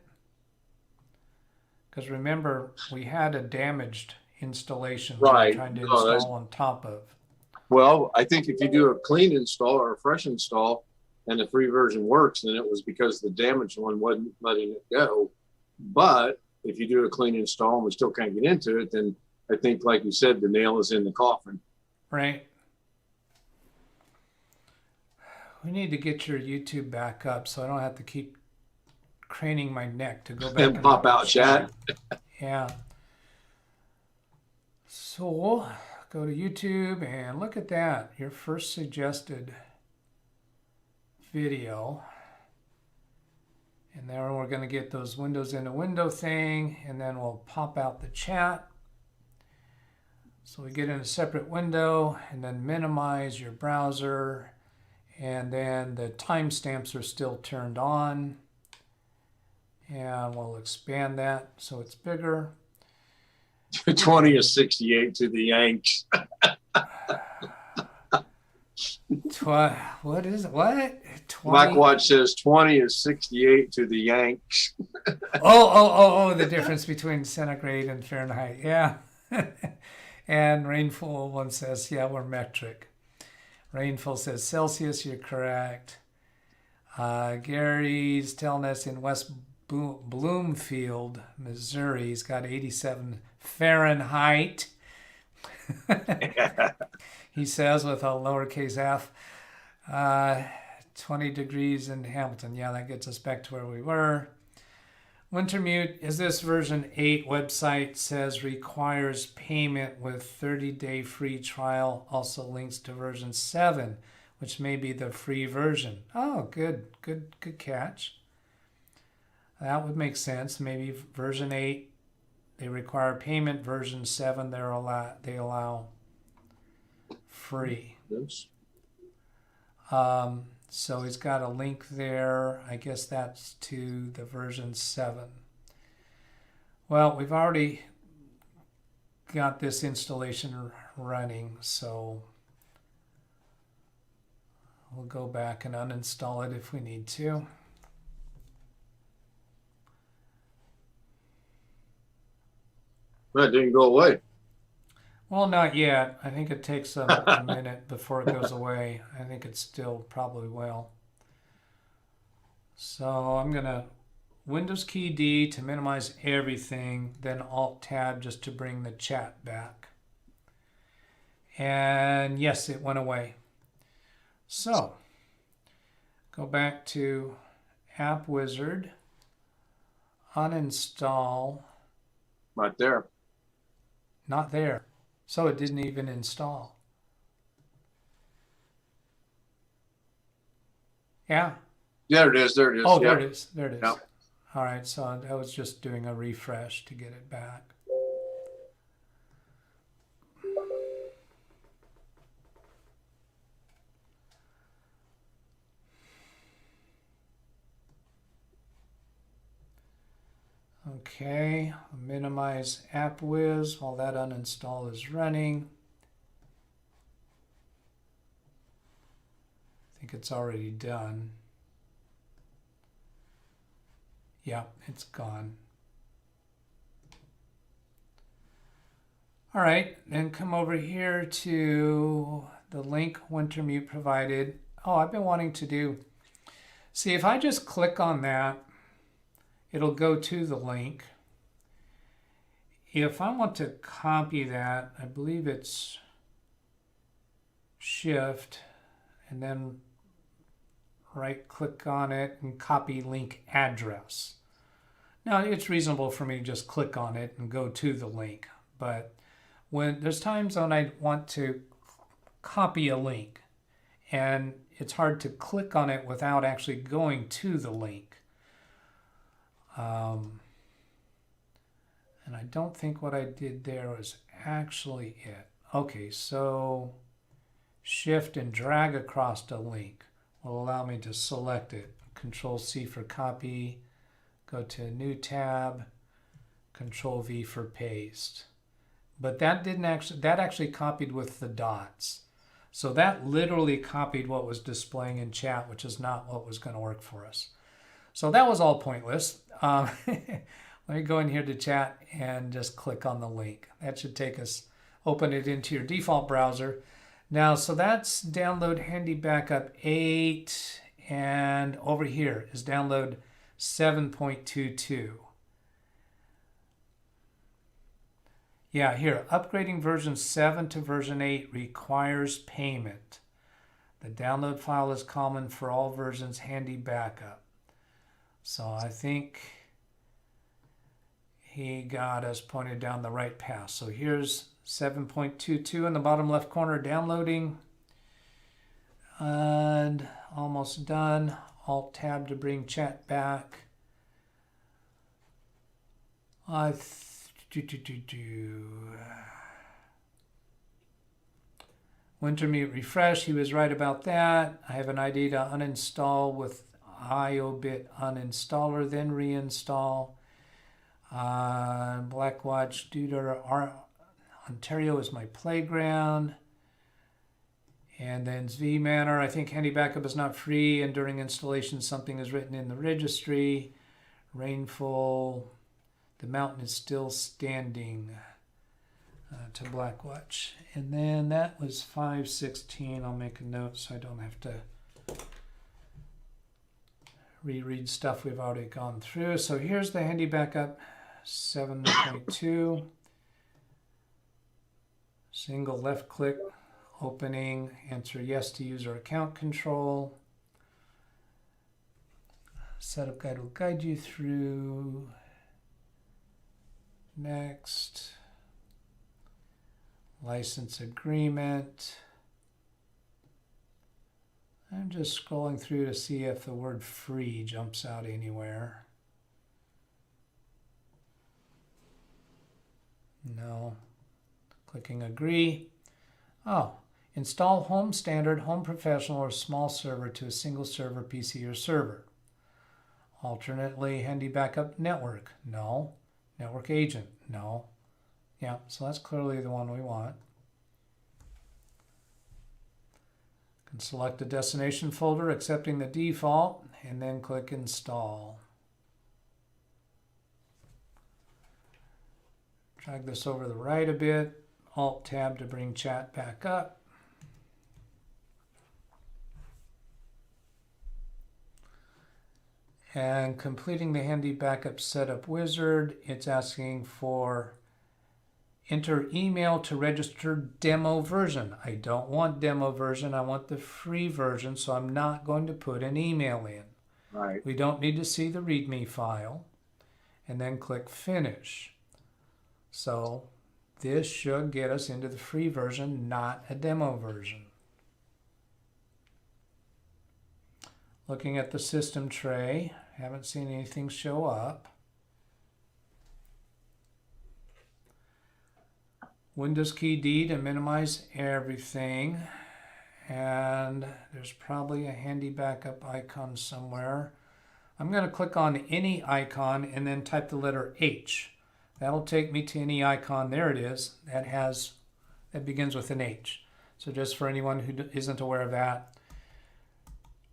Because remember, we had a damaged installation Right. we're trying to install on top of. Well, I think if you do a clean install or a fresh install and the free version works, then it was because the damaged one wasn't letting it go. But if you do a clean install and we still can't get into it, then I think, like you said, the nail is in the coffin. Right. We need to get your YouTube back up so I don't have to keep craning my neck to go back and pop out chat. Yeah. So go to YouTube and look at that. Your first suggested video. And then we're going to get those windows in a window thing, and then we'll pop out the chat. So we get in a separate window and then minimize your browser. And then the timestamps are still turned on. And we'll expand that so it's bigger. 20 is 68 to the Yanks. What is it? What? 20? Blackwatch says 20 is 68 to the Yanks. Oh, the difference between centigrade and Fahrenheit. Yeah. And Rainfall one says, yeah, we're metric. Rainfall says Celsius, you're correct. Gary's telling us in West Bloomfield, Missouri, he's got 87 Fahrenheit. He says with a lowercase f. 20 degrees in Hamilton. Yeah, that gets us back to where we were. Wintermute, is this version 8 website says requires payment with 30-day free trial, also links to version 7, which may be the free version. Oh, good catch. That would make sense. Maybe version 8, they require payment. Version 7, they allow free. Yes. So he's got a link there. I guess that's to the version 7. Well, we've already got this installation running, so we'll go back and uninstall it if we need to. That didn't go away. Well, not yet. I think it takes a minute before it goes away. I think it still probably will. So I'm going to Windows key D to minimize everything, then Alt Tab just to bring the chat back. And yes, it went away. So go back to App Wizard, uninstall. Right there. Not there. So it didn't even install. Yeah. There it is. There it is. Oh, Yep. there it is. There it is. Yep. All right, so I was just doing a refresh to get it back. Okay, minimize AppWiz while that uninstall is running. I think it's already done. Yeah, it's gone. All right, then come over here to the link Wintermute provided. Oh, I've been wanting to do, see if I just click on that, it'll go to the link. If I want to copy that, I believe it's Shift and then right click on it and copy link address. Now it's reasonable for me to just click on it and go to the link, but when there's times when I want to copy a link and it's hard to click on it without actually going to the link. And I don't think what I did there was actually it. Okay, so shift and drag across a link will allow me to select it. Control C for copy, go to new tab, Control V for paste. But that actually copied with the dots. So that literally copied what was displaying in chat, which is not what was going to work for us. So that was all pointless. Let me go in here to chat and just click on the link. That should take us, open it into your default browser. Now, so that's download Handy Backup 8, and over here is download 7.22. Yeah, here, upgrading version 7 to version 8 requires payment. The download file is common for all versions Handy Backup. So I think he got us pointed down the right path. So here's 7.22 in the bottom left corner, downloading. And almost done. Alt-Tab to bring chat back. Wintermute refresh, he was right about that. I have an ID to uninstall with IOBit uninstaller, then reinstall. Blackwatch due to Ontario is my playground. And then Z Manor, I think Handy Backup is not free, and during installation something is written in the registry. Rainfall, the mountain is still standing, to Blackwatch. And then that was 516. I'll make a note so I don't have to reread stuff we've already gone through. So here's the Handy Backup 7.2. Single left click, opening, answer yes to user account control. Setup guide will guide you through. Next. License agreement. I'm just scrolling through to see if the word free jumps out anywhere. No. Clicking agree. Oh, install home standard, home professional, or small server to a single server PC or server. Alternately, Handy Backup network. No. Network agent. No. Yeah, so that's clearly the one we want. Can select a destination folder, accepting the default, and then click install. Drag this over to the right a bit. Alt-Tab to bring chat back up. And completing the Handy Backup setup wizard, it's asking for enter email to register demo version. I don't want demo version, I want the free version, so I'm not going to put an email in. Right. We don't need to see the README file. And then click finish. So this should get us into the free version, not a demo version. Looking at the system tray, haven't seen anything show up. Windows key D to minimize everything. And there's probably a handy backup icon somewhere. I'm going to click on any icon and then type the letter H. That'll take me to any icon. There it is. That begins with an H. So just for anyone who isn't aware of that,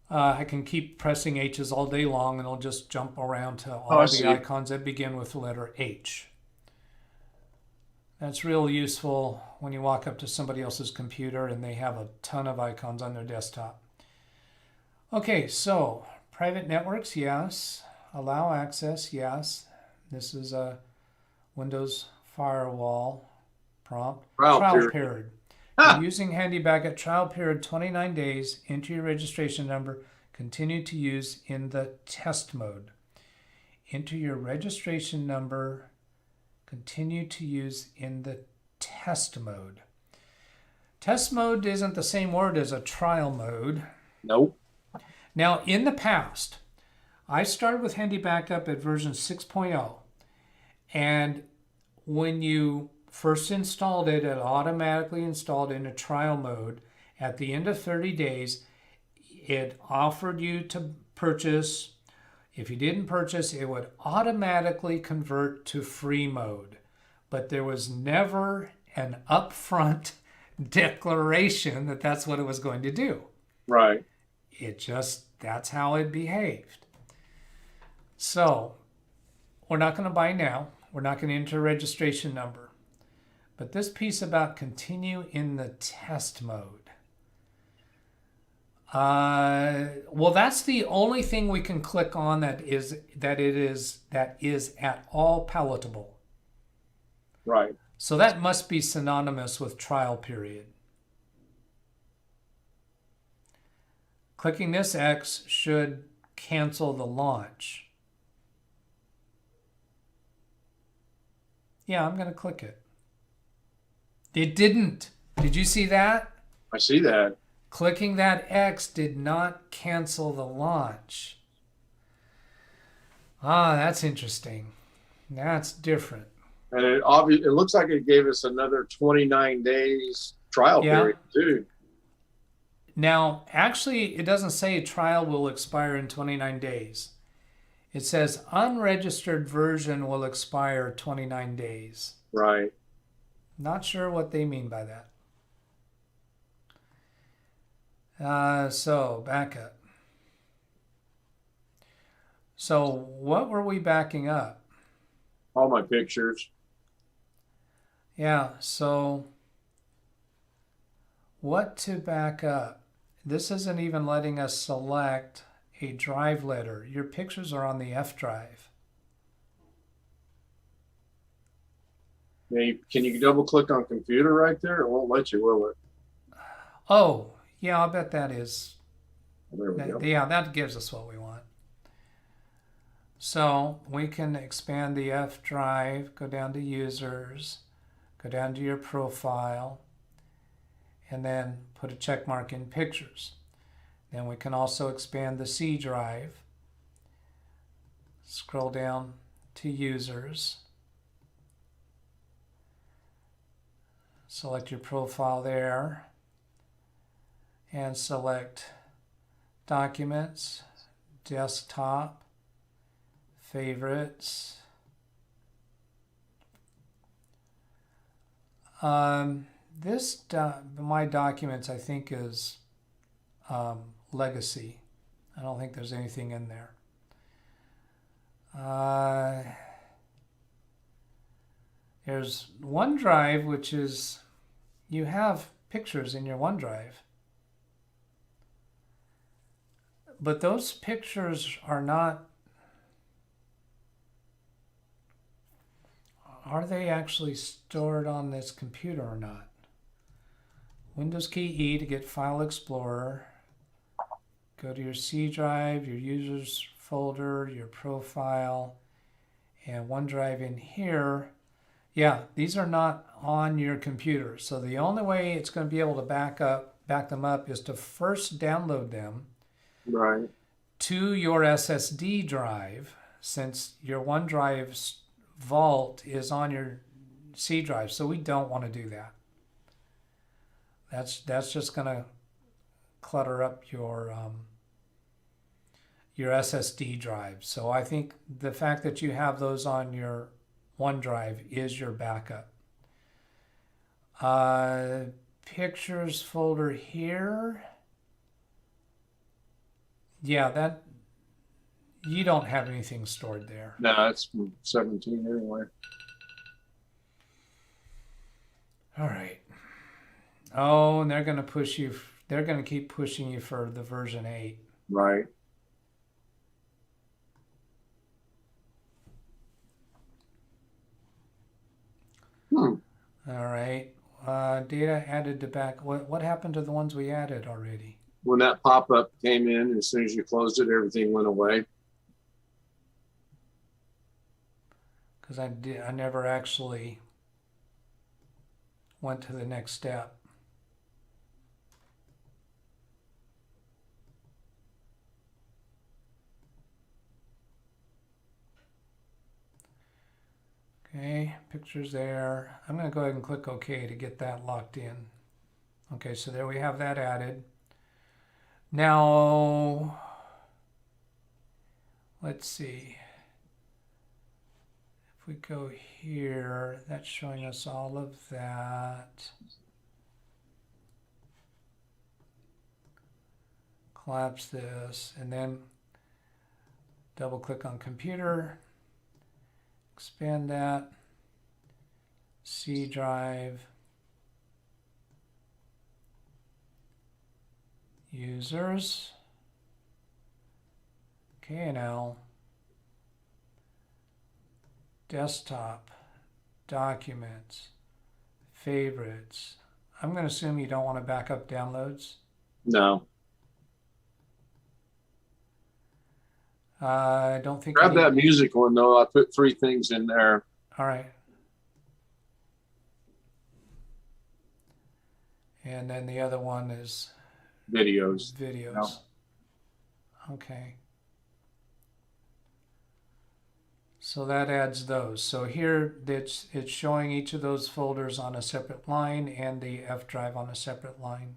I can keep pressing H's all day long and it'll just jump around to all the icons that begin with the letter H. That's real useful when you walk up to somebody else's computer and they have a ton of icons on their desktop. Okay, so private networks, yes. Allow access, yes. This is a Windows firewall prompt. Trial period. Using handy backup, trial period 29 days. Enter your registration number. Continue to use in the test mode. Enter your registration number. Continue to use in the test mode. Test mode isn't the same word as a trial mode. Nope. Now, in the past, I started with Handy Backup at version 6.0. And when you first installed it, it automatically installed in a trial mode. At the end of 30 days, it offered you to purchase. If you didn't purchase, it would automatically convert to free mode. But there was never an upfront declaration that that's what it was going to do. Right. That's how it behaved. So, we're not going to buy now. We're not going to enter a registration number. But this piece about continue in the test mode. Well, that's the only thing we can click on that is at all palatable. Right. So that must be synonymous with trial period. Clicking this X should cancel the launch. Yeah, I'm going to click it. It didn't. Did you see that? I see that. Clicking that X did not cancel the launch. Ah, that's interesting. That's different. And it looks like it gave us another 29 days trial period too. Now, actually, it doesn't say trial will expire in 29 days. It says unregistered version will expire 29 days. Right. Not sure what they mean by that. So, backup. So, what were we backing up? All my pictures. Yeah, so what to back up? This isn't even letting us select a drive letter. Your pictures are on the F drive. Can you double click on computer right there? It won't let you, will it? Oh, yeah, I bet that is. There we go. Yeah, that gives us what we want. So we can expand the F drive, go down to users, go down to your profile, and then put a check mark in pictures. Then we can also expand the C drive. Scroll down to users. Select your profile there and select documents, desktop, favorites. My documents, I think, is legacy. I don't think there's anything in there. There's OneDrive, which is, you have pictures in your OneDrive. But those pictures are not, are they actually stored on this computer or not? Windows key E to get File Explorer. Go to your C drive, your users folder, your profile, and OneDrive in here. Yeah, these are not on your computer. So the only way it's going to be able to back them up is to first download them. Right. to your SSD drive, since your OneDrive's vault is on your C drive. So we don't want to do that. That's just going to clutter up your SSD drive. So I think the fact that you have those on your OneDrive is your backup. Pictures folder here. Yeah, that you don't have anything stored there. No, it's from 17 anyway. All right. Oh, and they're going to push you. They're going to keep pushing you for the version 8. Right. All right. Data added to back. What happened to the ones we added already? When that pop-up came in, as soon as you closed it, everything went away. Because I never actually went to the next step. Okay, pictures there. I'm going to go ahead and click OK to get that locked in. Okay, so there we have that added. Now, let's see. If we go here, that's showing us all of that. Collapse this, and then double click on computer. Expand that, C drive, users, K&L, desktop, documents, favorites. I'm going to assume you don't want to back up downloads. No. I don't think. Grab that music one though. I put 3 things in there. All right. And then the other one is Videos. videos. No. Okay. So that adds those. So here it's showing each of those folders on a separate line and the F drive on a separate line.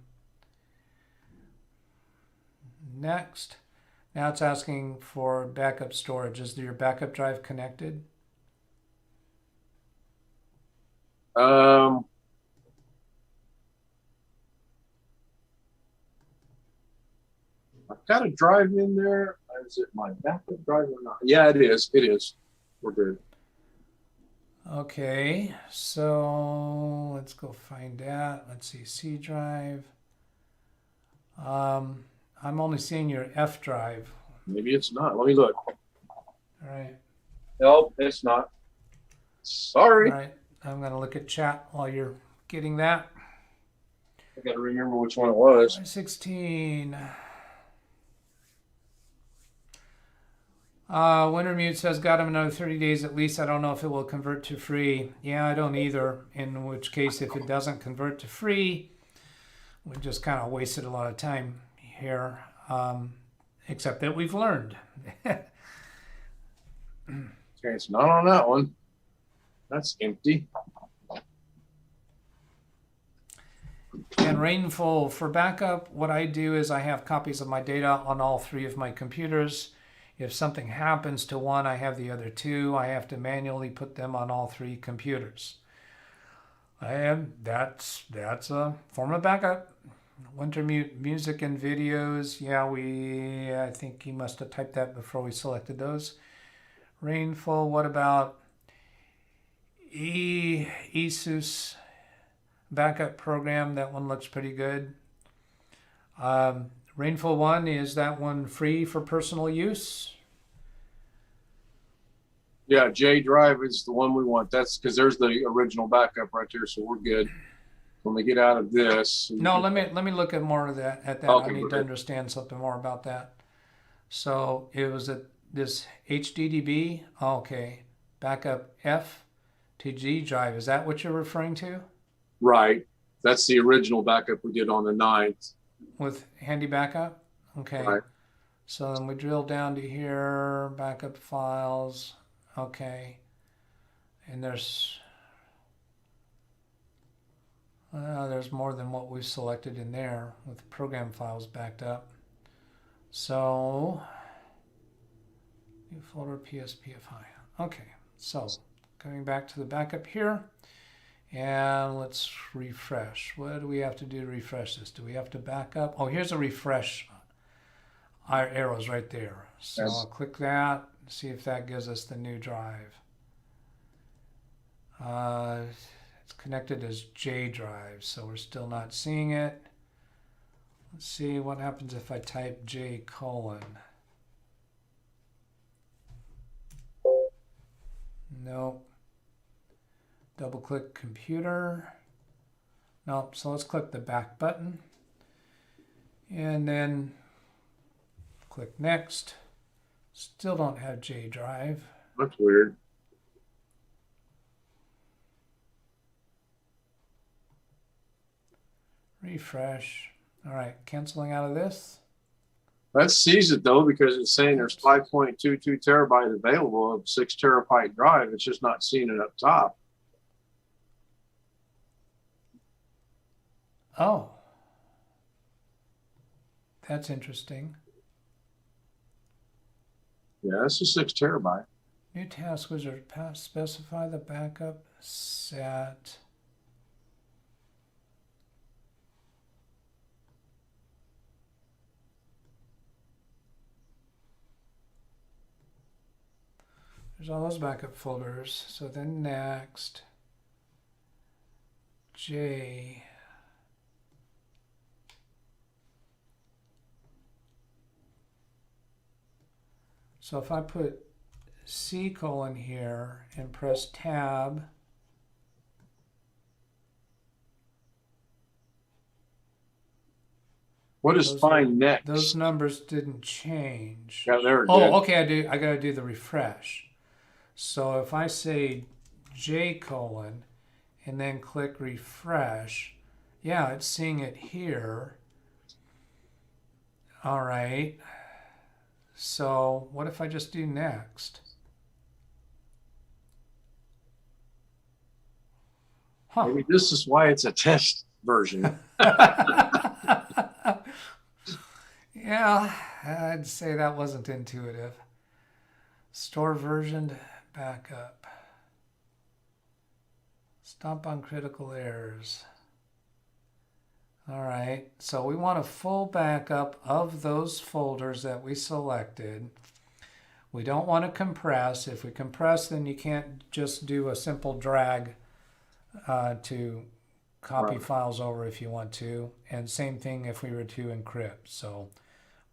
Next. Now it's asking for backup storage. Is your backup drive connected? I've got a drive in there. Is it my backup drive or not? Yeah, it is. It is. We're good. Okay, so let's go find that. Let's see, C drive. I'm only seeing your F drive. Maybe it's not. Let me look. All right. Nope, it's not. Sorry. All right. I'm going to look at chat while you're getting that. I got to remember which one it was. 16. Wintermute says, got him another 30 days at least. I don't know if it will convert to free. Yeah, I don't either. In which case, if it doesn't convert to free, we just kind of wasted a lot of time here. Except that we've learned. Okay, it's not on that one. That's empty. And Rainfall, for backup, what I do is I have copies of my data on all 3 of my computers. If something happens to one, I have the other 2. I have to manually put them on all 3 computers. That's a form of backup. Wintermute music and videos. Yeah, I think he must have typed that before we selected those. Rainfall, what about ESUS backup program? That one looks pretty good. Rainfall 1, is that one free for personal use? Yeah, J drive is the one we want. That's because there's the original backup right there, so we're good. When we get out of this. No, let me look at more of that. Okay, I need to understand something more about that. So it was this HDDB. Okay, backup F to G drive. Is that what you're referring to? Right. That's the original backup we did on the 9th. With handy backup? Okay. Right. So then we drill down to here, backup files. Okay. And there's more than what we've selected in there with program files backed up. So, new folder PSPFI. Okay, so coming back to the backup here, and let's refresh. What do we have to do to refresh this? Do we have to back up? Oh, here's a refresh. Our arrows right there. So Yes. I'll click that, see if that gives us the new drive. It's connected as J drive, so we're still not seeing it. Let's see what happens if I type J colon. Nope. Double click computer. Nope. So let's click the back button. And then click next. Still don't have J drive. That's weird. Refresh. All right, canceling out of this. That sees it though, because it's saying there's 5.22 terabyte available of 6 terabyte drive. It's just not seeing it up top. Oh, that's interesting. Yeah, that's a 6 terabyte. New task wizard. Specify the backup set. There's all those backup folders. So then next, J. So if I put C colon here and press tab, What is find next? those numbers didn't change. Yeah, they're Oh, good. okay, I gotta do the refresh. So if I say J colon and then click refresh, yeah, it's seeing it here. All right. So what if I just do next? Huh. Maybe this is why it's a test version. Yeah, I'd say that wasn't intuitive. Store versioned backup. Stomp on critical errors. All right, so we want a full backup of those folders that we selected. We don't want to compress. If we compress, then you can't just do a simple drag to copy files over if you want to. And same thing if we were to encrypt. So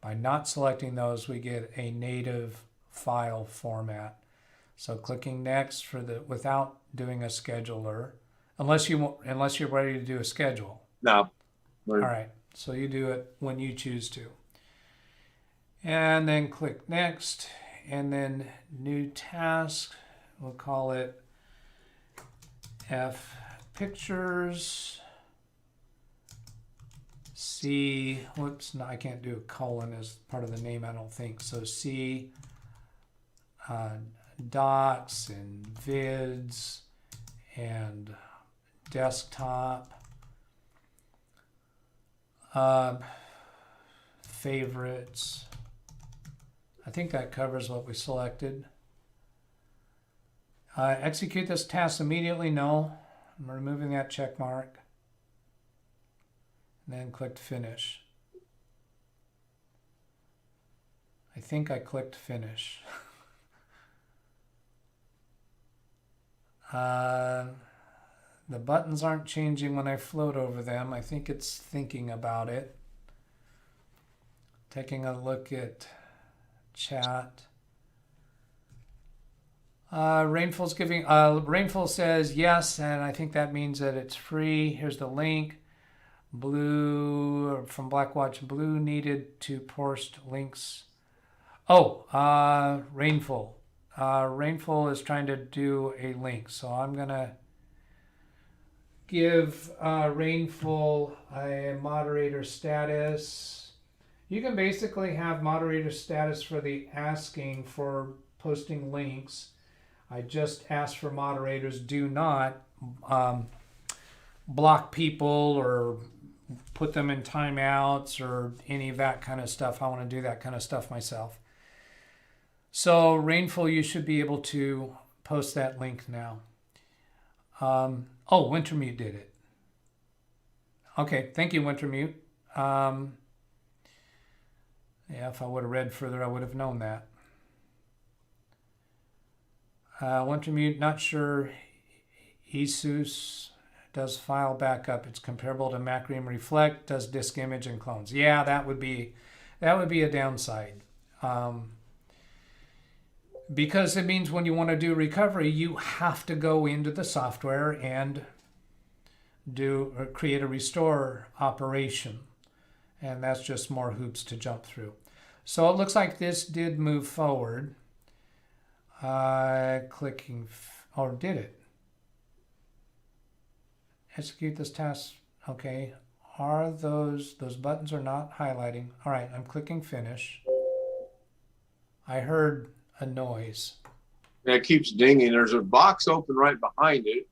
by not selecting those, we get a native file format. So clicking next for the without doing a scheduler, unless you're ready to do a schedule. No. All right, so you do it when you choose to. And then click next, and then new task. We'll call it F pictures. C, whoops, no, I can't do a colon as part of the name, I don't think. So C docs and vids and desktop. Favorites. I think that covers what we selected. Execute this task immediately. No. I'm removing that check mark. And then click finish. I think I clicked finish. The buttons aren't changing when I float over them. I think it's thinking about it. Taking a look at chat. Rainfall says yes, and I think that means that it's free. Here's the link. Blue from Blackwatch. Blue needed to post links. Oh, Rainfall. Rainfall is trying to do a link, so I'm gonna give Rainfall a moderator status. You can basically have moderator status for the asking for posting links. I just ask for moderators, do not block people or put them in timeouts or any of that kind of stuff. I want to do that kind of stuff myself. So Rainful, you should be able to post that link now. Oh, Wintermute did it. Okay, thank you, Wintermute. Yeah, if I would have read further, I would have known that. Wintermute, not sure. Asus does file backup. It's comparable to Macrium Reflect, does disk image and clones. Yeah, that would be a downside. Because it means when you want to do recovery, you have to go into the software and create a restore operation. And that's just more hoops to jump through. So it looks like this did move forward. Clicking, or did it? Execute this task. Okay. Are those buttons are not highlighting? All right, I'm clicking finish. I heard a noise. Yeah, it keeps dinging. There's a box open right behind it,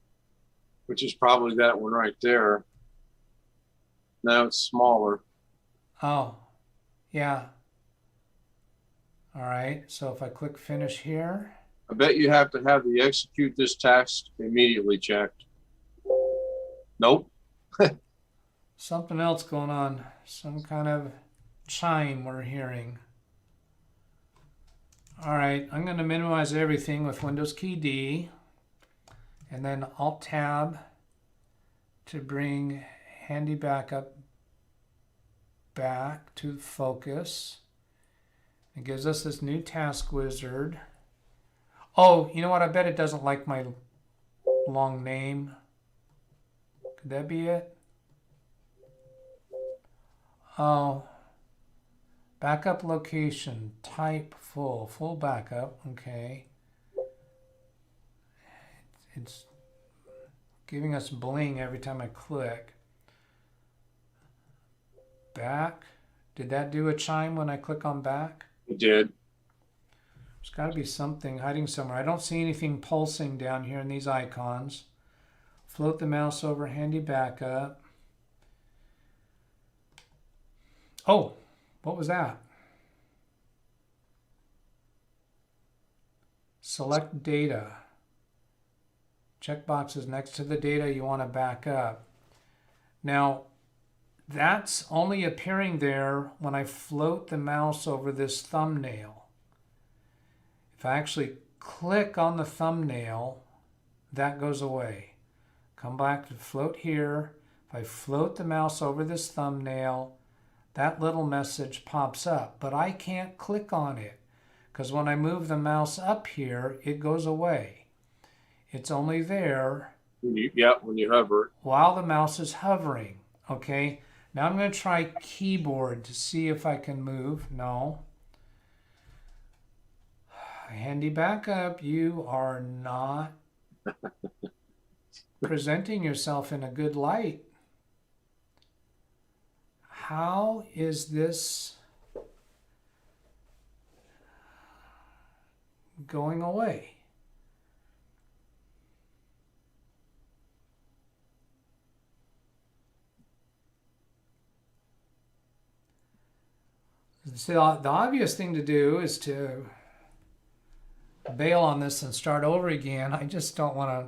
which is probably that one right there. Now it's smaller. Oh, yeah. All right, so if I click finish here. I bet you have to have the execute this task immediately checked. Nope. Something else going on. Some kind of chime we're hearing. All right, I'm going to minimize everything with Windows key D and then Alt Tab to bring Handy Backup back to focus. It gives us this new task wizard. Oh, you know what? I bet it doesn't like my long name. Could that be it? Oh. Backup location, type full backup, okay. It's giving us bling every time I click. Back, did that do a chime when I click on back? It did. There's got to be something hiding somewhere. I don't see anything pulsing down here in these icons. Float the mouse over handy backup. Oh, what was that? Select data. Checkbox is next to the data you want to back up. Now, that's only appearing there when I float the mouse over this thumbnail. If I actually click on the thumbnail, that goes away. Come back to float here. If I float the mouse over this thumbnail, that little message pops up, but I can't click on it because when I move the mouse up here, it goes away. It's only there When you hover. while the mouse is hovering. Okay, now I'm going to try keyboard to see if I can move. No. Handy backup, you are not presenting yourself in a good light. How is this going away? So the obvious thing to do is to bail on this and start over again. I just don't want to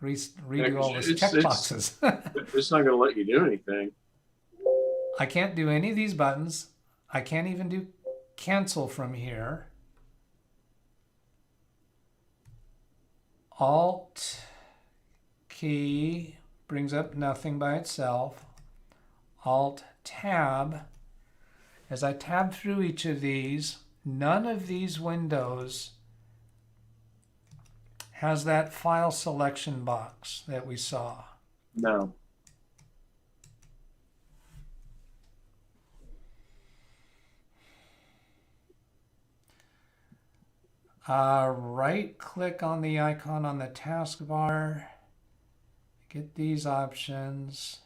redo all those checkboxes. It's not going to let you do anything. I can't do any of these buttons. I can't even do cancel from here. Alt key brings up nothing by itself. Alt tab. As I tab through each of these, none of these windows has that file selection box that we saw. No. Right click on the icon on the taskbar, get these options.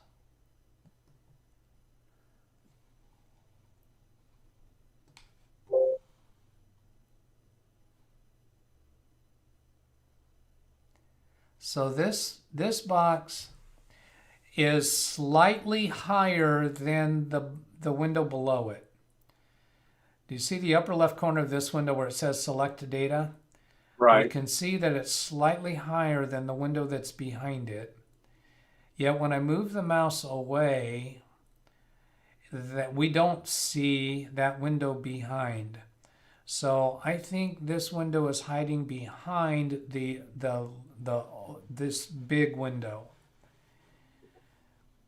So this box is slightly higher than the window below it. Do you see the upper left corner of this window where it says select data? Right. You can see that it's slightly higher than the window that's behind it. Yet when I move the mouse away, that we don't see that window behind. So I think this window is hiding behind this big window.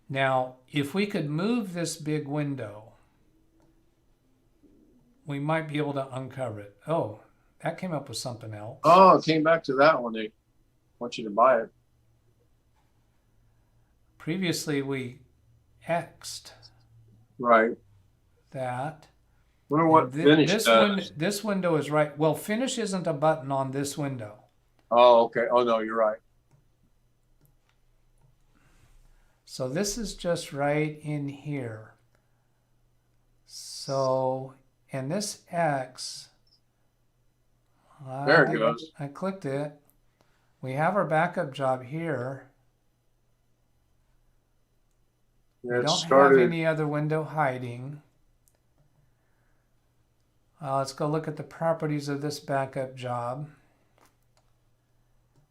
Now, if we could move this big window, we might be able to uncover it. Oh, that came up with something else. Oh, it came back to that one. They want you to buy it. Previously, we X'd Right. that. Wonder what finish does. This window is right. Well, finish isn't a button on this window. Oh, okay. Oh, no, you're right. So this is just right in here. So, and this X, There it goes. I clicked it. We have our backup job here. Yeah, We don't have any other window hiding. Let's go look at the properties of this backup job.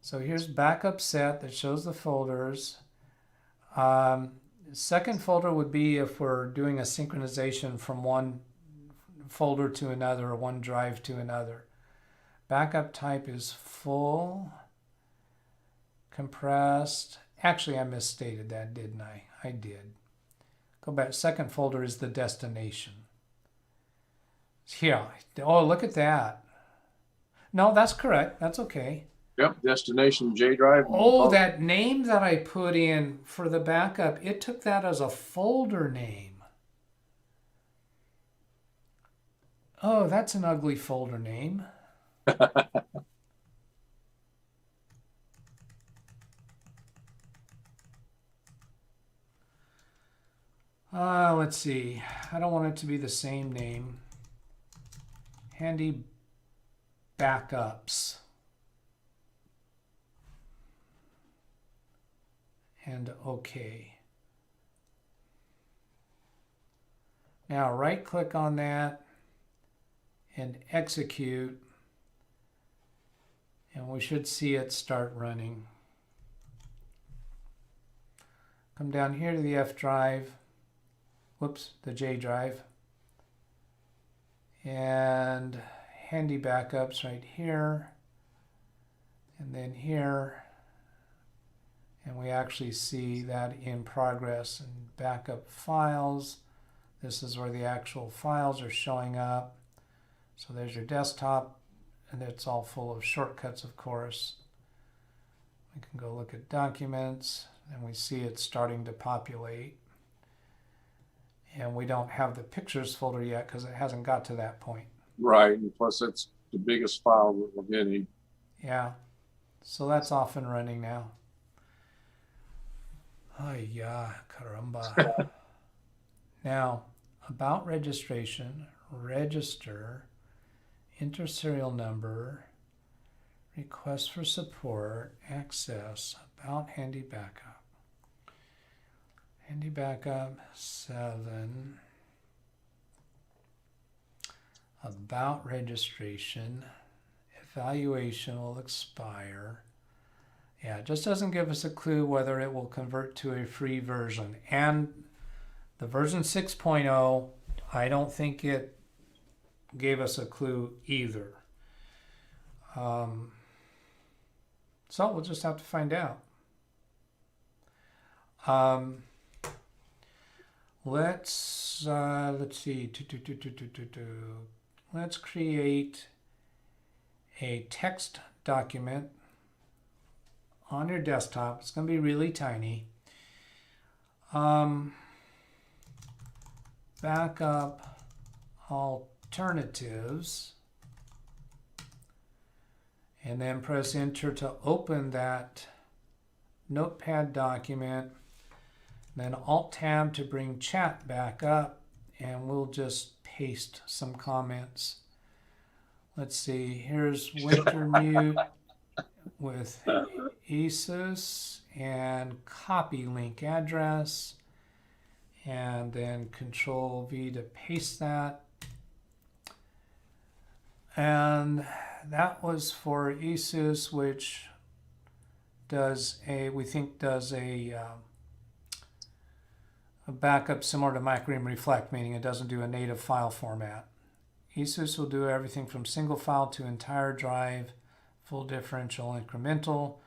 So here's backup set that shows the folders. Second folder would be if we're doing a synchronization from one folder to another or one drive to another. Backup type is full, compressed. Actually, I misstated that, didn't I? I did. Go back. Second folder is the destination. Here. Oh, look at that. No, that's correct. That's okay. Yep, destination J drive. Oh, that name that I put in for the backup, it took that as a folder name. Oh, that's an ugly folder name. Let's see. I don't want it to be the same name. Handy backups. And OK. Now right click on that and execute, and we should see it start running. Come down here to the F drive, whoops, the J drive, and handy backups right here, and then here. And we actually see that in progress and backup files. This is where the actual files are showing up. So there's your desktop, and it's all full of shortcuts, of course. We can go look at documents, and we see it starting to populate. And we don't have the pictures folder yet because it hasn't got to that point. Right, and plus that's the biggest file that we're getting. Yeah, so that's off and running now. Ay, ya, caramba. Now, about registration, register, enter serial number, request for support, access, about handy backup. Handy backup 7, about registration, evaluation will expire. Yeah, it just doesn't give us a clue whether it will convert to a free version. And the version 6.0, I don't think it gave us a clue either. So we'll just have to find out. Let's see. Let's create a text document on your desktop. It's going to be really tiny. Backup alternatives, and then press enter to open that notepad document, then alt tab to bring chat back up, and we'll just paste some comments. Let's see, here's winter mute with ASUS and copy link address, and then Control V to paste that. And that was for ASUS, which does a backup similar to MacReam Reflect, meaning it doesn't do a native file format. ASUS will do everything from single file to entire drive, full differential, incremental.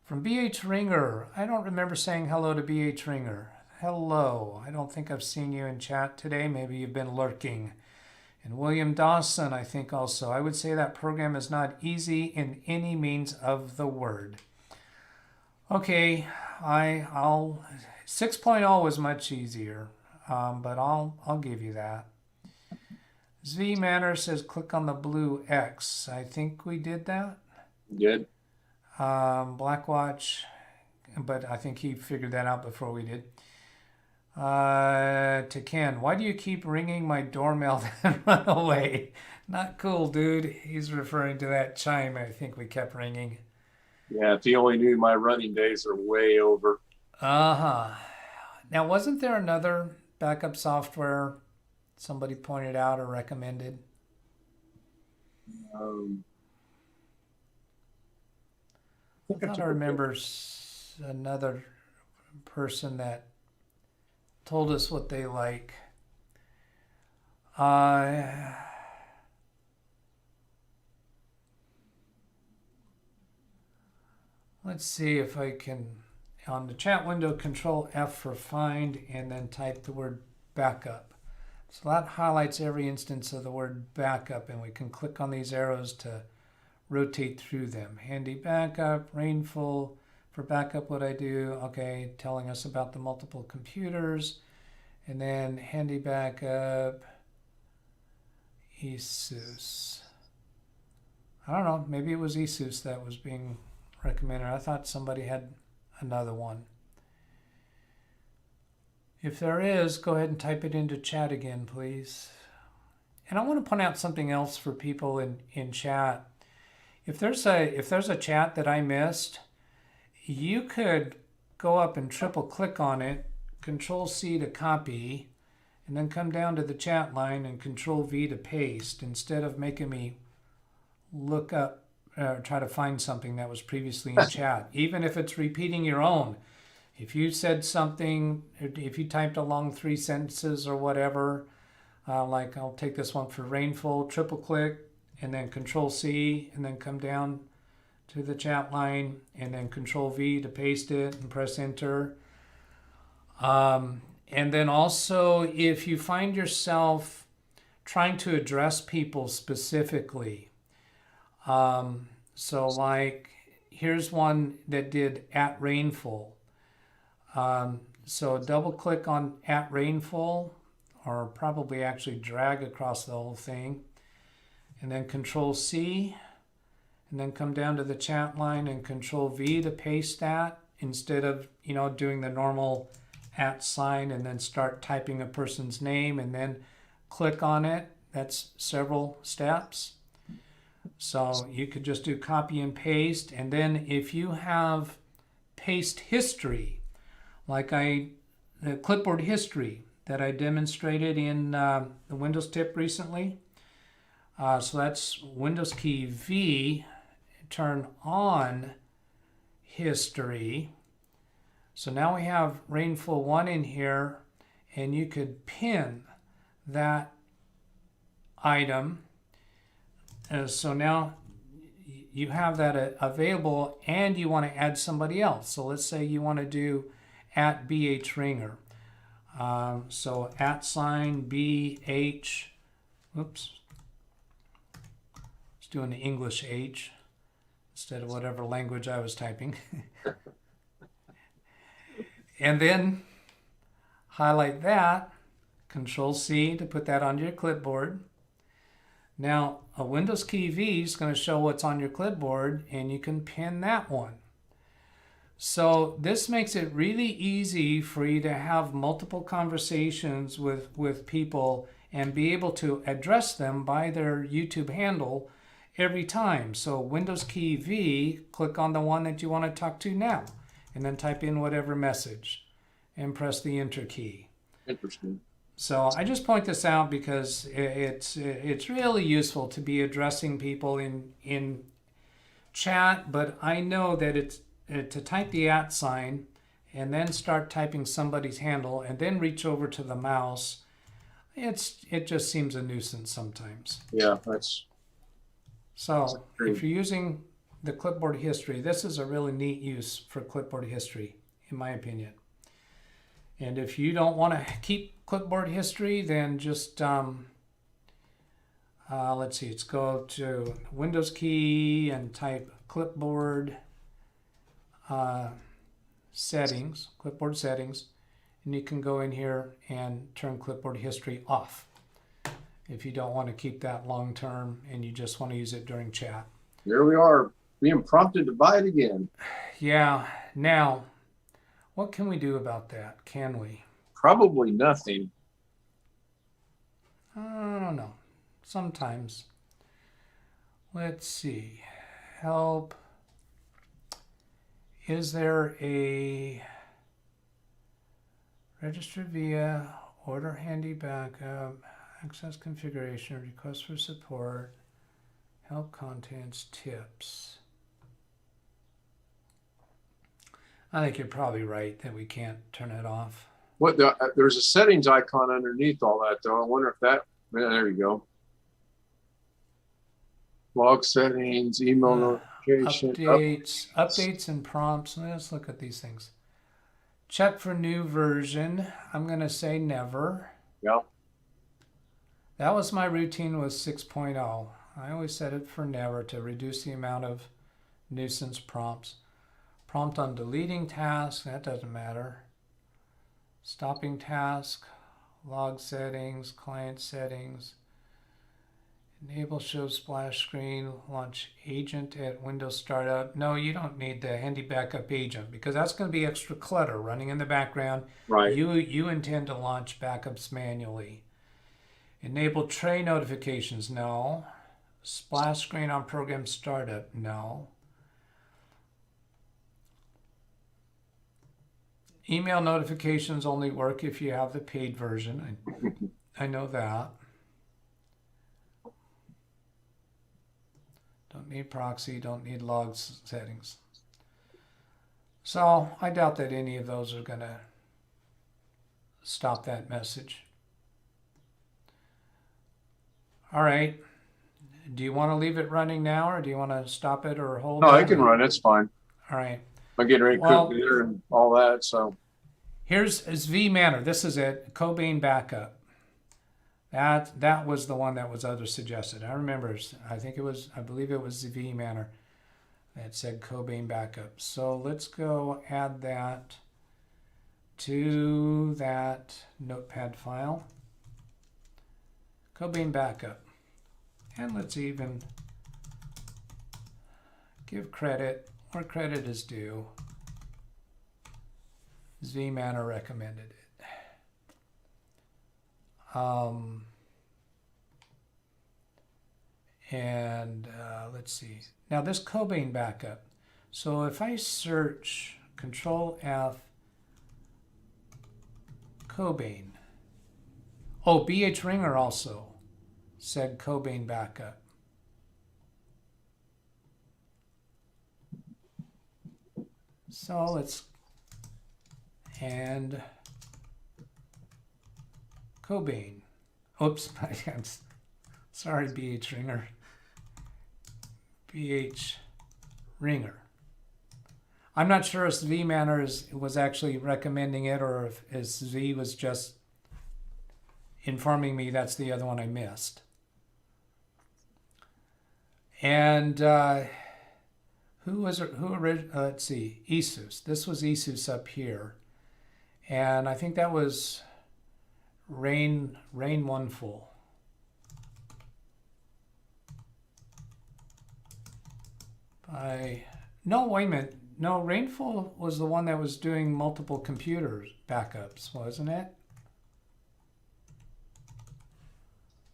From BH Ringer, I don't remember saying hello to BH Ringer. Hello, I don't think I've seen you in chat today. Maybe you've been lurking. And William Dawson, I think also. I would say that program is not easy in any means of the word. Okay, I'll 6.0 was much easier, but I'll give you that. Z Manor says click on the blue X. I think we did that. Good. Blackwatch, but I think he figured that out before we did. To Ken, why do you keep ringing my doorbell and run away? Not cool, dude. He's referring to that chime I think we kept ringing. Yeah, if he only knew, my running days are way over. Uh-huh. Now, wasn't there another backup software somebody pointed out or recommended? I thought I remember another person that told us what they like. Let's see if I can, on the chat window, Control F for find, and then type the word backup. So that highlights every instance of the word backup, and we can click on these arrows to rotate through them. Handy backup, rainful. For backup, what I do, okay, telling us about the multiple computers. And then handy backup, ASUS. I don't know, maybe it was ASUS that was being recommended. I thought somebody had another one. If there is, go ahead and type it into chat again, please. And I want to point out something else for people in chat. If there's a chat that I missed, you could go up and triple click on it, Control C to copy, and then come down to the chat line and Control V to paste, instead of making me look up try to find something that was previously in chat, even if it's repeating your own. If you said something, if you typed along 3 sentences or whatever, like I'll take this one for rainfall, triple click, and then Control C, and then come down to the chat line, and then Control V to paste it and press enter. And then also, if you find yourself trying to address people specifically, so like here's one that did @rainfall. So double click on @rainfall, or probably actually drag across the whole thing, and then Control C, and then come down to the chat line and Control V to paste that, instead of doing the normal @ sign and then start typing a person's name and then click on it. That's several steps. So you could just do copy and paste, and then if you have paste history, like the clipboard history that I demonstrated in the Windows tip recently. So that's Windows key V, turn on history. So now we have Rainfall 1 in here, and you could pin that item. So now you have that available, and you want to add somebody else. So let's say you want to do @BH Ringer. So @ BH, oops, it's doing the English H instead of whatever language I was typing. And then highlight that, Control C to put that onto your clipboard. Now, a Windows key V is going to show what's on your clipboard, and you can pin that one. So this makes it really easy for you to have multiple conversations with people and be able to address them by their YouTube handle every time. So Windows key V, click on the one that you want to talk to now, and then type in whatever message and press the enter key. Interesting. So I just point this out because it's really useful to be addressing people in chat, but I know that it's to type the @ sign and then start typing somebody's handle and then reach over to the mouse. It just seems a nuisance sometimes. Yeah, that's so if you're using the clipboard history, this is a really neat use for clipboard history, in my opinion. And if you don't want to keep clipboard history, then just let's see, let's go to Windows key and type clipboard settings, clipboard settings, and you can go in here and turn clipboard history off if you don't want to keep that long term and you just want to use it during chat. There we are, being prompted to buy it again. Yeah, now what can we do about that? Can we? Probably nothing. I don't know. Sometimes. Let's see. Help. Is there a register via order handy backup, access configuration, request for support, help contents, tips? I think you're probably right that we can't turn it off. What there's a settings icon underneath all that though. I wonder if that, there you go. Log settings, email notification. Updates and prompts. Let's look at these things. Check for new version. I'm going to say never. Yeah. That was my routine with 6.0. I always set it for never to reduce the amount of nuisance prompts. Prompt on deleting task, that doesn't matter. Stopping task, log settings, client settings. Enable show splash screen, launch agent at Windows startup. No, you don't need the handy backup agent because that's going to be extra clutter running in the background. Right. You intend to launch backups manually. Enable tray notifications, no. Splash screen on program startup, no. Email notifications only work if you have the paid version. I know that. Don't need proxy, don't need logs settings. So I doubt that any of those are going to stop that message. All right. Do you want to leave it running now or do you want to stop it or hold it? No, I can run. It's fine. All right. I'm getting ready to cook dinner and all that. So here's vManner. This is it. Cobain backup. That was the one that was others suggested. I remember. I believe it was the vManner that said Cobain backup. So let's go add that to that notepad file. Cobain backup. And let's even give credit where credit is due. vManner recommended it. Let's see. Now this Cobain backup. So if I search Control F Cobain. Oh, BH Ringer also said Cobain backup. So let's and Cobain. Oops, I'm sorry, BH Ringer. BH Ringer. I'm not sure if vManner was actually recommending it or if Z was just informing me that's the other one I missed. And let's see, Asus. This was Asus up here. And I think that was Rain One Full. No, wait a minute. No, Rainfall was the one that was doing multiple computers backups, wasn't it?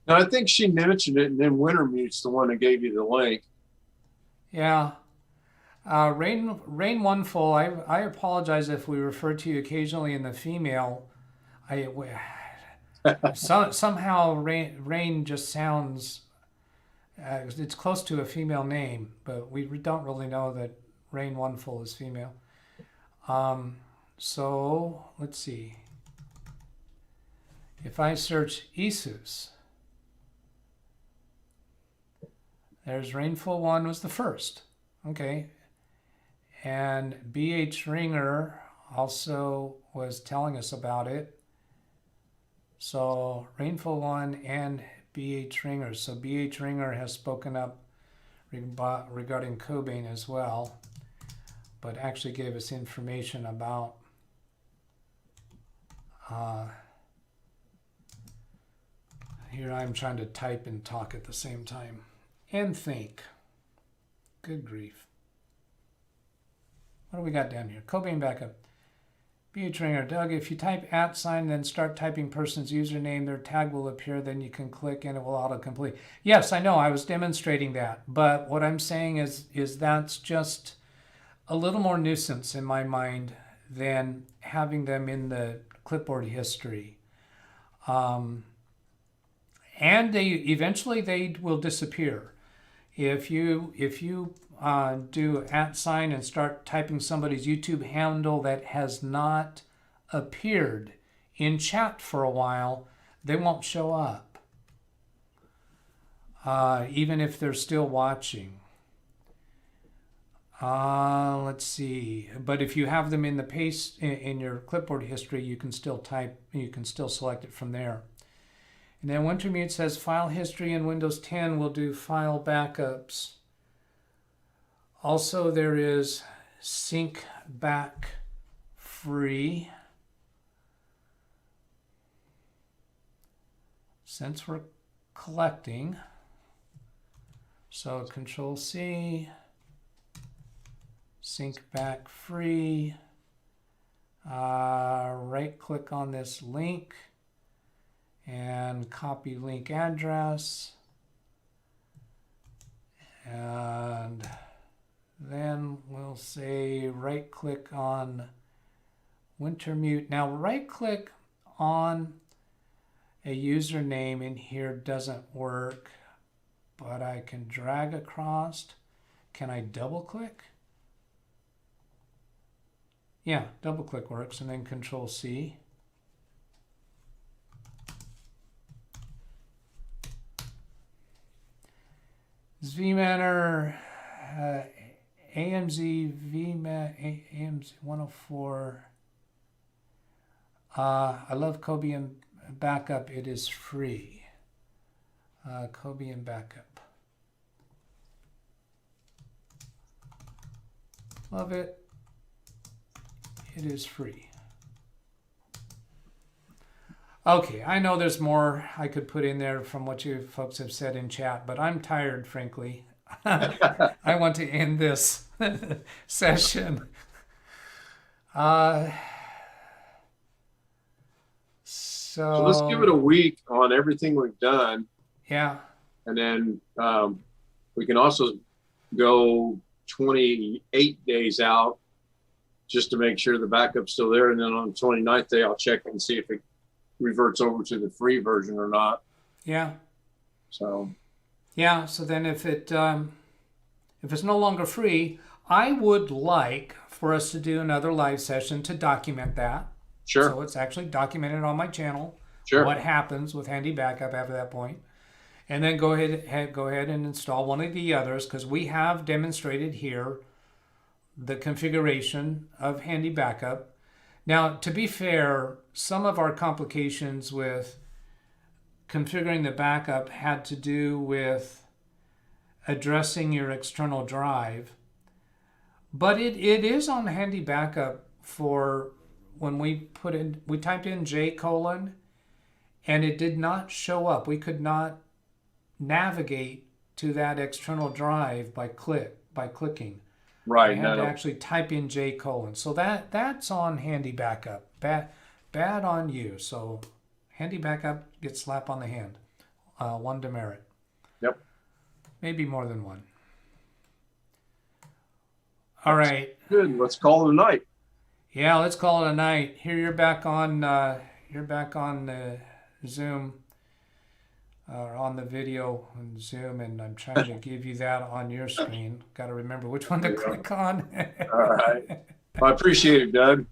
Now, I think she mentioned it, and then Wintermute's the one that gave you the link. Yeah. Rain Wonderful, I apologize if we refer to you occasionally in the female. Somehow Rain just sounds, it's close to a female name, but we don't really know that Rain Wonderful is female. So let's see. If I search Isus, there's Rainful One was the first. Okay. And BH Ringer also was telling us about it. So Rainful One and BH Ringer. So BH Ringer has spoken up regarding Cobain as well, but actually gave us information about here I'm trying to type and talk at the same time and think. Good grief. What do we got down here? Cobain backup. BH Ringer. Doug, if you type @ then start typing person's username, their tag will appear, then you can click and it will autocomplete. Yes, I know, I was demonstrating that, but what I'm saying is that's just a little more nuisance in my mind than having them in the clipboard history. And eventually they will disappear. If you do @ and start typing somebody's YouTube handle that has not appeared in chat for a while, they won't show up, even if they're still watching. Let's see. But if you have them in the paste in your clipboard history, you can still type. You can still select it from there. And then Wintermute says file history in Windows 10 will do file backups. Also, there is sync back free. Since we're collecting, so Control C, sync back free. Right click on this link and copy link address, and then we'll say right click on Wintermute. Now right click on a username in here doesn't work, but I can drag across. Can I double click? Yeah, double click works, and then Control C. vManner, AMZ AMZ 104. I love Cobian backup. It is free. Cobian backup. Love it. It is free. Okay, I know there's more I could put in there from what you folks have said in chat, but I'm tired, frankly. I want to end this session. So let's give it a week on everything we've done. Yeah. And then we can also go 28 days out just to make sure the backup's still there. And then on the 29th day, I'll check and see if it reverts over to the free version or not. Yeah. So. Yeah. So then if it's no longer free, I would like for us to do another live session to document that. Sure. So it's actually documented on my channel. Sure. What happens with Handy Backup after that point. And then go ahead and install one of the others, because we have demonstrated here the configuration of Handy Backup. Now, to be fair, some of our complications with configuring the backup had to do with addressing your external drive. But it is on Handy Backup for when we typed in J:, and it did not show up. We could not navigate to that external drive by clicking. Right. I had to actually type in J:. So that's on Handy Backup. Bad on you. So Handy Backup gets slap on the hand. one demerit. Yep. Maybe more than one. All right. Good. Let's call it a night. Yeah, let's call it a night. Here you're back on Zoom, or on the video on Zoom, and I'm trying to give you that on your screen. Got to remember which one to click on. All right. I appreciate it, Doug.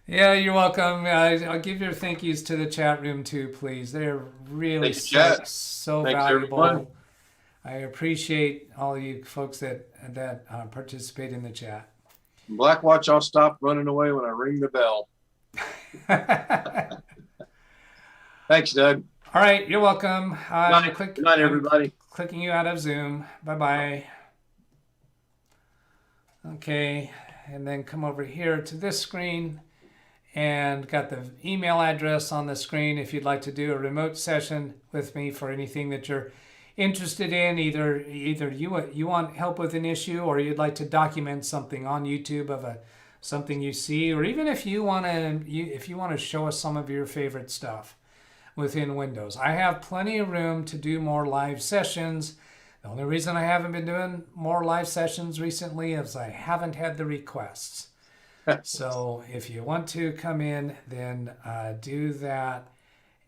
Yeah, you're welcome. I'll give your thank yous to the chat room too, please. They're really Thank you, chat. so Thanks, valuable. everyone. I appreciate all you folks that participate in the chat. Blackwatch, I'll stop running away when I ring the bell. Thanks, Doug. All right, you're welcome. Good night, everybody. Clicking you out of Zoom. Bye-bye. Okay, and then come over here to this screen, and got the email address on the screen if you'd like to do a remote session with me for anything that you're interested in. Either you want help with an issue, or you'd like to document something on YouTube of something you see, or even if you want to show us some of your favorite stuff within Windows. I have plenty of room to do more live sessions. The only reason I haven't been doing more live sessions recently is I haven't had the requests. So if you want to come in, then do that.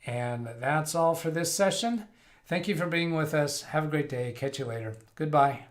And that's all for this session. Thank you for being with us. Have a great day. Catch you later. Goodbye.